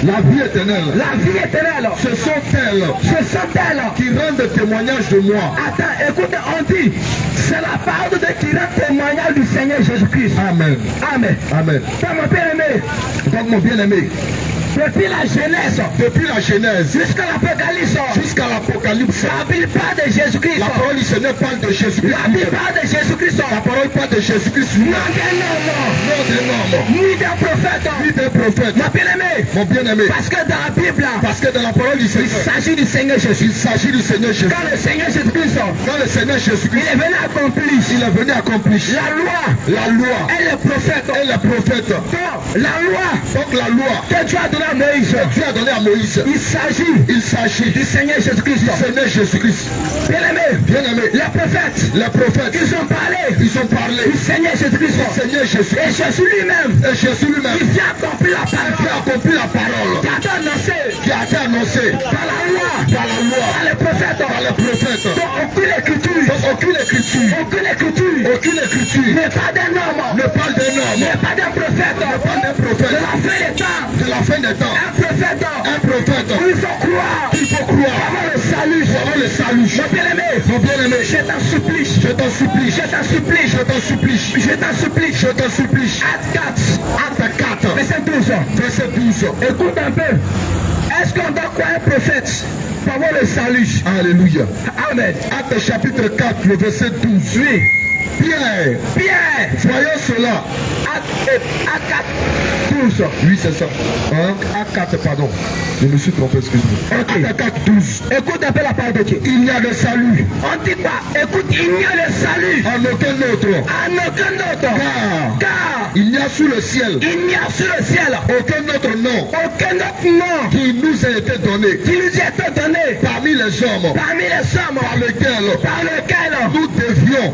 La vie éternelle. La vie éternelle. Ce sont elles Ce sont elles. qui rendent témoignage de moi. Attends, écoute, on dit, c'est la parole de Dieu qui rend témoignage du Seigneur Jésus-Christ. Amen. Amen. Amen. Toi, mon bien-aimé, Donc mon bien-aimé, depuis la Genèse depuis la Genèse jusqu'à l'Apocalypse, jusqu'à l'Apocalypse, la Bible parle de Jésus-Christ. la parole du Seigneur parle de Jésus-Christ. La Bible parle de Jésus-Christ. La parole parle de Jésus-Christ. Non d'un homme, Non d'un homme, ni d'un prophète. ni d'un prophète. Mon bien-aimé, Mon bien-aimé, parce que dans la Bible, parce que dans la parole du il Seigneur, s'agit du Seigneur Jésus. il s'agit du Seigneur Jésus. Quand le Seigneur Jésus-Christ, Quand le Seigneur il Jésus-Christ, est venu accomplir il est venu accomplir la loi la loi et le prophète. et les prophètes. Donc, la loi Donc la loi que Dieu a donnée à Moïse, que Dieu a donnée à Moïse, il s'agit du du Seigneur Jésus-Christ. Seigneur Jésus-Christ. Bien-aimé, Bien-aimé, les prophètes, les prophètes, ils ont parlé ils ont parlé du Seigneur Jésus-Christ. du Seigneur Jésus. Et Jésus lui-même, Et Jésus lui-même, il vient accomplir la qui parole a accompli la parole, qui a été annoncée qui a été annoncée par la loi, par la loi, par les prophètes. par les prophètes. Donc, aucune écriture, Donc aucune écriture, aucune écriture aucune écriture n'est pas d'un homme, ne parle d'un homme, n'est pas d'un prophète, ne parle d'un de prophète. la fin des temps. De la fin des temps, Un prophète, un prophète, il faut croire, il faut croire avoir le salut. pour avoir le salut. Mon bien-aimé, Mon bien-aimé, je t'en supplie, je t'en supplie, je t'en supplie, je t'en supplie, je t'en supplie. je t'en supplie. Acte 4, Acte 4, verset 12. verset 12. Écoute un peu. Est-ce qu'on doit croire un prophète pour avoir le salut? Alléluia. Amen. Acte chapitre 4, le verset 12. Oui. Pierre, Pierre, voyons cela, A4, 12. Oui, c'est ça. Hein? A4, pardon. Je me suis trompé, excuse-moi. Ok. A4, 12. Écoute un peu la parole de Dieu. Il y a le salut On dit quoi? Écoute, il n'y a le salut en aucun autre. en aucun autre. Car Il n'y a sous le ciel il n'y a sur le ciel aucun autre nom aucun autre nom qui nous a été donné qui nous a été donné parmi les hommes parmi les hommes par lequel nous devons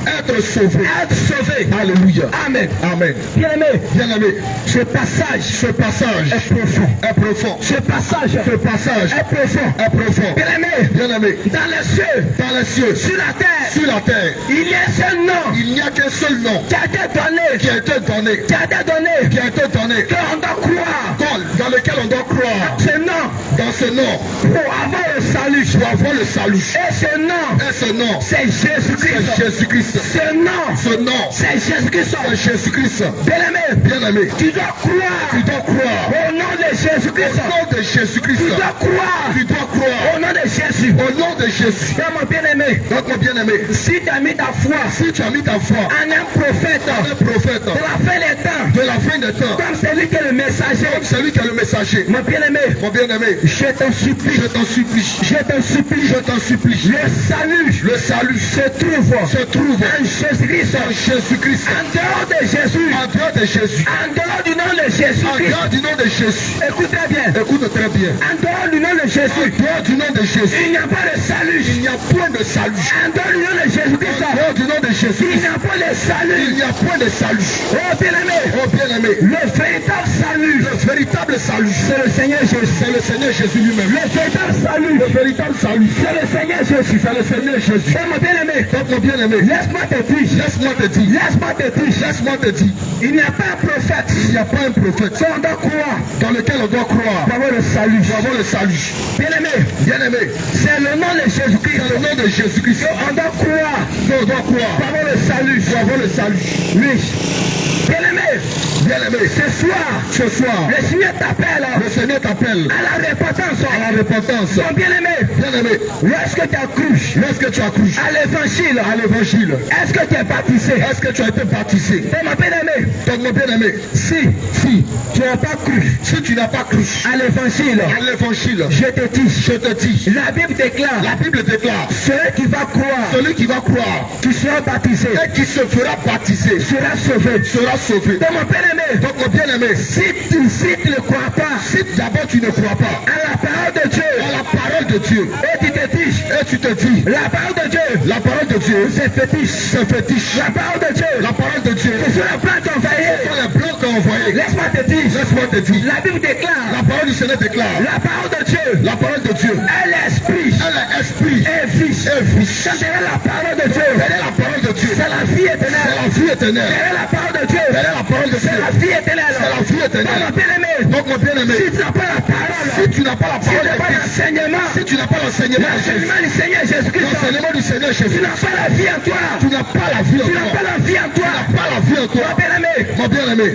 être sauvés. être sauvés. Alléluia. Amen. Amen. Bien-aimé, Bien-aimé, ce passage ce passage est profond. est profond. Ce passage Ce passage est profond. est profond. Bien-aimé, Bien-aimé, dans les cieux, dans les cieux, sur la terre, sur la terre, il y a un seul nom il n'y a qu'un seul nom qui a été donné, qui a été donné, qui a été donné, qui a été donné, qu'on doit croire. dans lequel on doit croire. Ce nom, Dans ce nom, pour avoir le salut, pour avoir le salut. et ce nom, Et ce nom, c'est Jésus-Christ. c'est Jésus-Christ. Ce nom, Ce nom, c'est Jésus-Christ. c'est Jésus-Christ. Bien-aimé, Bien-aimé, tu dois croire tu dois croire au nom de Jésus-Christ. au nom de Jésus-Christ. Tu dois croire Tu dois croire au nom de Jésus. au nom de Jésus. Donc, mon bien-aimé, Donc, mon bien-aimé, si tu as mis ta foi si tu as mis ta foi en un prophète un prophète de la fin des temps, de la fin des temps, comme celui qui est le messager, comme celui qui est le messager, mon bien-aimé, mon bien-aimé, je t'en supplie, je t'en supplie, je t'en supplie, je t'en supplie, le salut se trouve en Jésus-Christ, en Jésus-Christ, en dehors de Jésus, en dehors de Jésus, en dehors du nom de en Jésus-Christ. dehors du nom de Jésus. Écoute très bien, Écoute très bien. en dehors du nom de En Jésus, dehors du nom de Jésus, il n'y a pas de salut. il n'y a point de salut. En dehors du nom de Jésus-Christ, En dehors du nom de il Jésus, n'y a pas de il salut. n'y a point de salut. Oh bien-aimé, Oh bien-aimé, le véritable salut, le véritable salut, c'est le Seigneur Jésus. c'est le Seigneur Jésus lui-même. Le véritable salut, Le véritable salut, c'est le Seigneur Jésus. c'est le Seigneur Jésus. Oh mon bien-aimé, Donc mon bien-aimé, laisse-moi te dire, laisse-moi te dire, laisse-moi te dire, laisse-moi te dire, il n'y a pas un prophète il n'y a pas un prophète qu'on doit croire dans lequel on doit croire pour avoir le salut. pour avoir le salut. Bien-aimé, Bien-aimé, c'est le nom de Jésus-Christ. c'est le nom de Jésus-Christ On doit croire qu'on doit croire pour avoir le salut. pour avoir le salut. Oui. Bien-aimé, Bien-aimé, ce soir, le Seigneur t'appelle le Seigneur t'appelle à la repentance. à la repentance. Mon bien-aimé, Bien-aimé, lorsque tu as cru lorsque tu as cru à l'évangile, à l'évangile, est-ce que tu es baptisé? est-ce que tu as été baptisé? Et mon bien-aimé, Donc mon bien-aimé, si tu n'as pas cru si tu n'as pas cru à l'évangile, à l'évangile, je te dis, la la Bible déclare, Bible déclare, celui qui va croire, celui qui va croire qui sera baptisé, et qui se fera baptiser sera sauvé. sera sauvé. Donc mon bien-aimé, Donc mon bien-aimé, si tu ne crois pas si d'abord tu ne crois pas à la parole de Dieu, à la parole de Dieu, et tu te dis, et tu te dis, la parole de Dieu, la parole de Dieu, c'est fétiche. c'est fétiche. La parole de Dieu, La parole de Dieu, c'est sur la plante envoyée. sur les blancs qu'a envoyé, Laisse-moi te dire, laisse-moi te dire, la Bible déclare, la parole du Seigneur déclare, la parole de Dieu, la parole de Dieu, elle est esprit, elle est esprit et vie. et vie. Quand derrière la parole de Dieu, Quelle est la parole de Dieu? c'est la vie C'est éternelle. la vie éternelle. Derrière la parole de Dieu, Quelle est la parole de Dieu? c'est la vie éternelle. C'est la vie Mon éternelle. bien-aimé, Donc mon bien-aimé, si tu n'as pas la parole, si tu n'as pas la si tu parole n'as de pas Christ, l'enseignement, si tu n'as pas l'enseignement de Jésus, l'enseignement du Seigneur Jésus-Christ, l'enseignement du Seigneur tu Jésus, n'as pas la vie en toi. tu n'as pas la vie en Tu n'as pas toi. la vie en toi. Pas la vie en toi. Mon bien-aimé, Mon bien-aimé,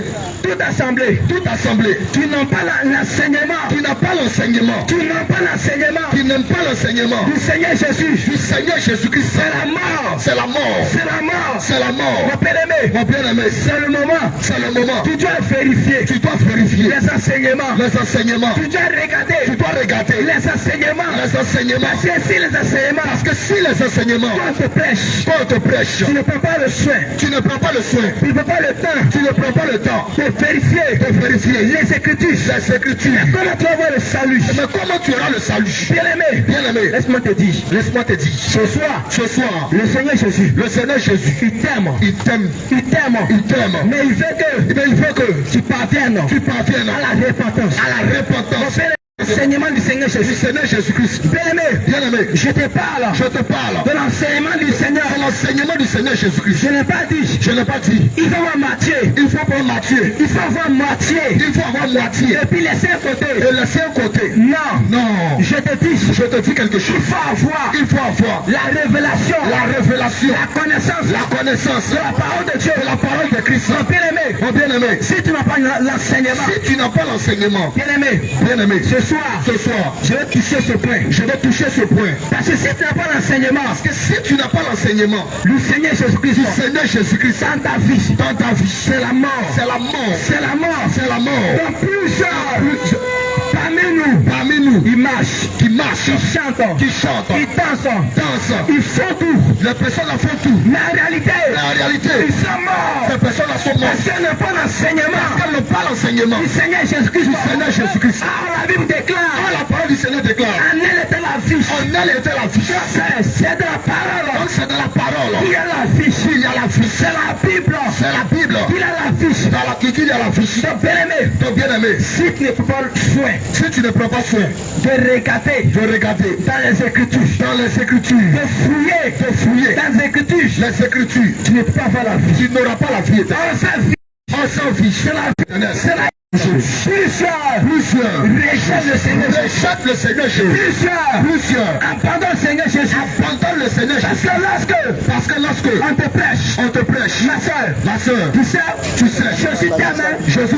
toute assemblée, toute assemblée tu n'as pas l'enseignement, qui n'a pas l'enseignement, tu n'as pas l'enseignement qui n'aime pas l'enseignement du Seigneur Jésus. du Seigneur Jésus-Christ, C'est la mort. c'est la mort. C'est la mort. C'est la mort. Mon bien-aimé, Mon bien-aimé, c'est le moment. c'est le moment. Tu dois vérifier Tu dois vérifier les enseignements. les enseignements. Tu dois regarder Tu dois regarder les enseignements. les enseignements. Parce que si les enseignements, Parce que si les enseignements, quand on te prêche, quand on te prêche, tu ne prends pas le soin, tu ne prends pas le soin, tu ne prends pas le temps tu ne prends pas le temps de vérifier de vérifier les Écritures. les Écritures. Comment tu vas voir le salut? Mais comment tu auras le salut? Bien-aimé, Bien-aimé, laisse-moi te dire, laisse-moi te dire, ce soir, le Seigneur Jésus, le Seigneur Jésus, il t'aime. il t'aime, Il t'aime. il t'aime. Mais il veut que tu parviennes Tu parviennes à la repentance. à la repentance L'enseignement du Seigneur du Jésus. Seigneur Jésus-Christ. Bien-aimé, Bien-aimé, je te parle je te parle de l'enseignement du Seigneur. de l'enseignement du Seigneur Jésus-Christ. Je n'ai pas dit, Je n'ai pas dit, il faut avoir moitié. il faut prendre moitié, Il faut avoir moitié. il faut avoir moitié Et puis laisser un côté. et laisser un côté. Non. Non, Je te dis, je te dis quelque chose. il faut avoir La révélation, la connaissance la connaissance de la parole de Dieu. de la parole de Christ. Mon bien-aimé, Mon bien-aimé, si tu n'as pas l'enseignement, si tu n'as pas l'enseignement, bien-aimé, bien-aimé, ce soir, je vais toucher ce point. je vais toucher ce point. Parce que si tu n'as pas l'enseignement, Parce que si tu n'as pas l'enseignement le Seigneur Jésus-Christ, du Seigneur Jésus-Christ dans ta vie, c'est la mort. C'est la mort. c'est la mort. C'est la mort. Donc plusieurs parmi nous, Qui ils marchent, ils chantent, chantent, ils dansent, dansent. ils font tout. Les personnes en font tout. Mais en réalité, En réalité, ils sont morts. ces personnes sont mortes. Parce qu'elles n'ont pas l'enseignement Parce qu'elles n'ont pas l'enseignement du Seigneur Jésus-Christ. du Seigneur Jésus-Christ. Ah, la Bible déclare, Quand la parole du Seigneur déclare, en elle était la fiche. en elle était la fiche. C'est de la parole. Donc c'est dans la parole. Il y a la fiche. Il y a la fiche. C'est la Bible. C'est la Bible. Il y a la fiche. Dans la qu'il y a la fiche. Donc, bien-aimé, Donc bien aimé, si tu ne peux pas soin si tu ne prends pas soin de regarder de regarder dans les Écritures, dans les Écritures, de fouiller dans dans les Écritures, les Écritures, tu ne peux pas avoir la vie. tu n'auras pas la vie éternelle. On s'en fiche. On s'en fiche. C'est la vie. Éternelle. C'est la plusieurs rejette le Seigneur Jésus. Rejette le Seigneur Jésus. Plusieurs Abandonne le Seigneur Jésus. abandonnent le Seigneur Parce Jésus. que Parce que lorsque on te prêche, on te prêche, ma soeur, ma soeur, tu sais, Jésus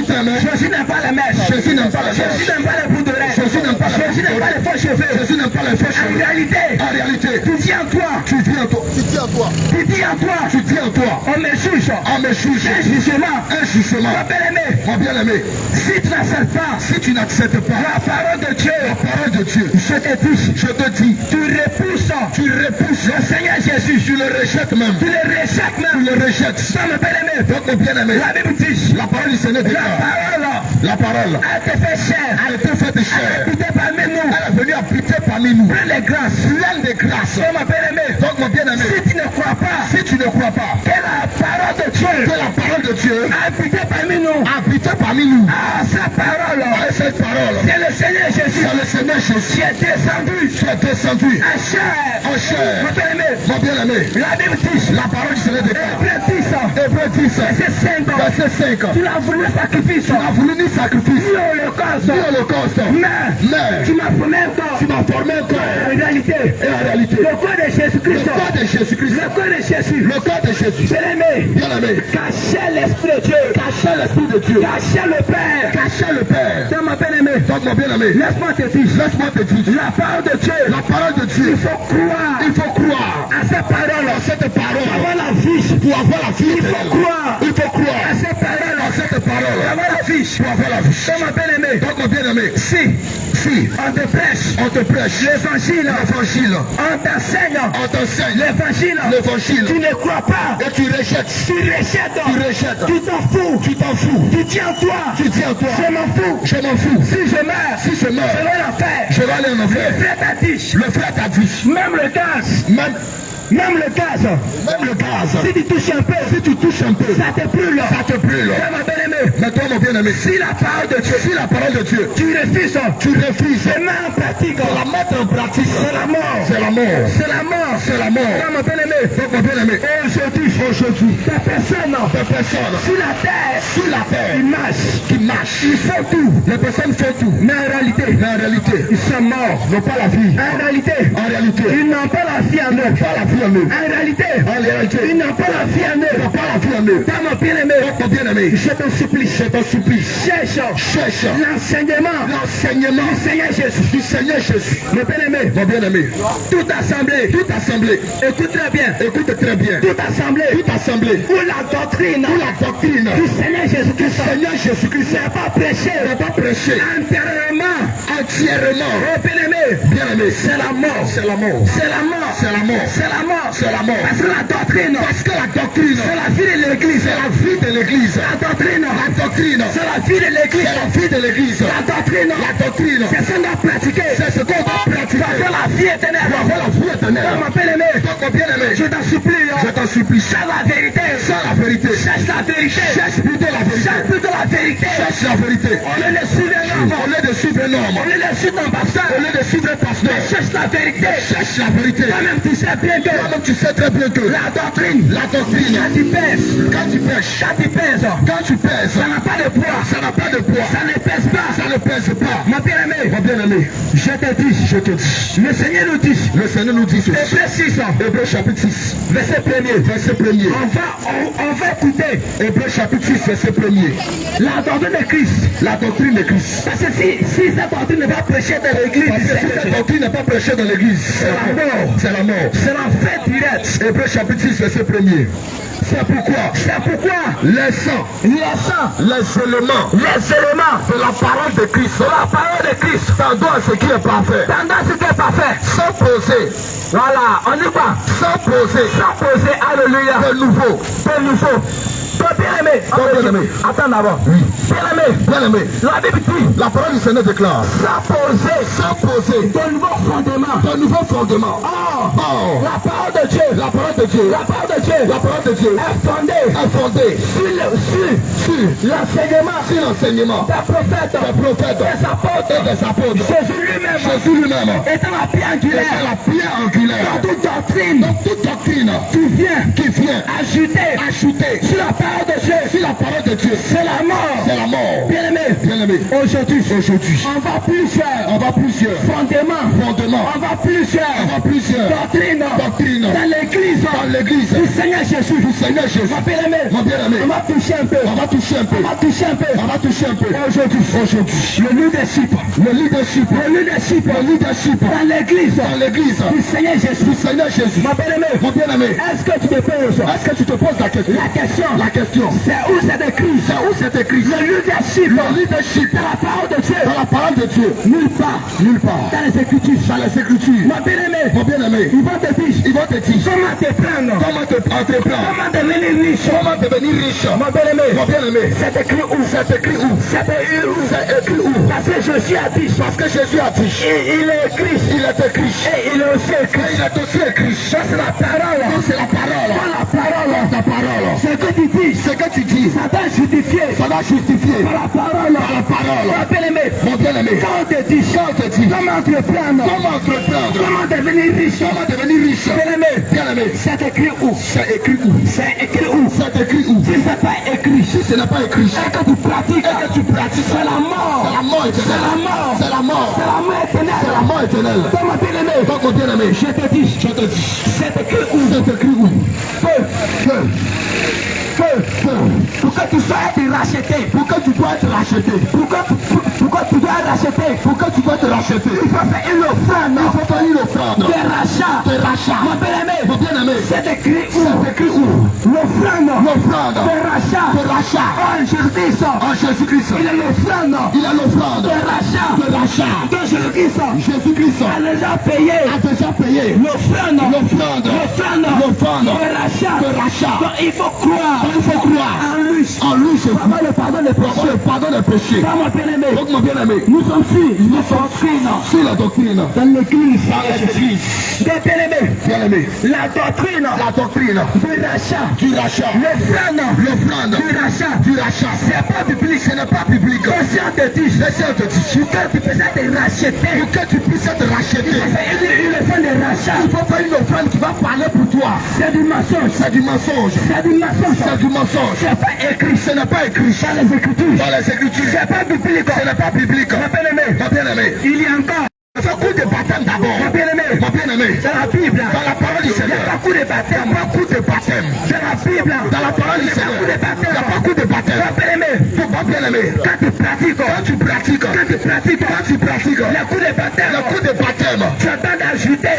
t'aime. Jésus n'aime pas les mèches. Jésus n'aime pas les Jésus mèches. n'aime pas les bouts d'oreilles. Jésus n'aime pas les Jésus n'aime pas les faux cheveux. Jésus n'aime pas les faux En cheveux. réalité, En réalité, tu dis en toi, tu dis en toi, tu dis en toi, tu dis en toi, on me juge. on me juge Un jugement. un jugement. Mon bien-aimé, Mon bien-aimé, si tu n'acceptes pas si tu n'acceptes pas la parole de Dieu, la parole de Dieu, je te dis, tu repousses le Seigneur Jésus, tu le rejettes même, tu le rejettes tu même. le rejettes. Ça, mon bien-aimé, Donc mon bien-aimé, la Bible dit, la parole du Seigneur la déclare, parole la parole a été fait chair, a été faite chair, habité parmi nous, elle est venue habiter parmi nous, plein de grâce. pleine de grâce. Ça, mon bien-aimé, Donc mon bien-aimé, si tu ne crois pas si tu ne crois pas que la parole de que Dieu la parole de Dieu a habité parmi nous, habite parmi nous, ah, sa parole, et cette parole, c'est le Seigneur Jésus c'est le Seigneur qui Jésus est descendu qui est descendu en chair. en chair. Mon bien-aimé, Mon bien-aimé, la Bible dit, la parole du Seigneur déclare, Hébreux 10, Hébreux 10, verset 5, verset 5, tu l'as voulu sacrifice, tu n'as voulu ni sacrifice, ni holocauste, ni holocauste, mais tu m'as formé un corps. tu m'as formé un corps. En réalité, Et en réalité, le corps de le Jésus-Christ, corps de Jésus-Christ, le corps de Jésus, le corps de Jésus, bien-aimé, bien-aimé, cachait l'Esprit de Dieu, cachait l'Esprit de Dieu, cachait le Père. cachait le Père. Dans ma bien-aimé, Donc mon bien-aimé, laisse-moi te dire, laisse-moi te dire, la parole de Dieu, la parole de Dieu, il faut croire il faut croire à cette parole, à cette pour parole avoir la vie, pour avoir la vie il faut éternelle. croire Il faut croire à cette parole, à cette pour parole avoir la vie. pour avoir la vie. Dans ma bien-aimé, Donc mon bien-aimé, si on te prêche on te prêche l'évangile, l'évangile, on t'enseigne on t'enseigne l'évangile, l'évangile tu ne crois pas, et tu rejettes, tu rejettes, tu t'en fous, tu t'en fous, tu dis en toi, tu dis en toi, je m'en fous, je m'en fous, si je meurs, si je meurs, je vais l'en faire. je vais aller en enfer. Le frère t'a dit, Le frère t'a dit, même le gaz, même le gaz, même le gaz, si tu touches un peu, si tu touches un peu, ça te brûle. ça te brûle. Dans ma bien-aimé, Mais toi mon bien-aimé, si la parole de Dieu, si la parole de Dieu, tu refuses, tu refuses tu mets en pratique, de la mettre en pratique, c'est la mort, c'est la mort, c'est la mort. c'est la mort. Dans ma bien-aimé, Donc mon bien-aimé, aujourd'hui, ta personne des personnes sur la terre, sur la terre ils marchent, qui marchent, ils font tout, les personnes font tout, mais en réalité, ils sont morts, n'ont pas la vie. en réalité, En réalité, ils n'ont pas la vie en eux. pas la vie en eux. En réalité, Ils ils n'ont pas la vie en eux. n'ont pas la vie en eux. Dans mon bien-aimé, Donc mon bien-aimé, je te supplie, cherche cherche l'enseignement l'enseignement du Seigneur Jésus. du Seigneur Jésus. Mon bien-aimé, Mon bien-aimé, toute assemblée, écoute très bien, écoute très bien, toute assemblée, toute assemblée, où la doctrine où la doctrine du Seigneur du Jésus-Christ Seigneur Jésus-Christ n'est pas prêchée n'est pas prêchée antérieurement. entièrement. Mon bien-aimé, Bien-aimé, c'est la mort, c'est la mort, c'est la mort, c'est la mort, c'est la mort, c'est la mort. parce que la doctrine, Parce que la doctrine, c'est la vie de l'église, c'est la vie de l'Église. la doctrine, La doctrine, c'est la vie de l'église, c'est la vie de l'Église. la doctrine, La doctrine, c'est ce qu'on doit pratiquer, c'est ce qu'on doit pratiquer pour avoir la vie éternelle. pour avoir la vie éternelle. Mon bien-aimé, Donc mon bien-aimé, je t'en supplie, je t'en supplie, cherche la vérité, cherche la vérité, cherche la vérité, cherche plutôt la vérité, cherche plutôt la vérité. cherche la vérité. Au lieu de suivre un homme, Au lieu de suivre un homme, au lieu de suivre un pasteur, au lieu de suivre un pasteur, cherche la vérité. cherche la vérité. Toi-même, tu sais bien que Toi-même, tu sais très bien que la doctrine, la doctrine, quand tu pèses, quand tu pêches, ça quand tu pèses, n'a pas de poids, ça n'a pas de poids, ça ne pèse pas. ça ne pèse pas. Mon bien-aimé, Mon bien-aimé, je te dis, le Seigneur nous dit ceci. Hébreux chapitre 6, verset 1er. On va écouter Hébreux chapitre 6, verset 1er. La doctrine de Christ. Parce que si cette doctrine n'est pas prêchée dans l'église, c'est la mort. C'est l'enfer direct. Hébreux chapitre 6, verset 1er. C'est pourquoi les éléments de la parole de Christ, tendant à ce qui est parfait, sans poser, voilà, on y va, sans poser, alléluia, de nouveau. Bien-aimé, attends d'abord. Oui. Bien-aimé, la Bible dit, la parole du Seigneur déclare, sans poser, de nouveaux fondements. Or, la parole de Dieu est fondée sur l'enseignement des prophètes, des apôtres. Jésus lui-même étant la pierre angulaire. Dans toute doctrine qui vient ajouter sur la parole de Dieu, c'est la mort. Bien-aimé, aujourd'hui, on va plusieurs fondements, on va plusieurs doctrines dans l'église du Seigneur Jésus. Mon bien-aimé, on va toucher un peu. Aujourd'hui, le leadership dans l'église du Seigneur Jésus. Mon bien-aimé, est-ce que tu te poses la question, c'est où c'est écrit? Le leadership dans la parole de Dieu. Nulle part. Dans les Écritures. Mon bien-aimé, ils vont te dire comment te prendre, comment devenir riche. Mon bien-aimé, c'est écrit où? Parce que Jésus a dit. Il est écrit. Et il est aussi écrit. C'est la parole. Ce que tu dis, ça doit justifier par la parole. Mon bien-aimé, quand on te dit, comment entreprendre, comment devenir riche, bien-aimé, c'est écrit où? Si ce n'est pas écrit, et que tu pratiques, c'est la mort éternelle. Donc mon bien-aimé, je te dis, c'est écrit où? Pourquoi tu dois être racheté? Pourquoi tu dois être racheté? Il faut faire une offrande. De rachat. Mon bien-aimé, c'est écrit où? L'offrande. De rachat. En Jésus-Christ. Il est l'offrande. De rachat. De Jésus-Christ. A déjà payé. L'offrande. De rachat. Donc il faut croire. En lui, Jésus. Avoir le pardon des péchés. Donc mon bien-aimé, nous sommes sur la doctrine. Dans l'église. Bien-aimé. La doctrine. Du rachat. L'offrande. Du rachat. Ce n'est pas biblique. Si on te dit, que tu puisses être racheté. Il faut faire une offrande qui va parler pour toi. C'est du mensonge. Ce n'est pas écrit. Dans les Écritures. Ce n'est pas biblique. Mon bien-aimé, il y a encore beaucoup de baptême d'abord. Mon bien-aimé, dans la Bible, dans la parole du Seigneur, il y a beaucoup de baptêmes. Dans la Bible, dans la parole du Seigneur, il y a beaucoup de baptêmes. Mon bien-aimé, quand tu pratiques, le coup de baptême, tu attends d'ajouter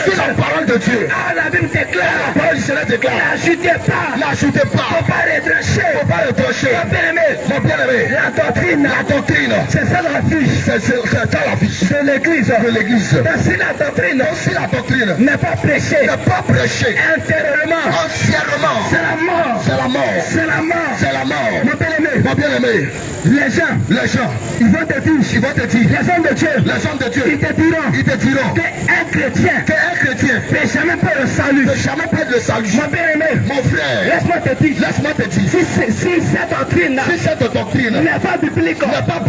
sur la parole de Dieu. La Bible déclare, la parole du Seigneur déclare, n'ajoutez pas. Faut pas retrancher. Mon bien-aimé, la doctrine, c'est ça la fiche. De l'église. Donc si la doctrine n'est pas prêchée entièrement, c'est la mort. Mon bien-aimé, les gens, ils vont te dire, les hommes de Dieu, ils te diront qu'un chrétien n'est jamais pas le salut. Mon bien-aimé, mon frère, laisse-moi te dire, si cette doctrine n'est pas biblique, n'est pas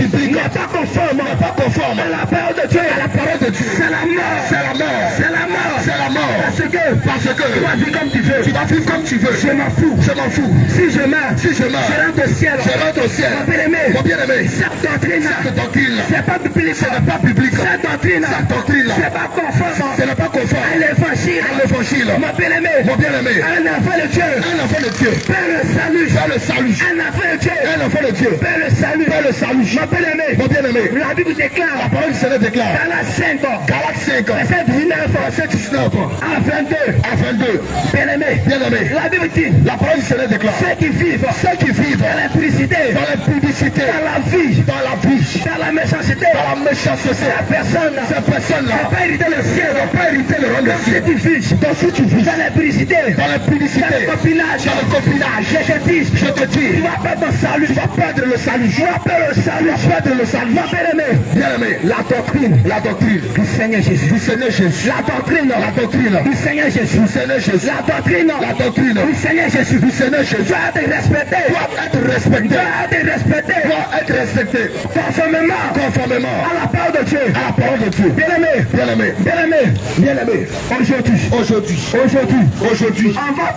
conforme à la parole de Dieu, c'est la mort. Parce que tu vas vivre comme tu veux. Je m'en fous. Si je meurs, je rentre au ciel. Mon bien-aimé, cette doctrine, biblique. Ce n'est pas biblique. Cette doctrine, c'est pas conforme. Ce n'est pas conforme à l'évangile. Mon bien-aimé, Mon bien-aimé, un enfant de Dieu, un enfant de Dieu, perd le salut. perd le salut. Un enfant de Dieu, Un enfant de Dieu, perd le salut. perd le salut. Mon bien-aimé, Mon bien-aimé, la Bible déclare, la parole du Seigneur déclare, Galates 5, Galates 5, verset 19, verset 19 à 22. à 22. Bien-aimé, Bien-aimé, la Bible dit, la parole du Seigneur déclare, ceux qui vivent ceux qui vivent dans l'impudicité, dans l'impudicité, dans la vie, dans la vie, dans la méchanceté, dans la méchanceté, la personne ces personnes-là ne peut pas hériter le ciel. ne vont pas hériter le royaume de Si Dieu. tu vis Donc si tu vis dans l'impudicité, dans l'impudicité, dans le copinage, dans le copinage, je te dis, tu vas perdre ton salut. tu vas perdre le salut. Tu vas perdre le salut. Tu vas perdre le salut. Mon bien-aimé, Bien-aimé, la doctrine la doctrine du Seigneur Jésus. du Seigneur Jésus, La doctrine la doctrine du Seigneur Jésus. du Seigneur Jésus, La doctrine la doctrine du Seigneur Jésus. du Seigneur Jésus Doit être respectée. doit être respectée, Doit être respectée. doit être respectée Conformément conformément à la parole de Dieu. à la parole de Dieu. Bien-aimé, Bien-aimé, bien-aimé, bien-aimé, aujourd'hui, on va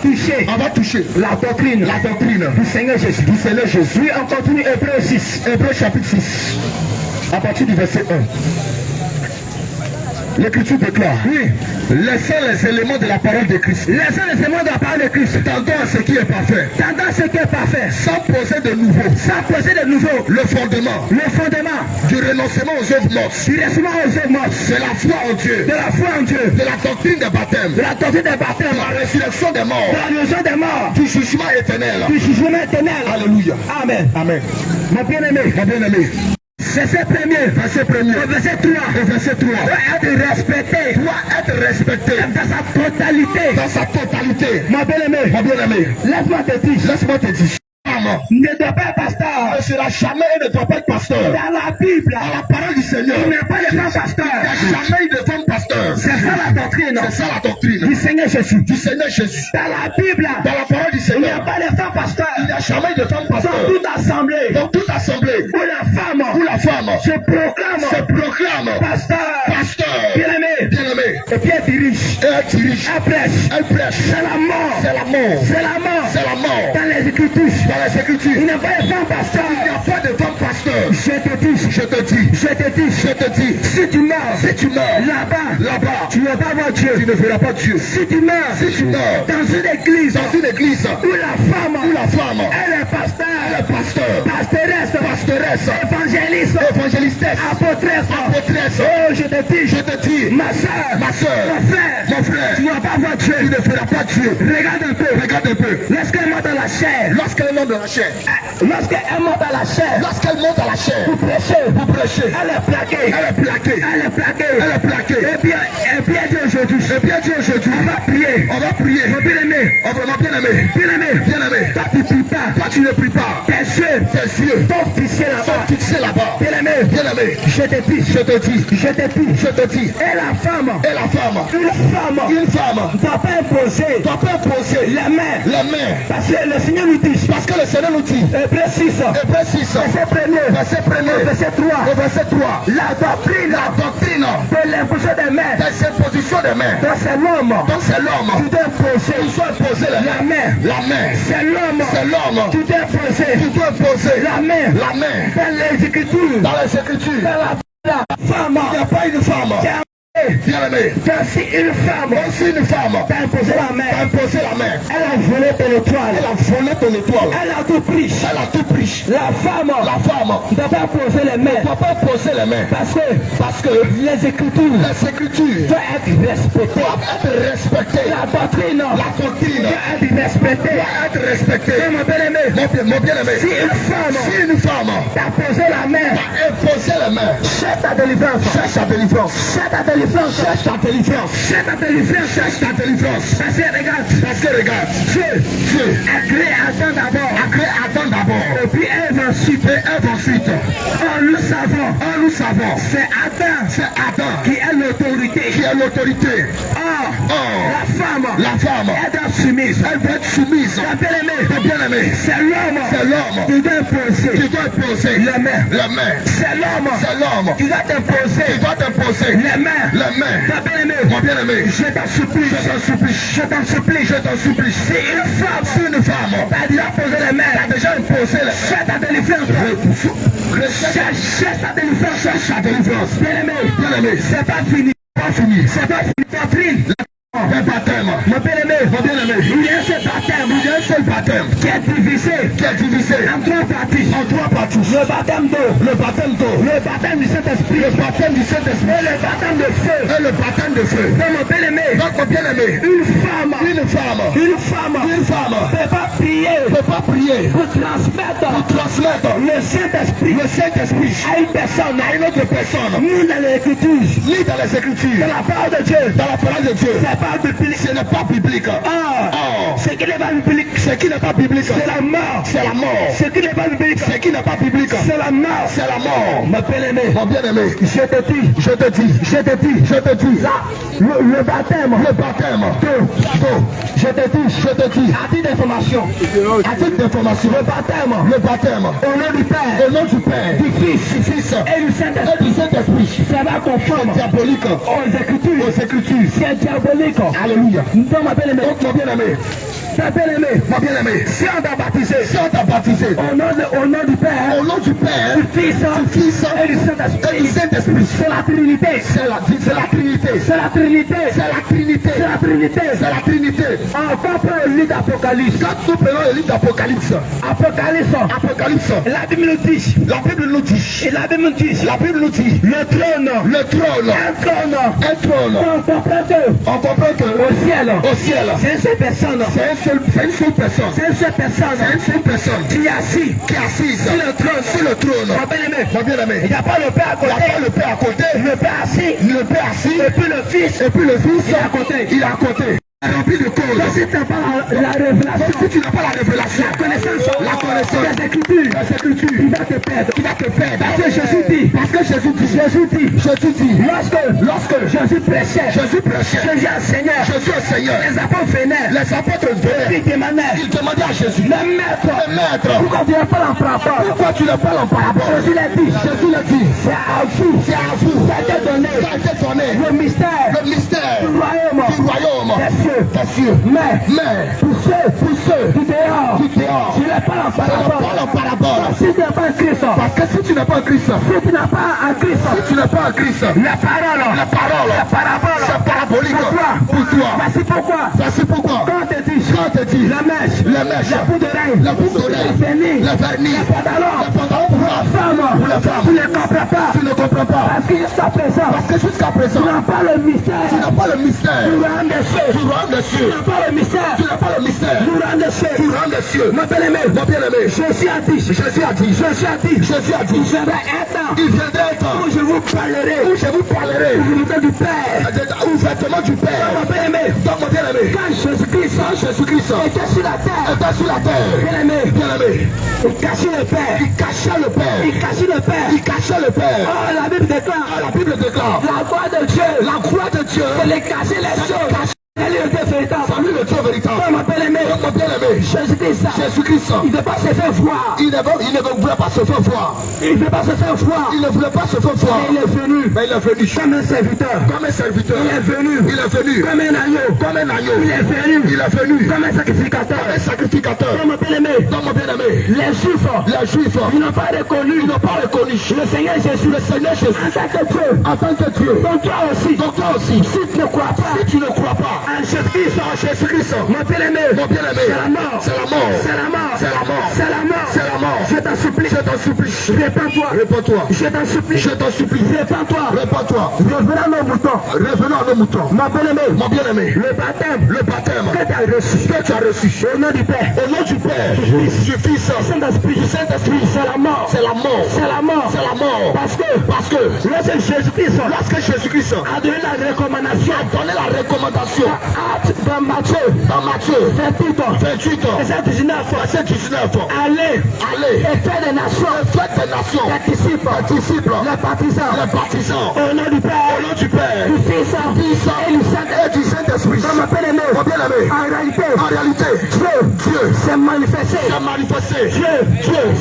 toucher on va toucher la doctrine la doctrine du Seigneur Jésus. du Seigneur Jésus. Oui, on continue Hébreu 6. Hébreux chapitre 6, à partir du verset 1. L'Écriture déclare, Oui, laissant les éléments de la parole de Christ, laissons les témoins de la parole de Christ. tendant à ce qui est parfait, Tendant ce qui est parfait, sans poser de nouveau sans poser de nouveau le fondement le fondement du renoncement aux œuvres mortes, du restement aux œuvres mortes, de la foi en Dieu, de la foi en Dieu, de la doctrine des baptêmes, de la doctrine des de baptêmes, la résurrection des de morts, la résurrection des morts, du jugement éternel. du jugement éternel. Alléluia. Amen. Amen. Mon bien-aimé, Mon bien-aimé, verset premier, verset 1er, au verset 3, au verset 3, doit être respecté doit être respecté dans sa totalité. dans sa totalité. Mon bien-aimé, Mon bien-aimé, laisse-moi te dire, laisse-moi te dire, femme ne doit pas être pasteur. ne sera jamais et ne doit pas être pasteur. Dans la Bible, À la parole du Seigneur, il n'y a pas de grand il n'y a pasteur. jamais eu de femme pasteur. C'est ça la doctrine C'est ça la doctrine du Seigneur Jésus. du Seigneur Jésus. Dans la Bible, Dans la parole du il n'y a Seigneur, pas de femme pasteur. il n'y a jamais eu de femme Dans pasteur. toute assemblée, Dans toute assemblée, où la femme où la femme se proclame se proclame pasteur, pasteur, bien-aimé, bien-aimé, et puis elle dirige, et elle dirige, elle prêche. elle prêche. C'est la mort. C'est la mort. C'est la mort. C'est la mort. Dans les Écritures, Dans les Écritures, il n'y a pas de femme pasteur. il n'y a pas de femme pasteur. Je te dis, Je te dis, je te dis, je te dis, si tu meurs, si tu meurs là-bas, tu ne vas pas voir Dieu. tu ne verras pas Dieu. Si tu meurs, Si tu meurs dans une église dans une église où la femme, où la femme elle est pasteur, est pasteur, pastoresse, pastoresse, évangéliste, évangélistesse, apôtresse. apôtresse, Oh, je te dis, je te dis, ma soeur, ma soeur, mon frère, mon frère, tu ne vas pas voir Dieu. tu ne verras pas Dieu. Regarde un peu. Regarde un peu. Lorsqu'elle monte dans la chair, Lorsqu'elle monte dans la chair, lorsqu'elle monte dans la chair, lorsqu'elle monte dans la chair, pour prêcher, pour prêcher, elle est plaquée. elle est plaquée, Elle est plaquée. elle est plaquée. Et bien elle dit aujourd'hui, Et bien Dieu aujourd'hui, on va prier. on va prier. Mon bien-aimé, Oh vraiment bien-aimé, bien-aimé, bien-aimé, toi tu pries pas. toi tu ne pries pas. Tes yeux Tes yeux sont fixés sont là-bas. fixés là-bas. Bien-aimé, Bien-aimé, je te dis, je te dis, je te dis, je te dis, et la femme, et la femme, une femme ne ne doit pas imposer doit pas poser la main. la main. Parce que le Seigneur nous dit, Parce que le Seigneur nous dit, Hébreu 6, Hébreux 6, verset 1er, verset 1er, verset 3, au verset 3, la doctrine la doctrine de l'imposition des mains. des impositions des mains. Donc c'est l'homme Donc c'est l'homme qui doit imposer qui doit imposer la main. la main. C'est l'homme C'est l'homme qui doit imposer qui doit imposer la main. la main. Dans les Écritures, Dans les Écritures, dans la femme il n'y a pas une femme. qui a Bien-aimé, si une femme aussi une femme t'a imposé la a main, imposé la main. elle a volé ton étoile, Elle a volé ton étoile. elle a tout pris. Elle a tout pris. La femme La femme ne doit pas poser les ne mains doit pas poser les mains. parce que que les Écritures les Écritures doivent être respectées. doivent être respectées. La doctrine La doctrine doit être respectée. doit être respectée. Et mon bien-aimé, Mon bien-aimé, si une femme si une femme t'a posé la main, a imposé les mains, cherche ta délivrance. cherche ta délivrance. Cherche ta délivrance. Cherche ta délivrance. Cherche ta délivrance. Cherche ta délivrance. Parce que regarde, Parce que regarde, Dieu Dieu a créé Adam d'abord. a créé Adam d'abord. Et puis Ève ensuite. Et Ève ensuite. Or nous savons, Nous savons, c'est Adam c'est Adam qui a l'autorité. qui a l'autorité. Or, Or, la femme elle doit être soumise. doit être soumise. La bien-aimée, Mon bien-aimé, c'est c'est l'homme l'homme qui doit imposer qui doit imposer la main. la main. C'est l'homme C'est l'homme qui doit imposer qui doit imposer les mains. la main. Ta bien-aimée, Mon bien-aimé, je t'en supplie, je t'en supplie, je t'en supplie, je t'en supplie. si une femme Si une femme t'a déjà posé les mains, a déjà imposé la cherche ta délivrance. main, Cherche ta délivrance. cherche la délivrance. Bien-aimé, c'est pas fini. Pas fini. C'est pas fini. Doctrine. Le baptême. Mon bien-aimé, Il y a ce baptême. y a un seul baptême Qui est divisé qui est divisé en trois parties. en trois parties. Le baptême d'eau. Le baptême d'eau. Le baptême du Saint-Esprit. Le baptême du Saint-Esprit. Et le baptême de feu. Et le baptême de feu. Donc mon bien-aimé, Donc, mon bien-aimé, une femme une femme ne peut pas prier ne peut pas prier pour transmettre pour transmettre le Saint-Esprit le Saint-Esprit à une personne, à une autre personne, ni dans l'Écriture, ni dans les Écritures, dans la parole de Dieu. dans la parole de Dieu. C'est pas biblique. Ce n'est pas biblique. Or, ce qui n'est pas biblique, Ce qui n'est pas biblique, c'est la mort. c'est la mort. Ce qui n'est pas biblique, Ce qui n'est pas biblique, c'est la mort. c'est la mort. Ma bien-aimé, Mon bien-aimé, je te dis, je te dis, là, le baptême, le baptême, je te dis, à titre d'information, le baptême, au nom du Père, du Fils du Fils et du et Saint-Esprit, du Saint-Esprit, ça va conforme c'est diabolique aux Écritures. aux Écritures. C'est diabolique. Alléluia. Donc ma bien-aimé, Donc, mon bien-aimé, si on t'a baptisé, si on t'a baptisé au nom du Père, au nom du Père, du Fils du Fils et du et du Saint-Esprit, Saint-Esprit, c'est la Trinité. c'est la Trinité. C'est la Trinité. C'est la Trinité. C'est la Trinité. C'est la Trinité. Encore prend le livre d'Apocalypse. Quand nous prenons le livre d'Apocalypse, Apocalypse. La Bible nous dit. la Bible nous dit, Et la Bible nous dit. la Bible nous dit, Le trône. le trône, Un trône. un trône, On comprend que on comprend que au ciel, au ciel, c'est une seule personne. c'est une seule personne, C'est une seule personne c'est une seule personne qui est assis qui est assise sur le trône. sur le trône. Mon bien-aimé, Mon bien-aimé, il n'y a pas le Père à il n'y a côté. pas le Père à côté, Le Père assis. le Père assis, Et puis le Fils. et puis le Fils, Il est à côté. il est à côté, rempli de Donc causes. si tu n'as pas la révélation, Si tu n'as pas la révélation, la connaissance des des Écritures, Écritures, il va te perdre. il va te perdre. Parce que Jésus dit, Parce que Jésus dit, lorsque Jésus prêchait, Jésus prêchait, Jésus enseignait, Jésus est Seigneur, les apôtres venaient, les apôtres venaient, ils demandaient, ils demandaient à Jésus, le maître, Maître, pourquoi tu n'as pas en parabole? pourquoi tu ne parles en parabole? Jésus l'a dit, Jésus l'a dit, c'est à vous, c'est à vous, ça a été donné, ça a été donné, le mystère le mystère du royaume du royaume des cieux. des cieux. Mais Mais pour ceux qui dehors, qui dehors, tu n'as pas en tu ne parabole. parles en parabole. Si tu n'as pas en Christ, Parce que si tu n'es pas en Christ, si tu n'as pas en Christ, si tu n'es pas en Christ, la parole, la parole, la parabole, c'est parabolique pour toi. voici pourquoi. Voici pourquoi, Quand on te dit, quand on te dit, la mèche, la mèche, la poudre d'oreille, la boucle d'oreille, le vernis, le vernis, le pantalon, le pantalon pour la femme, pour la femme, tu ne comprends pas. tu ne comprends pas. Parce que jusqu'à présent, Parce que jusqu'à présent, tu n'as pas le mystère. tu n'as pas le mystère Tu rends des cieux. du royaume des Tu cieux. n'as pas le mystère. Tu n'as pas le mystère Tu rends des cieux. du royaume des cieux. Mon bien-aimé, Mon bien-aimé, Jésus a dit, Jésus a dit, Jésus a dit, Jésus a dit, il viendra un temps il viendra un temps où je vous parlerai où je vous parlerai l'unité du Père. ouvertement du Père. Mon bien-aimé, Donc, mon bien-aimé, quand Jésus-Christ quand Jésus-Christ était sur la terre, était sur la terre, bien-aimé, bien-aimé, il cachait le Père. il cachait le Père. Il cachait le Père. Il cachait le Père. Oh, la Bible déclare, La Bible déclare, la voix de Dieu, la croix de Dieu, c'est les cacher les choses. Elle est le Dieu véritable. salut le Dieu véritable. Mon bien-aimé, Donc, mon bien-aimé, Jésus-Christ, Jésus-Christ, il ne pas se faire voir. il ne voulait pas se faire voir. Il ne veut pas se faire voir. Il ne voulait pas se faire voir. Il est venu Mais il est venu comme un serviteur. comme un serviteur. Il est venu Il est venu comme un agneau. comme un agneau. Il est venu Il est venu comme un sacrificateur. comme un sacrificateur. Mon bien-aimé, Donc, mon bien-aimé, les Juifs, les Juifs, ils n'ont pas reconnu. ils n'ont pas reconnu Le Seigneur Jésus, le Seigneur Jésus en tant que Dieu. en tant que Dieu. Donc toi aussi, Donc, toi aussi, si tu ne crois pas si tu ne crois pas en Jésus-Christ, en Jésus-Christ, mon bien-aimé, mon bien-aimé, c'est la mort. c'est la mort. C'est la mort. C'est la mort. C'est la mort. C'est la mort. Je t'en supplie. Je t'en supplie. Répands-toi. Réponds-toi. Je t'en supplie. Je t'en supplie. Répands-toi. Réponds-toi. Revenons à nos moutons. Revenons à nos moutons. Mon bien-aimé, Mon bien-aimé, le baptême le baptême que tu as reçu que tu as reçu au nom du Père, au nom du Père, du Fils, Saint-Esprit, du Saint-Esprit, c'est la mort. c'est la mort. C'est la mort. C'est la mort. Parce que Lorsque lorsque Jésus-Christ a donné la recommandation a donné la recommandation dans Matthieu dans Matthieu 28, verset 19, verset 19, allez allez et faites des nations, faites des nations, les disciples, les partisans, partisans, au nom du Père, au nom du Père, du Fils et du Saint-Esprit. et du Saint-Esprit. Mon bien-aimé, Mon bien-aimé, en réalité, Dieu s'est manifesté. s'est manifesté. Dieu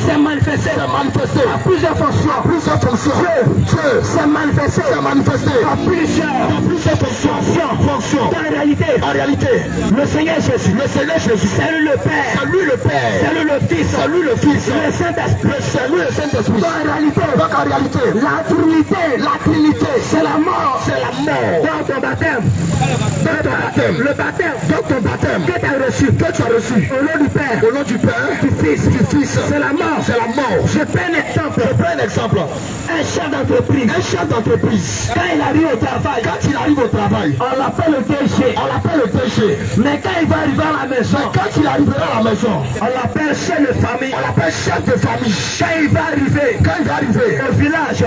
s'est manifesté S'est manifesté à plusieurs fonctions. plusieurs fonctions. Dieu S'est manifesté s'est manifesté à plusieurs fonctions. En réalité, Le Seigneur Jésus, c'est lui le Père, c'est lui le Père, c'est lui le Fils, c'est lui le Fils, le Saint-Esprit. C'est lui le Saint-Esprit. Donc en réalité, la Trinité, c'est la mort. C'est la mort. Dans ton baptême. Le baptême. Dans ton baptême. Que tu as reçu. Au nom du Père. Au nom du Père. Du Fils. C'est la mort. C'est la mort. Je prends un exemple. Un chef d'entreprise. Quand il arrive au travail. On l'appelle le DG. Mais quand il va arriver à la maison. On l'appelle chef de famille. Quand il va arriver au village.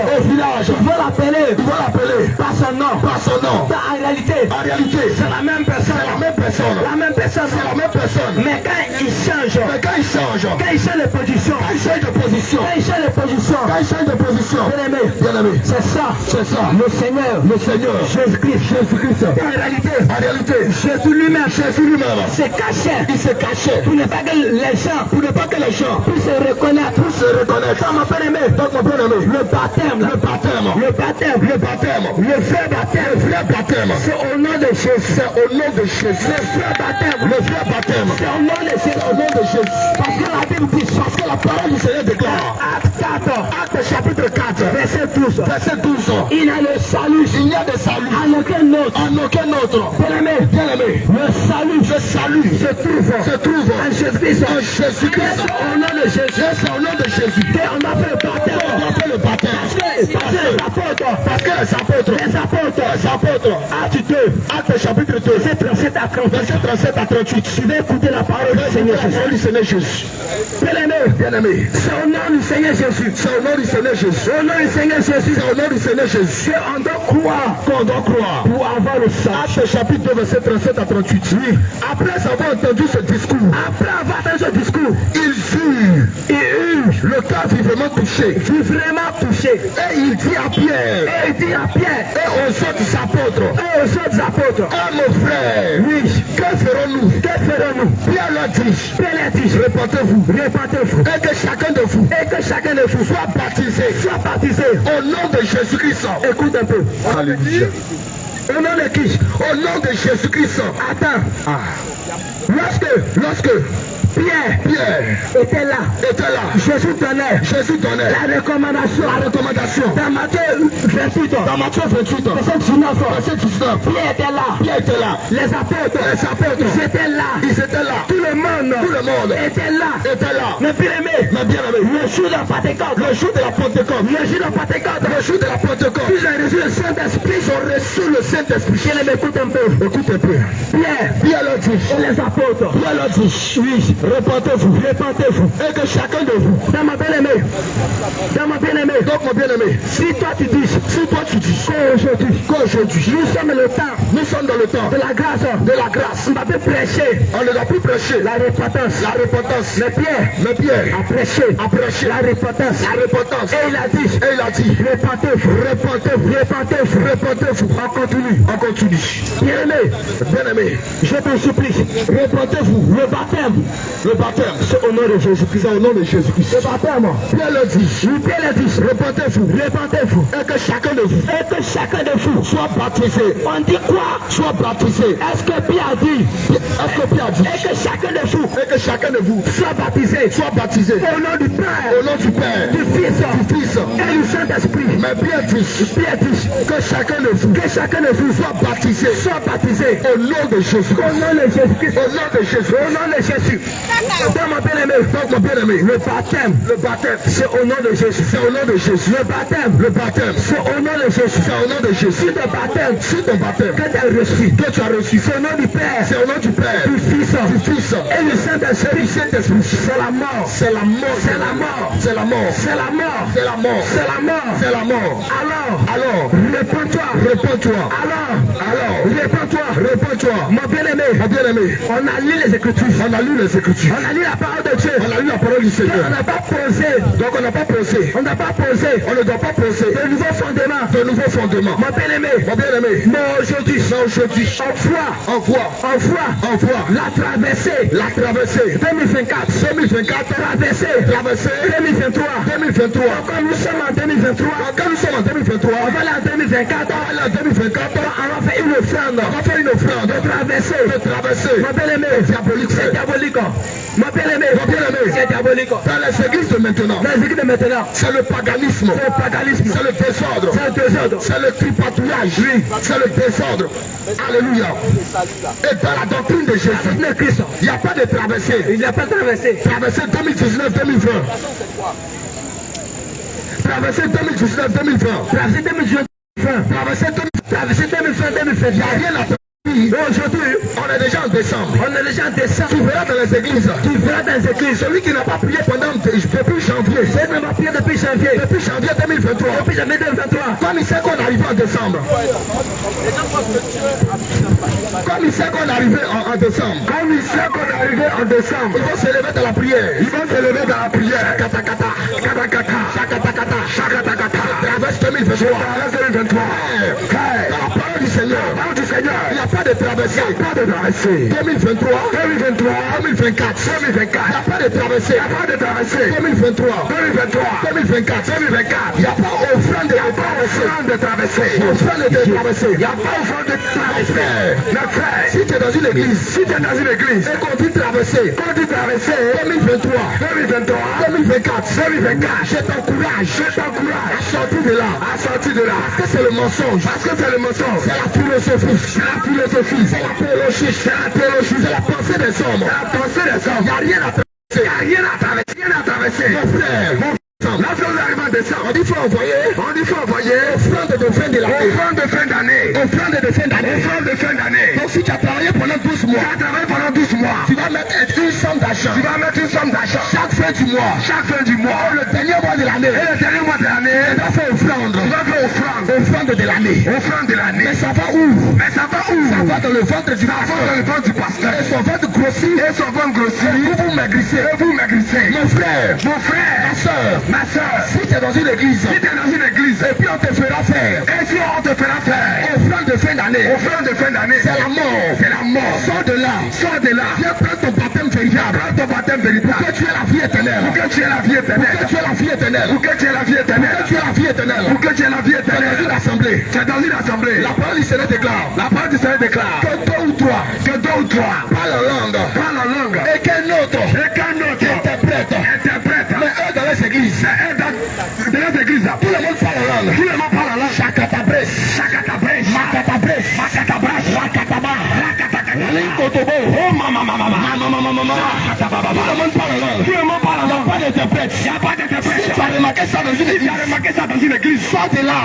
Ils vont l'appeler par son nom. En réalité, c'est la même personne. Mais quand il change de position. Bien-aimé, c'est ça. Le Seigneur. Jésus-Christ. En réalité, Jésus lui-même s'est caché. Pour ne pas que les gens puissent se reconnaître. Dans mon bien-aimé, le baptême, le vrai baptême, c'est au nom de Jésus. Le vrai baptême, c'est au nom de Jésus. Parce que la Bible dit, parce que la parole du Seigneur déclare, Acte chapitre 4, verset 12. Il y a le salut. En aucun autre. Bien-aimé, le salut se trouve en Jésus-Christ. Au nom de Jésus. Et on a fait le baptême. Parce que les apôtres, Acte chapitre 2, verset 37 à 38. Tu vas écouter la parole du Seigneur Jésus. Bien-aimé, c'est au nom du Seigneur Jésus. On doit croire pour avoir le salut. Acte chapitre 2, verset 37 à 38. Oui. Après avoir entendu ce discours, il eut le cœur vivement touché. Et il dit à Pierre et aux autres apôtres, mon frère, Oui. que ferons-nous? Pierre leur dit, répentez-vous. Et que chacun de vous soit baptisé au nom de Jésus-Christ. Écoute un peu. Alléluia. Au nom de qui? Au nom de Jésus-Christ. Attends. Lorsque Pierre était là, Jésus donnait la recommandation. Dans Matthieu 28, verset 19, Pierre était là. Les apôtres, ils étaient là. Tout le monde était là. Mais bien aimé, le jour de la Pentecôte, ils ont reçu le Saint-Esprit. Je m'écoute un peu. Pierre leur dit, et les apôtres, oui, répentez-vous. Et que chacun de vous, dans mon bien-aimé, donc mon bien-aimé, si toi tu dis, qu'aujourd'hui, nous sommes dans le temps de la grâce, on ne va plus prêcher, la repentance. Mais Pierre a prêché la repentance. Et il a dit, répentez-vous. On continue. Bien-aimé, je te supplie, répentez-vous. Le baptême, c'est au nom de Jésus-Christ. Le baptême, Pierre le dit, répentez-vous. Et que chacun de vous soit baptisé. On dit quoi? Soit baptisé. Est-ce que Pierre a dit? Et que chacun de vous soit baptisé. Au nom du Père, du Fils et du Saint-Esprit. Mais Pierre dit que chacun de vous soit baptisé. Au nom de Jésus. Au nom de Jésus. Dans mon bien-aimé, le baptême, c'est au nom de Jésus. Le baptême, c'est au nom de Jésus. Si ton baptême que tu as reçu, c'est au nom du Père, du Fils et du Saint-Esprit. C'est la mort. Alors, réponds-toi. Mon bien-aimé, on a lu les Écritures. On a lu la parole de Dieu. Du Seigneur. On n'a pas posé. On ne doit pas poser de nouveaux fondements. Mon bien-aimé. Mais aujourd'hui, on voit la traversée 2024. Traversée 2023. Quand nous sommes en 2023, on va aller en 2024. On va faire une offrande. une offrande, de traverser. mon bien-aimé, diabolique, C'est diabolique. Mon bien-aimé, c'est diabolique. dans les églises de maintenant, Dans les églises de maintenant, c'est le paganisme, c'est le paganisme, c'est le désordre, c'est le désordre. c'est le tripatouillage, c'est le désordre. Alléluia. Et dans la doctrine de Jésus, Le Christ, il n'y a pas de traversée. il n'y a pas traversé. Traversée 2019-2020. Traversée 2019-2020. Traversé 2020, Traversée 2020, il n'y a rien à faire. aujourd'hui, On est déjà en décembre. on est déjà en décembre. Tu verras dans les églises. Tu verras dans les églises. Celui qui n'a pas prié depuis janvier. C'est même pas prié depuis janvier. Depuis janvier 2023. Depuis janvier 2023. Comme il sait qu'on est arrivé en décembre. Comme il sait qu'on est arrivé en décembre. Comme il sait qu'on est arrivé en décembre. Il va se lever dans la prière. Il va se lever dans la prière. Shakatakata. Shakatakata. Shakatakata. Shakatakata. Traverse 2023. Traverse 2023. Dans la parole du Seigneur. Il n'y a pas de traversée. Il n'y a pas de traversée. 2023. 2024. Il n'y a pas de traversée. Il n'y a pas de traversée. 2023. 2024. Il n'y a pas offrande de traversée. Offrande de traversée. Il n'y a pas offrande de traversée. Mes frères, si tu es dans une église, et qu'on dit traverser, 2023, 2024, je t'encourage à sortir de là, parce que c'est le mensonge, c'est la philosophie, c'est la théologie, c'est la pensée des hommes, il n'y a rien à traverser, mon frère. Lorsque nous arrivons en décembre, on dit faut envoyer offrande de fin d'année. Donc si tu as travaillé pendant 12 mois, tu vas mettre une somme d'argent. Chaque fin du mois. Le dernier mois de l'année. Tu vas faire offrande de l'année. Mais ça va où? Ça va dans le ventre du pasteur. Et son ventre grossit. Et vous maigrissez. Mon frère, ma soeur, si tu es dans une église, et puis on te fera faire, offrande de fin d'année, c'est la mort, sors de là, viens prendre ton baptême véritable, pour que tu aies la vie éternelle, tu es dans une assemblée, la parole du Seigneur déclare, que deux ou trois parlent en langue, et qu'un autre interprète. Mais eux dans les églises, tout le monde parle en langue. Shakatabres, Linkotobo, oh mama, tout le monde parle en langue. Il n'y a pas d'interprète. Si tu as remarqué ça dans une église, sors de là.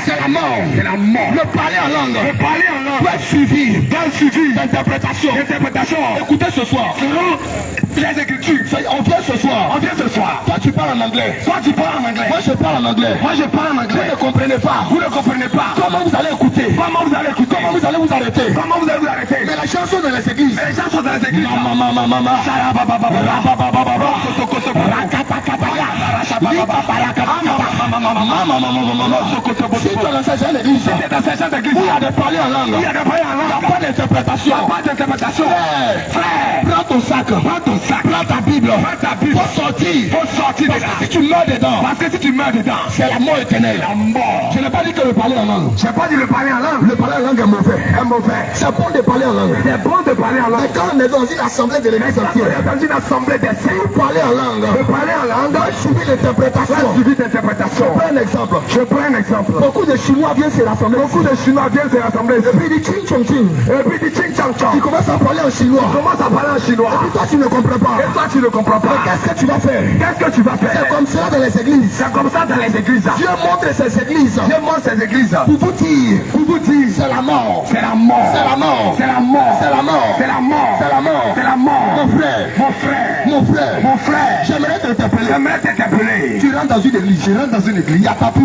C'est la mort. Le parler en langue doit être suivi d'interprétation. Écoutez ce soir. Les Écritures. On vient ce soir. Toi tu parles en anglais. Moi je parle en anglais. Vous ne comprenez pas. Comment vous allez écouter? Comment vous allez vous arrêter? Mais la chanson dans les églises. Si tu es dans cette église, où il y a des parler en langue, il n'y a pas d'interprétation. Frère, prends ton sac, prends ta Bible, faut sortir. Parce que si tu meurs dedans, c'est la mort éternelle. Je n'ai pas dit que le parler en langue. Le parler en langue est mauvais. C'est bon de parler en langue. Mais quand on est dans une assemblée de l'église entière, pour parler en langue, doit suivre l'interprétation. Je prends un exemple. Beaucoup de Chinois viennent se rassembler. Et puis ils disent ching chong chong. Ils commencent à parler en chinois. Et puis toi tu ne comprends pas. Mais qu'est-ce que tu vas faire? C'est comme ça dans les églises. Dieu montre ces églises. Pour vous dire, c'est la mort. Mon frère. J'aimerais t'interpeller. Tu rentres dans une église. Il y a tapis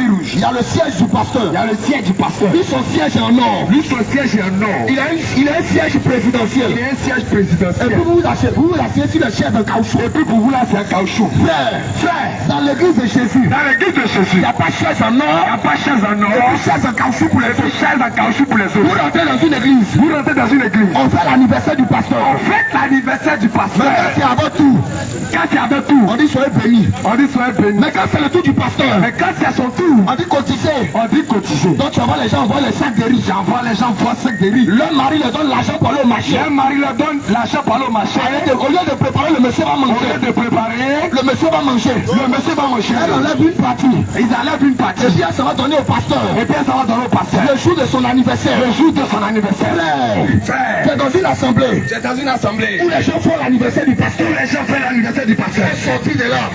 rouge. Il y a le siège du pasteur. Lui son siège est en or. Il a un siège présidentiel. Et puis vous vous asseyez sur le siège en caoutchouc. Frère, dans l'église de Jésus, il n'y a pas chaise en or, et puis chaise en caoutchouc pour les autres. Vous rentrez dans une église, on fait l'anniversaire du pasteur. Mais quand c'est à votre tour, on dit soyez bénis. Mais quand c'est le tour du pasteur, on dit cotiser. Donc tu envoies les gens, envoient les sacs de riz. Leur mari leur donne l'argent pour aller au marché. Au lieu de préparer, le monsieur va manger. Elle enlève une partie. Et bien ça va donner au pasteur. Le jour de son anniversaire. C'est dans une assemblée. Où les gens font l'anniversaire du pasteur.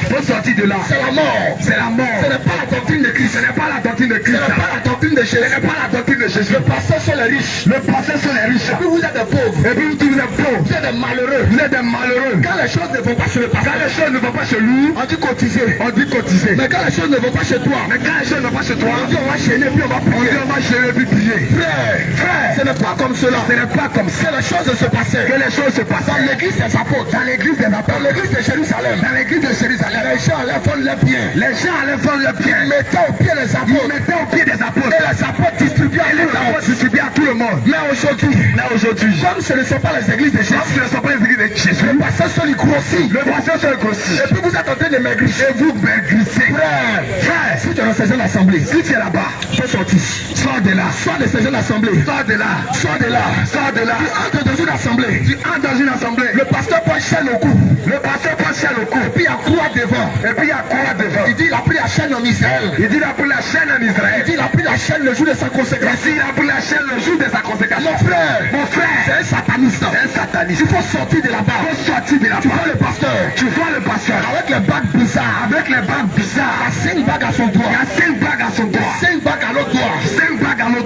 Faut sortir de là. C'est la mort. Ce n'est pas la doctrine de Christ. Ce n'est pas la doctrine de Jésus. Le pasteur sont les riches. Et puis vous êtes des pauvres. Vous êtes des malheureux. Quand les choses ne vont pas chez le pasteur, on dit cotiser. Mais quand les choses ne vont pas chez toi, on dit on va chaîner puis on va prier. Frère, ce n'est pas comme cela. Que les choses se passaient. Dans l'église des apôtres. Dans l'église de Jérusalem. Les gens allaient fondre les pieds. Ils mettaient au pied les apôtres. Et les apôtres distribuaient à tout le monde. Mais aujourd'hui, comme ce ne sont pas les églises de Jésus, le pasteur seul grossit. Et puis vous êtes en train de maigrir. Et vous maigrissez. Frère, si tu es dans ces jeunes assemblées, si tu es là-bas, tu peux sortir. Sors de là. Sors de ces jeunes assemblées. Sors de là. Tu entres dans une assemblée. Le pasteur prend chaîne au cou. Et puis il y a croix devant. Il dit il a pris la chaîne en Israël. Il dit il a pris la chaîne le jour de sa consécration. Mon frère, c'est un sataniste. Il faut sortir de là-bas. Tu vois le pasteur. Avec les bagues bizarres. Il y a 5 bagues à son doigt. 5 bagues à l'autre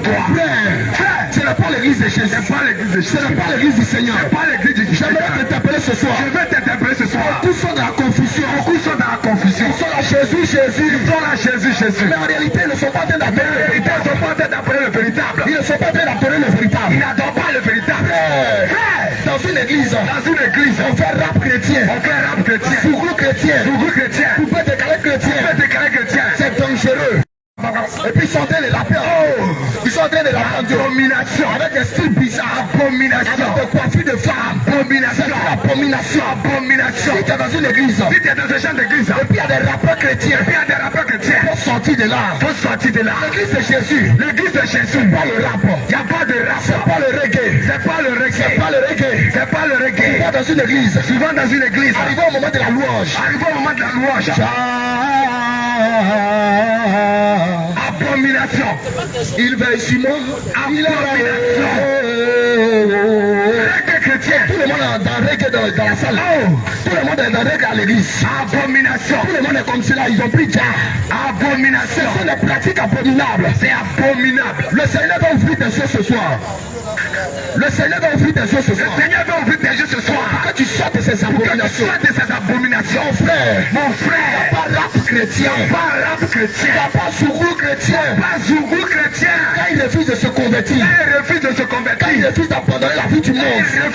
doigt. Frère, ce n'est pas l'église de Jésus. Ce n'est pas l'église du Seigneur. Je vais t'interpeller ce soir. Beaucoup sont dans la confusion. Ils sont là Jésus. Mais en réalité, ils ne sont pas en train d'appeler le véritable. Ils ne sont pas en train d'appeler le véritable. Ils n'adorent pas le véritable. Dans une église, on fait rap chrétien. Fougou chrétien. Poupée décalée chrétien. C'est dangereux. Et puis ils sont en train de l'appeler. Ils sont en train de l'appeler. Abomination. Avec des styles bizarres. Abomination. Avec des coiffures de femmes. Abomination. Si tu es dans une église. Et puis il y a des rappeurs chrétiens. Faut sortir de là. L'église de Jésus. C'est pas le rap. Il n'y a pas de rap. C'est pas le reggae. Tu vas dans une église. Arrivé au moment de la louange. Abomination. Il veille sur moi. Abomination. Reggae chrétien. Tout le monde est dans reggae dans la salle. Tout le monde est dans reggae à l'église. Abomination. Tout le monde est comme cela. Ils ont pris déjà. Abomination. Ce sont des pratiques abominables. C'est abominable. Le Seigneur va ouvrir des yeux ce soir. Le Seigneur va ouvrir tes yeux ce soir. Quand tu sors de ces abominations. Mon frère. Il n'y a pas rap chrétien. Il n'y a pas zougou chrétien. Quand il refuse de se convertir. Quand il refuse d'abandonner la vie du monde. Il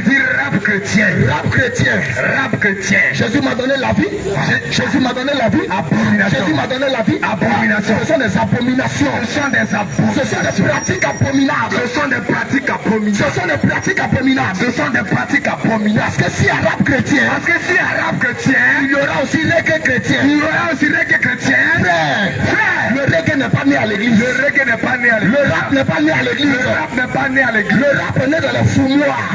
dit c'est rap chrétien. Jésus m'a donné la vie. Jésus m'a donné la vie. Abomination. Ce sont des abominations. Ce sont des pratiques abominables. Parce que si un rap chrétien, il y aura aussi reggae chrétien. Frère, le reggae n'est pas né à l'église. Le rap n'est pas né à l'église. Le rap est né dans les fumoirs.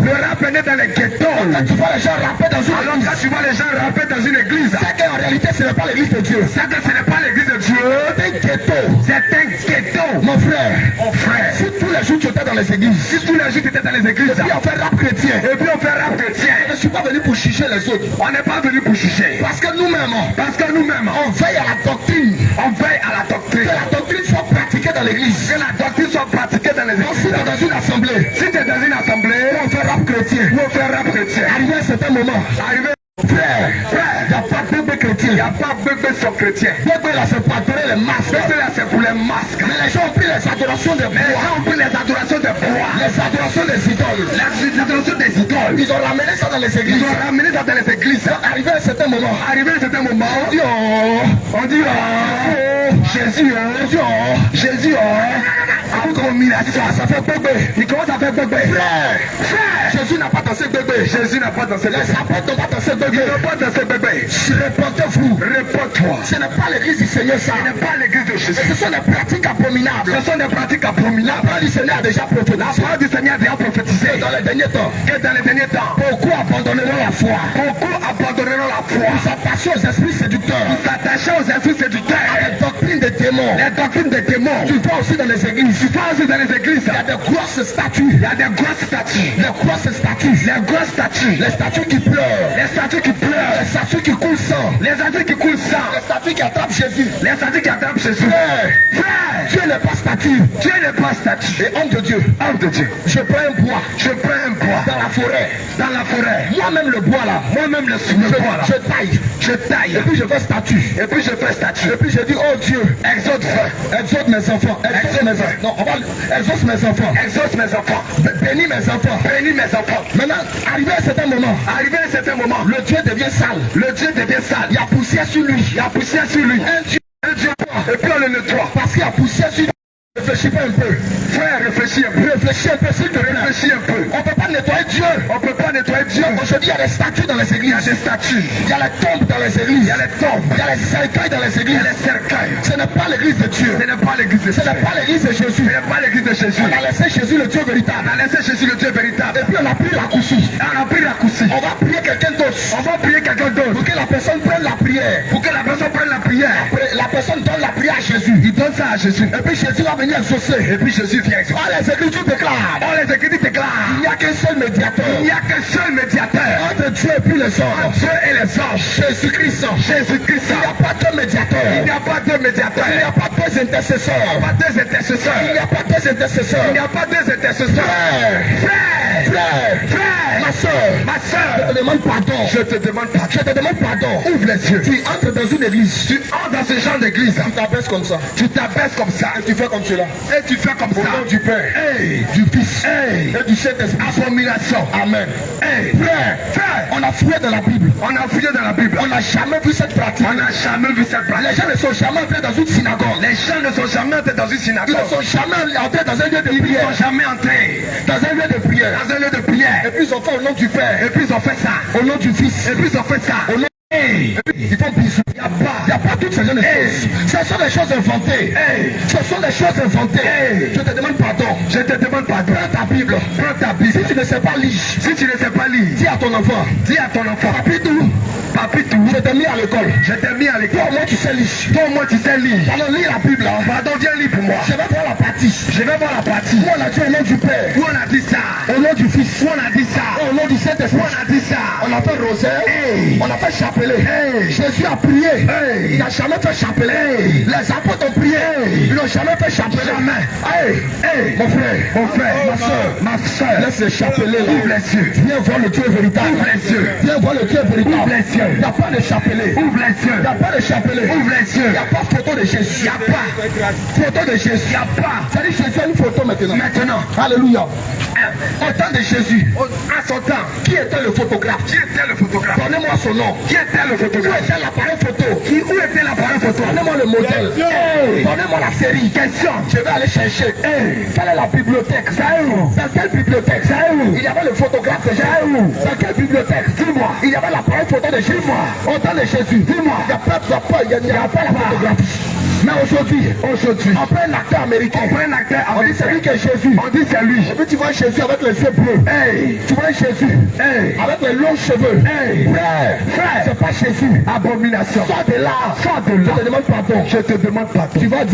Le rap est né dans les ghettos. Quand tu vois les gens rapper dans une église, c'est qu'en réalité ce n'est pas l'église de Dieu. C'est un ghetto. Mon frère, si tous les jours tu étais dans les églises, et puis on fait rap chrétien, je ne suis pas venu pour juger les autres. On n'est pas venu pour juger. Parce que nous-mêmes, on veille à la doctrine. Que la doctrine soit pratiquée dans l'église. Donc si tu es dans une assemblée, où on fait rap chrétien, arrivé à un certain moment, frère, il n'y a pas de bébé chrétien. Bébé là c'est pour adorer les masques. Mais les gens ont pris les adorations des bois. Mais ils ont pris les adorations des bois. Les adorations des idoles. Les adorations des idoles. Ils ont ramené ça dans les églises. Ils ont ramené ça dans les églises. Arrivé à un certain moment. Arrivé à un certain moment. On dit oh. On dit oh. Jésus oh. Jésus oh. Abomination. Ça fait bébé. Il commence à faire bébé. Frère. Jésus n'a pas dansé bébé. Jésus n'a pas dansé bébé. Les apôtres n'ont pas dansé bébé. Ils n'ont pas dansé bébé. Répondez-vous. Réponds-toi. Ce n'est pas l'église du Seigneur ça. Ce n'est pas l'église de Jésus. Ce sont des pratiques abominables. Ce sont des pratiques abominables. La parole du Seigneur a déjà prophétisé. La parole du Seigneur a déjà prophétisé. Dans les derniers temps. Et dans les derniers temps. Beaucoup abandonneront la foi. Beaucoup abandonneront la foi. Pour s'attacher aux esprits séducteurs. Pour s'attacher aux esprits séducteurs. À les doctrines des démons. Les doctrines des démons. Tu vois aussi dans les églises. Tu vois aussi dans les églises. Il y a des grosses statues. Il y a des grosses statues. Les grosses statues. Les grosses statues. Les statues qui pleurent. Les statues qui pleurent. Les statues qui coulent sang. Les statues qui coulent sang. Les statues qui attrapent Jésus. Les statues qui attrapent Jésus. Frère, Dieu n'est pas statue. Dieu n'est pas statue. Et homme de Dieu. Homme de Dieu. Je prends un bois. Je prends un bois. Dans la forêt. Dans la forêt. Moi-même le bois là. Moi-même le bois là. Je taille. Je taille. Et puis je fais statue. Et puis je fais statue. Et puis je dis oh Dieu. Exauce frère. Exauce mes enfants. Exauce mes enfants. Non, on va. Exauce mes enfants. Exauce mes enfants. Bénis mes enfants. Bénis mes enfants. Maintenant, arrivé à un certain moment. Arrivé à un certain moment. Le Dieu devient sale. Le Dieu devient sale. Il y a poussière sur lui. Il y a poussière sur lui. Un Dieu. Et puis on le nettoie. Parce qu'il y a poussière sur lui. Réfléchis pas un peu. Frère, réfléchis un peu. Réfléchis un peu s'il te plaît. Réfléchis un peu. On ne peut pas nettoyer Dieu. On ne peut pas nettoyer Dieu. Aujourd'hui, il y a des statues dans les églises. Il y a des statues. Il y a les tombes dans les églises. Il y a les tombes. Il y a les cercueils dans les églises. Il y a les cercueils. Ce n'est pas l'église de Dieu. Ce n'est pas l'église de Ce Dieu. n'est pas l'église de Jésus. Ce n'est pas l'église de Jésus. On a laissé Jésus le Dieu véritable. On a laissé Jésus le Dieu véritable. Et puis on a pris la coussie. On a pris la coussie. On va prier quelqu'un d'autre. On va prier quelqu'un d'autre. Pour que la personne prenne la prière. Pour que la personne prenne la prière. La personne donne la prière à Jésus. Il donne ça à Jésus. Et puis Jésus va venir exaucer. Et puis Jésus vient exaucer. Oh, les Écritures déclarent. Oh, les Écritures déclarent. Il n'y a qu'un seul médiateur. Il n'y a qu'un seul médiateur. Entre Dieu et puis les anges. Dieu et les anges. Jésus-Christ. Jésus-Christ. Il n'y a pas de médiateur. Il n'y a pas de médiateur. Il n'y a pas deux intercesseurs. Il n'y a pas deux intercesseurs. Il n'y a pas deux intercesseurs. Il n'y a pas deux intercesseurs. Frère, ma soeur, je te demande pardon. Je te demande pardon. Je te demande pardon. Ouvre les yeux. Tu entres dans une église. Tu entres dans ce genre d'église. Tu t'abaisses comme ça. Tu t'abaisses comme ça. Et tu fais comme cela. Et tu fais comme Au ça. nom du Père, Hey. du Fils Hey. et du Saint-Esprit. Abomination. Amen. Hey. Frère, on a fouillé dans la Bible. On a fouillé dans la Bible. On n'a jamais vu cette pratique. On n'a jamais vu cette pratique. Les gens ne sont jamais entrés dans une synagogue. Les gens ne sont jamais entrés dans une Ils synagogue. ne sont jamais entrés dans un lieu de Ils ne prière. sont jamais entrés Dans un lieu de prière. dans un lieu de prière. Et puis ils ont fait au nom du Père. Et puis ils ont fait ça. Au nom du Fils. Et puis ils ont fait ça. Au nom Hey. Ils font bisous. Il n'y a pas toutes ces jeunes choses. Ce sont des choses inventées. Hey. Ce sont des choses inventées. Hey. Je te demande pardon. Je te demande pardon. Prends ta Bible. Prends ta Bible. Si tu ne sais pas lire, Si tu ne sais pas lire, dis à ton enfant. dis à ton enfant. Papitou, Papitou, je t'ai mis à l'école. je t'ai mis à Toi, l'école. moi, tu sais lire. Toi, moi, tu sais lire. Pardon, lis la Bible. Hein. Pardon, viens lire pour moi. Je vais voir la partie. Je vais voir la partie. Où on a dit au nom du Père. Où on a dit ça. Au nom du Fils. Où on a dit ça. Au nom du Où Saint-Esprit. on a dit ça. On a fait rosaire. Hey. On a fait chapelet. Hey. Jésus a prié. Hey. Il n'a jamais fait chapelet. Hey. Les apôtres ont prié. Ils n'ont jamais fait chapelet. Jamais. Hey. Hey. Mon frère. Mon frère, Ma soeur. ma soeur, Laisse le chapelet là. ouvre les yeux. Viens voir le Dieu véritable. Ouvre les yeux. Viens voir le Dieu véritable. Ouvre les yeux. Il n'y a pas de chapelet. Ouvre les Il n'y yeux. a pas de chapelet. Ouvre les Il yeux. n'y a pas photo de Jésus. Il n'y a pas Photo de Jésus. Il n'y a pas. C'est-à-dire Jésus a une photo maintenant. Maintenant, Alléluia. Au temps de Jésus, à son temps, qui était le photographe? qui était le photographe? Donnez-moi son nom. Qui était le Où photographe? était l'appareil photo? Où était l'appareil photo? Donnez-moi le modèle. Hey. Donnez-moi la série. Question. Je vais aller chercher. Quelle est la bibliothèque? Ça est où? Dans quelle bibliothèque? Ça est où? Il y avait le photographe de Jésus. Dans quelle bibliothèque? Dis-moi. Il y avait l'appareil photo de Jésus. Au temps de Jésus. Dis-moi. Il n'y a pas la photographie. Mais aujourd'hui, on prend un acteur américain. On prend un acteur On dit c'est lui qui est Jésus. On dit c'est lui. Et puis tu vois Jésus avec les yeux bleus. Hey. Tu vois Jésus Hey. avec les longs cheveux. Hey. Frère, c'est pas Jésus. Abomination. Sors de là. Sors de là. Je te demande pardon. Je te demande pardon. Tu vas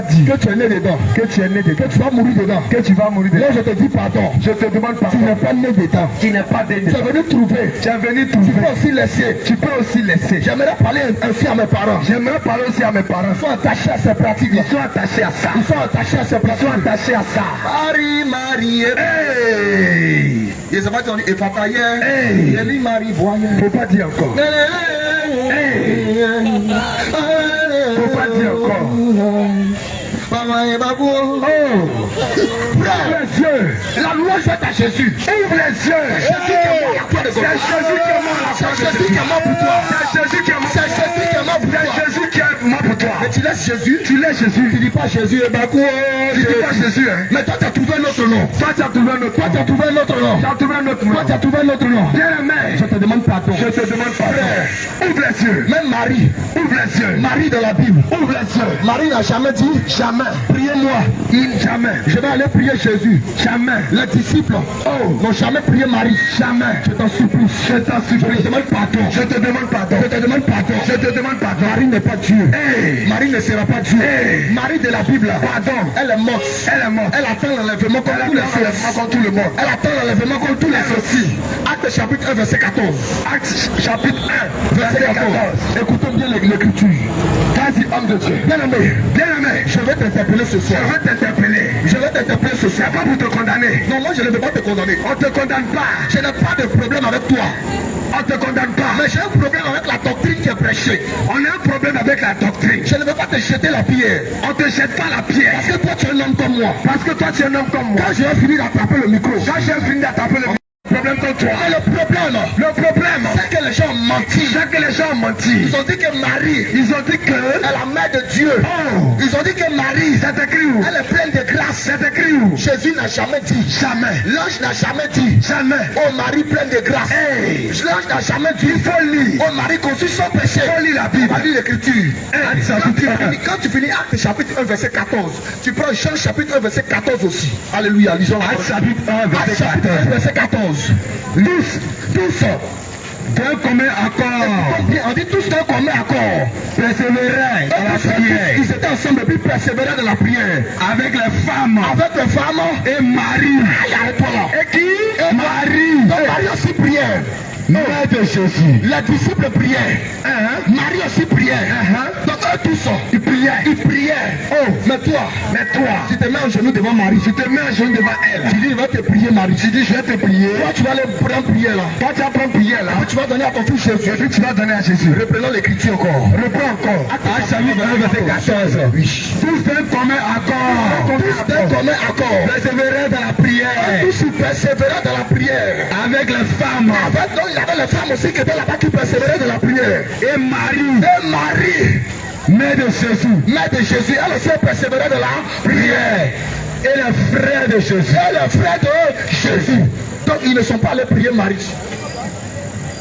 dire que tu es né dedans. Que tu es né dedans. Que tu vas mourir dedans. Que tu vas mourir Là dedans. je te dis pardon. Je te demande Tu pardon. n'es pas né dedans. Tu n'es pas né Tu es dedans. venu trouver. Tu es venu Tu trouver. peux aussi laisser. Tu peux aussi laisser. J'aimerais parler ainsi à mes parents. J'aimerais parler aussi à mes parents. Ils sont attachés à ces pratiques. Ils sont attachés à ça. Ils sont attachés à ces Ils sont pratiques. attachés à ça. Marie. Hey. Ils sont pas dit et papa hier. Hey. Eli Marie voyait. Faut pas dire encore. Hey. Faut pas dire encore. yeux. La louange est à Jésus. Ouvre les yeux. C'est Jésus qui est mort à la croix de Golgotha. C'est Jésus qui est mort pour toi. C'est Jésus qui est mort. C'est Jésus qui est mort pour toi. C'est Jésus qui est mort pour toi. Mais tu laisses Jésus. Tu laisses Jésus. Tu dis pas Jésus et Bakou. Tu dis pas Jésus. Mais toi tu as trouvé un autre nom. Toi tu as trouvé un autre. Toi tu as trouvé un autre nom. Tu as trouvé un autre nom. Toi tu as trouvé un autre nom. Bien aimé. Je te demande pardon. Je te demande pardon. Ouvre les yeux. Même Marie. Ouvre les yeux. Marie de la Bible. Ouvre les yeux. Marie n'a jamais dit jamais. Priez-moi. Jamais. Je vais aller prier Jésus. Jamais. Les disciples n'ont jamais prié Marie. Jamais. Je t'en supplie. Je t'en supplie. Je te demande pardon. Je te demande pardon. Je te demande pardon. Je te demande pardon. Marie n'est pas Dieu. Hey. Marie ne sera pas Dieu. Hey. Marie de la Bible. Pardon. Elle est morte. Elle est morte. Elle attend l'enlèvement comme tous les autres. Comme tout le monde. Elle attend l'enlèvement comme tous les autres. Acte chapitre 1 verset 14. Acte chapitre 1 verset 14. Écoutons bien l'écriture. Vas-y homme de Dieu. Bien aimé. Bien aimé. Je vais t'interpeller ce soir. Je vais t'interpeller. Je vais t'interpeller ce soir. Pas pour te condamner. Non, moi je ne veux pas te condamner. On ne te condamne pas. Je n'ai pas de problème avec toi. On ne te condamne pas. Mais j'ai un problème avec la doctrine qui est prêchée. On a un problème avec la doctrine. Je ne veux pas te jeter la pierre. On ne te jette pas la pierre. Parce que toi tu es un homme comme moi. Parce que toi tu es un homme comme moi. Quand j'ai fini d'attraper le micro. Quand j'ai fini d'attraper le micro. Problème contre toi. Mais le problème, c'est que les gens ont menti. C'est que les gens ont menti. Ils ont dit que Marie, ils ont dit que elle est la mère de Dieu. Oh. Ils ont dit que Marie, c'est écrit où? Elle est pleine de grâce. C'est écrit où? Jésus n'a jamais dit. Jamais. L'ange n'a jamais dit. Jamais. Oh Marie pleine de grâce. Hey. L'ange n'a jamais dit. Il faut lire. Oh Marie conçue sans péché. Il faut lire la Bible. Lis l'écriture. Hey. Quand tu finis Acte chapitre 1 verset 14, tu prends Jean chapitre 1 verset 14 aussi. Alléluia. Lisons Acte chapitre 1 verset 14. Tous d'un commun accord. On dit tous d'un commun accord. Persévérer dans la prière. Ils étaient ensemble et puis persévérer dans la prière. Avec les femmes. Avec les femmes. Et Marie. Arrête-toi là. Et qui? Et Marie. Donc Marie aussi prière. Mère de Jésus. Les disciples priaient. Marie aussi priait. Donc eux tous, ils priaient. Ils priaient. Oh, mais toi, tu te mets en genou devant Marie. Tu te mets en genou devant elle. Tu dis, je vais te prier, Marie. Tu dis, je vais te prier. Toi, tu vas aller prendre prière là. Toi, tu vas prendre prière là. Tu vas donner à ton fils Jésus. Et puis tu vas donner à Jésus. Reprenons l'écriture encore. Reprends encore. Acte chapitre 1 verset 14. Oui. Tous d'un commun accord. Tous d'un commun accord. Persévérer dans la prière. Tous persévérer dans la prière. Avec les femmes. Il y avait les femmes aussi qui étaient là-bas qui persévéraient de la prière. Et Marie, mère de Jésus. Mère de Jésus, elle aussi persévérait de la prière. Et les frères de Jésus. Et les frères de Jésus. Donc ils ne sont pas allés prier Marie.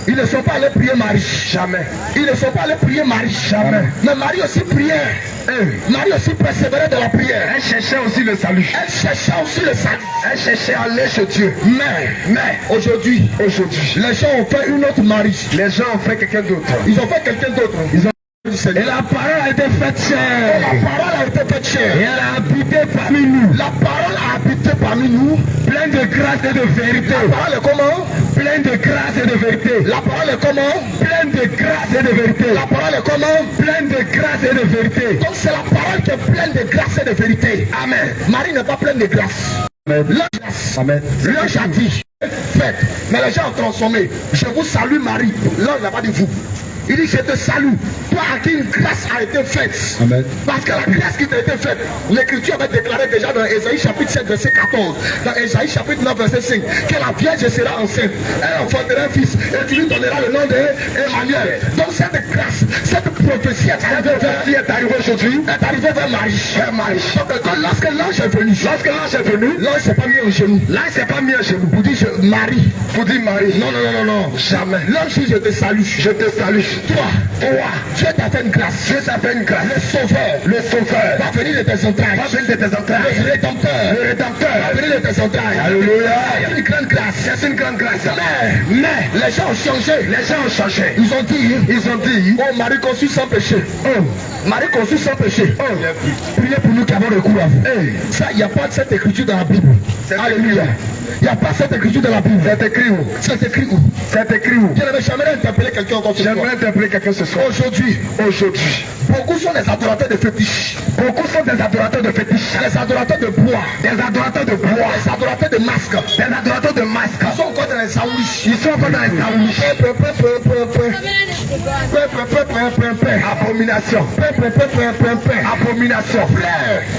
Ils ne sont pas allés prier Marie. Jamais. Ils ne sont pas allés prier Marie. Jamais. Mais Marie aussi priait. Marie aussi persévérait de la prière. Elle cherchait aussi le salut. Elle cherchait aussi le salut. Elle cherchait à aller chez Dieu. Mais aujourd'hui, les gens ont fait une autre Marie. Les gens ont fait quelqu'un d'autre. Ils ont fait quelqu'un d'autre. Et la parole a été faite chère. La parole a été faite chère. Et elle a habité parmi nous. La parole a habité parmi nous. Pleine de grâce et de vérité. La parole est comment? Pleine de grâce et de vérité. La parole est comment? Pleine de grâce et de vérité. La parole est comment? Pleine de grâce et de vérité. Donc c'est la parole qui est pleine de grâce et de vérité. Amen. Marie n'est pas pleine de grâce. Amen. L'ange a dit, faites. Mais les gens ont transformé. Je vous salue Marie. L'ange n'a pas dit vous. Il dit, je te salue. Toi à qui une grâce a été faite. Amen. Parce que la grâce qui t'a été faite, l'écriture avait déclaré déjà dans Ésaïe chapitre 7 verset 14, dans Ésaïe chapitre 9 verset 5, que la Vierge sera enceinte. Elle enfantera un fils et tu lui donneras le nom d'Emmanuel. Donc cette grâce, cette prophétie est arrivée aujourd'hui, est arrivée vers Marie. Donc lorsque l'ange est venu, l'ange s'est pas mis en genou. L'ange s'est pas mis en genou pour dire Marie. Pour dire Marie. Non, jamais. L'ange dit, je te salue. Je te salue. Toi, Dieu t'a fait une grâce. Le sauveur va venir de tes entrailles. Le rédempteur va venir de tes entrailles. Alléluia. C'est une grande grâce. Mais les gens ont changé. Ils ont dit, oh Marie conçue sans péché. Marie conçue sans péché. Priez pour nous qui avons recours à vous. Ça, il n'y a pas de cette écriture dans la Bible. Alléluia. Il n'y a pas cette écriture dans la Bible. C'est écrit où? J'aimerais interpeller quelqu'un encore ce soir. Aujourd'hui, beaucoup sont des adorateurs de fétiches. Des adorateurs de bois. Des adorateurs de masques. Ils sont encore dans les saoulish. Ils sont encore dans les saoulish. Abomination. Abomination.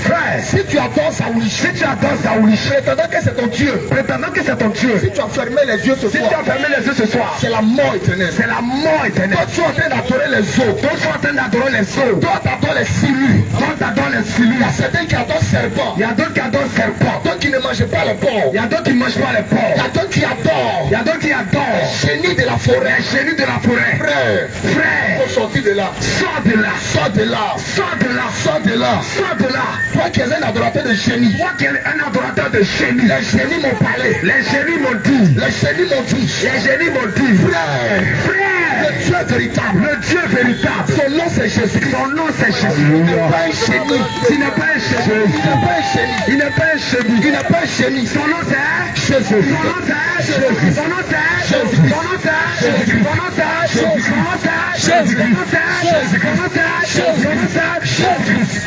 Frère, Si tu adores saoulish, si tu adores Saoulish, prétendant que c'est ton Dieu, prétendant que c'est ton Dieu, si tu as fermé les yeux ce si tu soir, as fermé les yeux ce soir, c'est la mort éternelle. c'est la mort éternelle. Toi, tu es en train d'adorer les eaux. D'autres sont en train d'adorer les eaux. Toi, tu adores les silures. D'autres adorent les Il y filous. a certains qui adorent serpent. Il y a d'autres qui adorent serpent. D'autres qui ne mangent pas les porcs. Il y a d'autres qui ne mangent pas les Il y porcs. a d'autres qui adorent Il y a d'autres qui adorent génie de la forêt. les génies de la forêt. Frère, Frère, faut sortir de là. sors de là. Sors de là. Sors de là. Sors de là. Sors de là. Toi qui es un adorateur de génie. Moi qui est un adorateur de génie. Les génies m'ont parlé. Les génies m'ont dit. Les génies m'ont dit. Les génies m'ont dit. Frère, Frère, le Dieu véritable. le Dieu véritable. Son nom c'est Jésus. Son nom c'est Jésus. Il n'est pas un génie. Il n'est pas un génie. Il n'est pas un génie. Il n'est pas un génie. Il n'est pas un génie. Son nom c'est Jésus. Son nom c'est Jésus. Son nom c'est Jésus. Son nom c'est Jésus. Son nom c'est Jésus. Son nom c'est Jésus. Son nom c'est Jésus. Son nom c'est Jésus. Son nom c'est Jésus.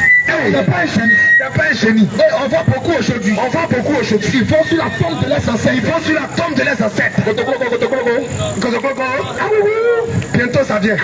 Il n'est pas un génie. Il n'est pas un génie. Et on voit beaucoup aujourd'hui. On voit beaucoup aujourd'hui. Ils vont sur la tombe de leurs ancêtres. Ils vont sur la tombe de leurs ancêtres. Bientôt ça vient.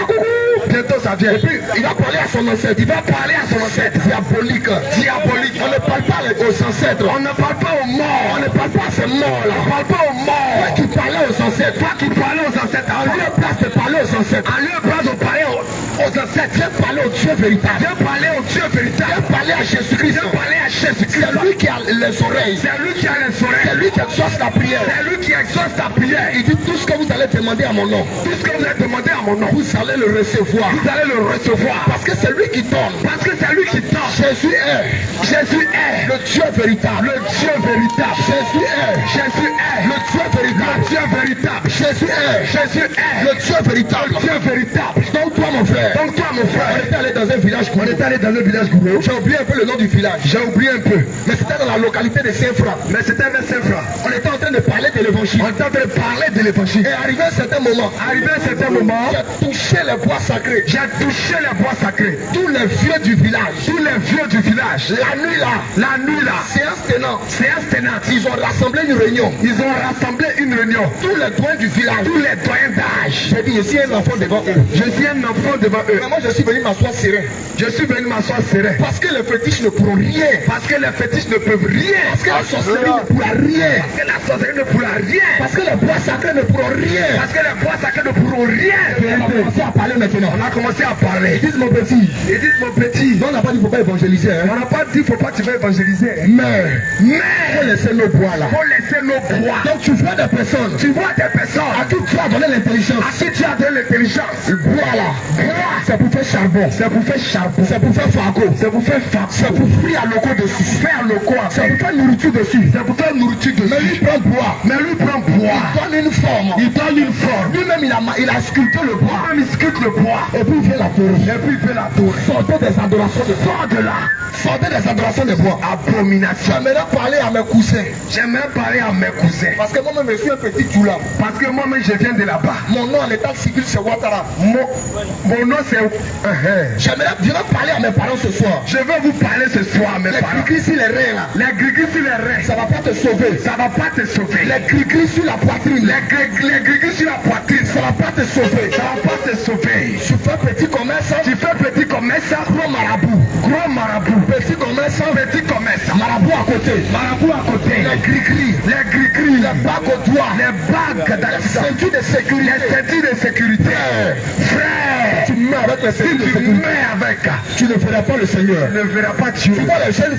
Bientôt ça vient. Et puis, il va parler à son ancêtre. Il va parler à son ancêtre. Diabolique. Diabolique. On ne parle pas aux ancêtres. On ne parle pas aux morts. On ne parle pas à ces morts-là. On ne parle pas aux morts. Toi qui parlais aux ancêtres. Toi qui parlais aux ancêtres. En lieu et place de parler aux ancêtres. En lieu et place de parler aux ancêtres. Viens parler au Dieu véritable. Viens parler au Dieu véritable. Viens parler à Jésus-Christ. Viens parler à Jésus-Christ. C'est lui qui a les oreilles. C'est lui qui a les oreilles. C'est lui qui exauce la prière. C'est lui qui exauce ta prière. Il dit tout ce que vous allez demander à mon nom. Tout ce que vous avez demandé à mon nom, Vous allez le recevoir. vous allez le recevoir. Parce que c'est lui qui donne. Parce que c'est lui qui donne. Jésus est Jésus est le Dieu véritable. le Dieu véritable. Jésus est Jésus est le Dieu véritable. le Dieu véritable. Jésus est Jésus est le Dieu véritable. Dieu véritable. Donc toi mon frère, Donc toi mon on frère, était allé dans un village on est allé dans le village Gourou. J'ai oublié un peu le nom du village. J'ai oublié un peu. Mais c'était dans la localité de Saint-Franc. Mais c'était vers Saint-Franc. On était en train de parler de l'évangile. On était en train de parler de l'évangile. Et arrivé à un certain moment, Arrivé à un certain moment, j'ai touché les bois sacrés. j'ai touché les bois sacrés. Tous les vieux du village. Tous les vieux du village. La nuit là, La nuit là, séance tenante, séance tenante. ils ont rassemblé une réunion. Ils ont rassemblé une réunion. Tous les doyens du village. Tous les doyens d'âge. J'ai dit, je suis un enfant devant eux. Je suis un enfant devant eux. Mais moi, je suis venu m'asseoir serein. Je suis venu m'asseoir serein. Parce que les fétiches ne pourront rien. Parce que les fétiches ne peuvent rien. Parce que la sorcellerie ne pourra rien. Parce que la sorcellerie ne pourra rien. Parce que les bois sacrés ne pourront rien. Parce que les bois sacrés ne pourront rien. On a commencé à parler maintenant. On a commencé à parler. Ils disent mon petit. Ils disent mon petit. Non, on n'a pas dit qu'il ne faut pas évangéliser. Hein. On n'a pas dit faut pas que tu vas évangéliser. Mais, Mais faut laisser nos bois là. faut laisser nos bois. Donc tu vois des personnes Tu vois des personnes à qui tu as donné l'intelligence. à qui tu as donné l'intelligence. Le bois là, c'est pour faire charbon. C'est pour faire charbon. C'est pour faire fargo. C'est pour faire fac. C'est pour frire à loco dessus. Faire le quoi. C'est pour faire nourriture dessus. C'est pour faire nourriture Mais lui dessus. prend bois. Mais lui prend bois. Il donne une forme. Il donne une forme. Lui-même il a sculpté le bois. Même il sculpte le bois. Et puis il fait la tour. Et puis il fait la tour. Sortez des adorations de bois. Sors de là. Sortez des adorations de bois. Abomination. J'aimerais parler à mes cousins. J'aimerais parler à mes cousins. Parce que moi-même je suis un petit Djoula. Parce que moi-même je viens de là-bas. Mon nom en état civil c'est Ouattara. Mon nom c'est... Je vais parler à mes parents ce soir. Je vais vous parler ce soir, mes Les parents. gris sur les reins là. Les gris sur les reins. Ça va pas te sauver. Ça va pas te sauver. Les gris sur la poitrine. Les gris sur la poitrine. Ça va pas te sauver. Ça va pas te sauver. Tu fais petit commerce. Tu fais petit commerce. Gros marabout. Gros marabout. Petit commerce. Petit commerce. Marabout à côté. Marabout à côté. Les gris-gris. Les gris. Les bagues au doigt. Les bagues dans Les ceintures de sécurité. les ceintures de sécurité. Frère, Tu meurs avec les si ceintures de tu sécurité. mets avec, Tu ne feras pas le Seigneur. tu ne verras pas Dieu. Tu vois les jeunes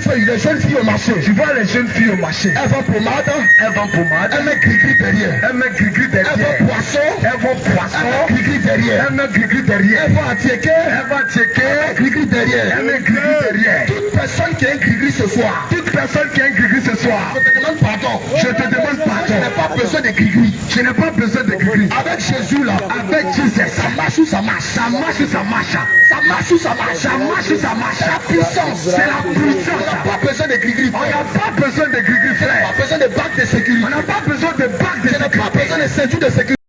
filles au marché. Tu vois les jeunes filles au marché. Elles vont pommade. Elles vont pommade. Elles mettent gris-gris derrière. Elles mettent gris Elles derrière. vont poisson. Elles vont Elles poisson. mettent gris-gris derrière. Elles mettent gris derrière. Elles vont attiéquer. Elles vont checker. Gris-gris derrière. Elles mettent gris derrière. Toute personne qui a un gris-gris ce soir. Toute personne qui a un gris ce soir, Je te demande pardon. je te demande Je pardon. n'ai pas besoin de gris-gris. Je n'ai pas besoin de gris. Avec Jésus là. Avec Jésus, Ça marche ou ça marche. ça marche ou ça marche. Ça marche ou ça marche. Ça marche ou ça marche. C'est la puissance. C'est la On puissance. n'a pas besoin de gris-gris. On n'a pas besoin de gris On frère. n'a pas besoin de bagues de sécurité. On n'a pas besoin de bagues de On n'a pas sécurité. besoin de ceintures de sécurité.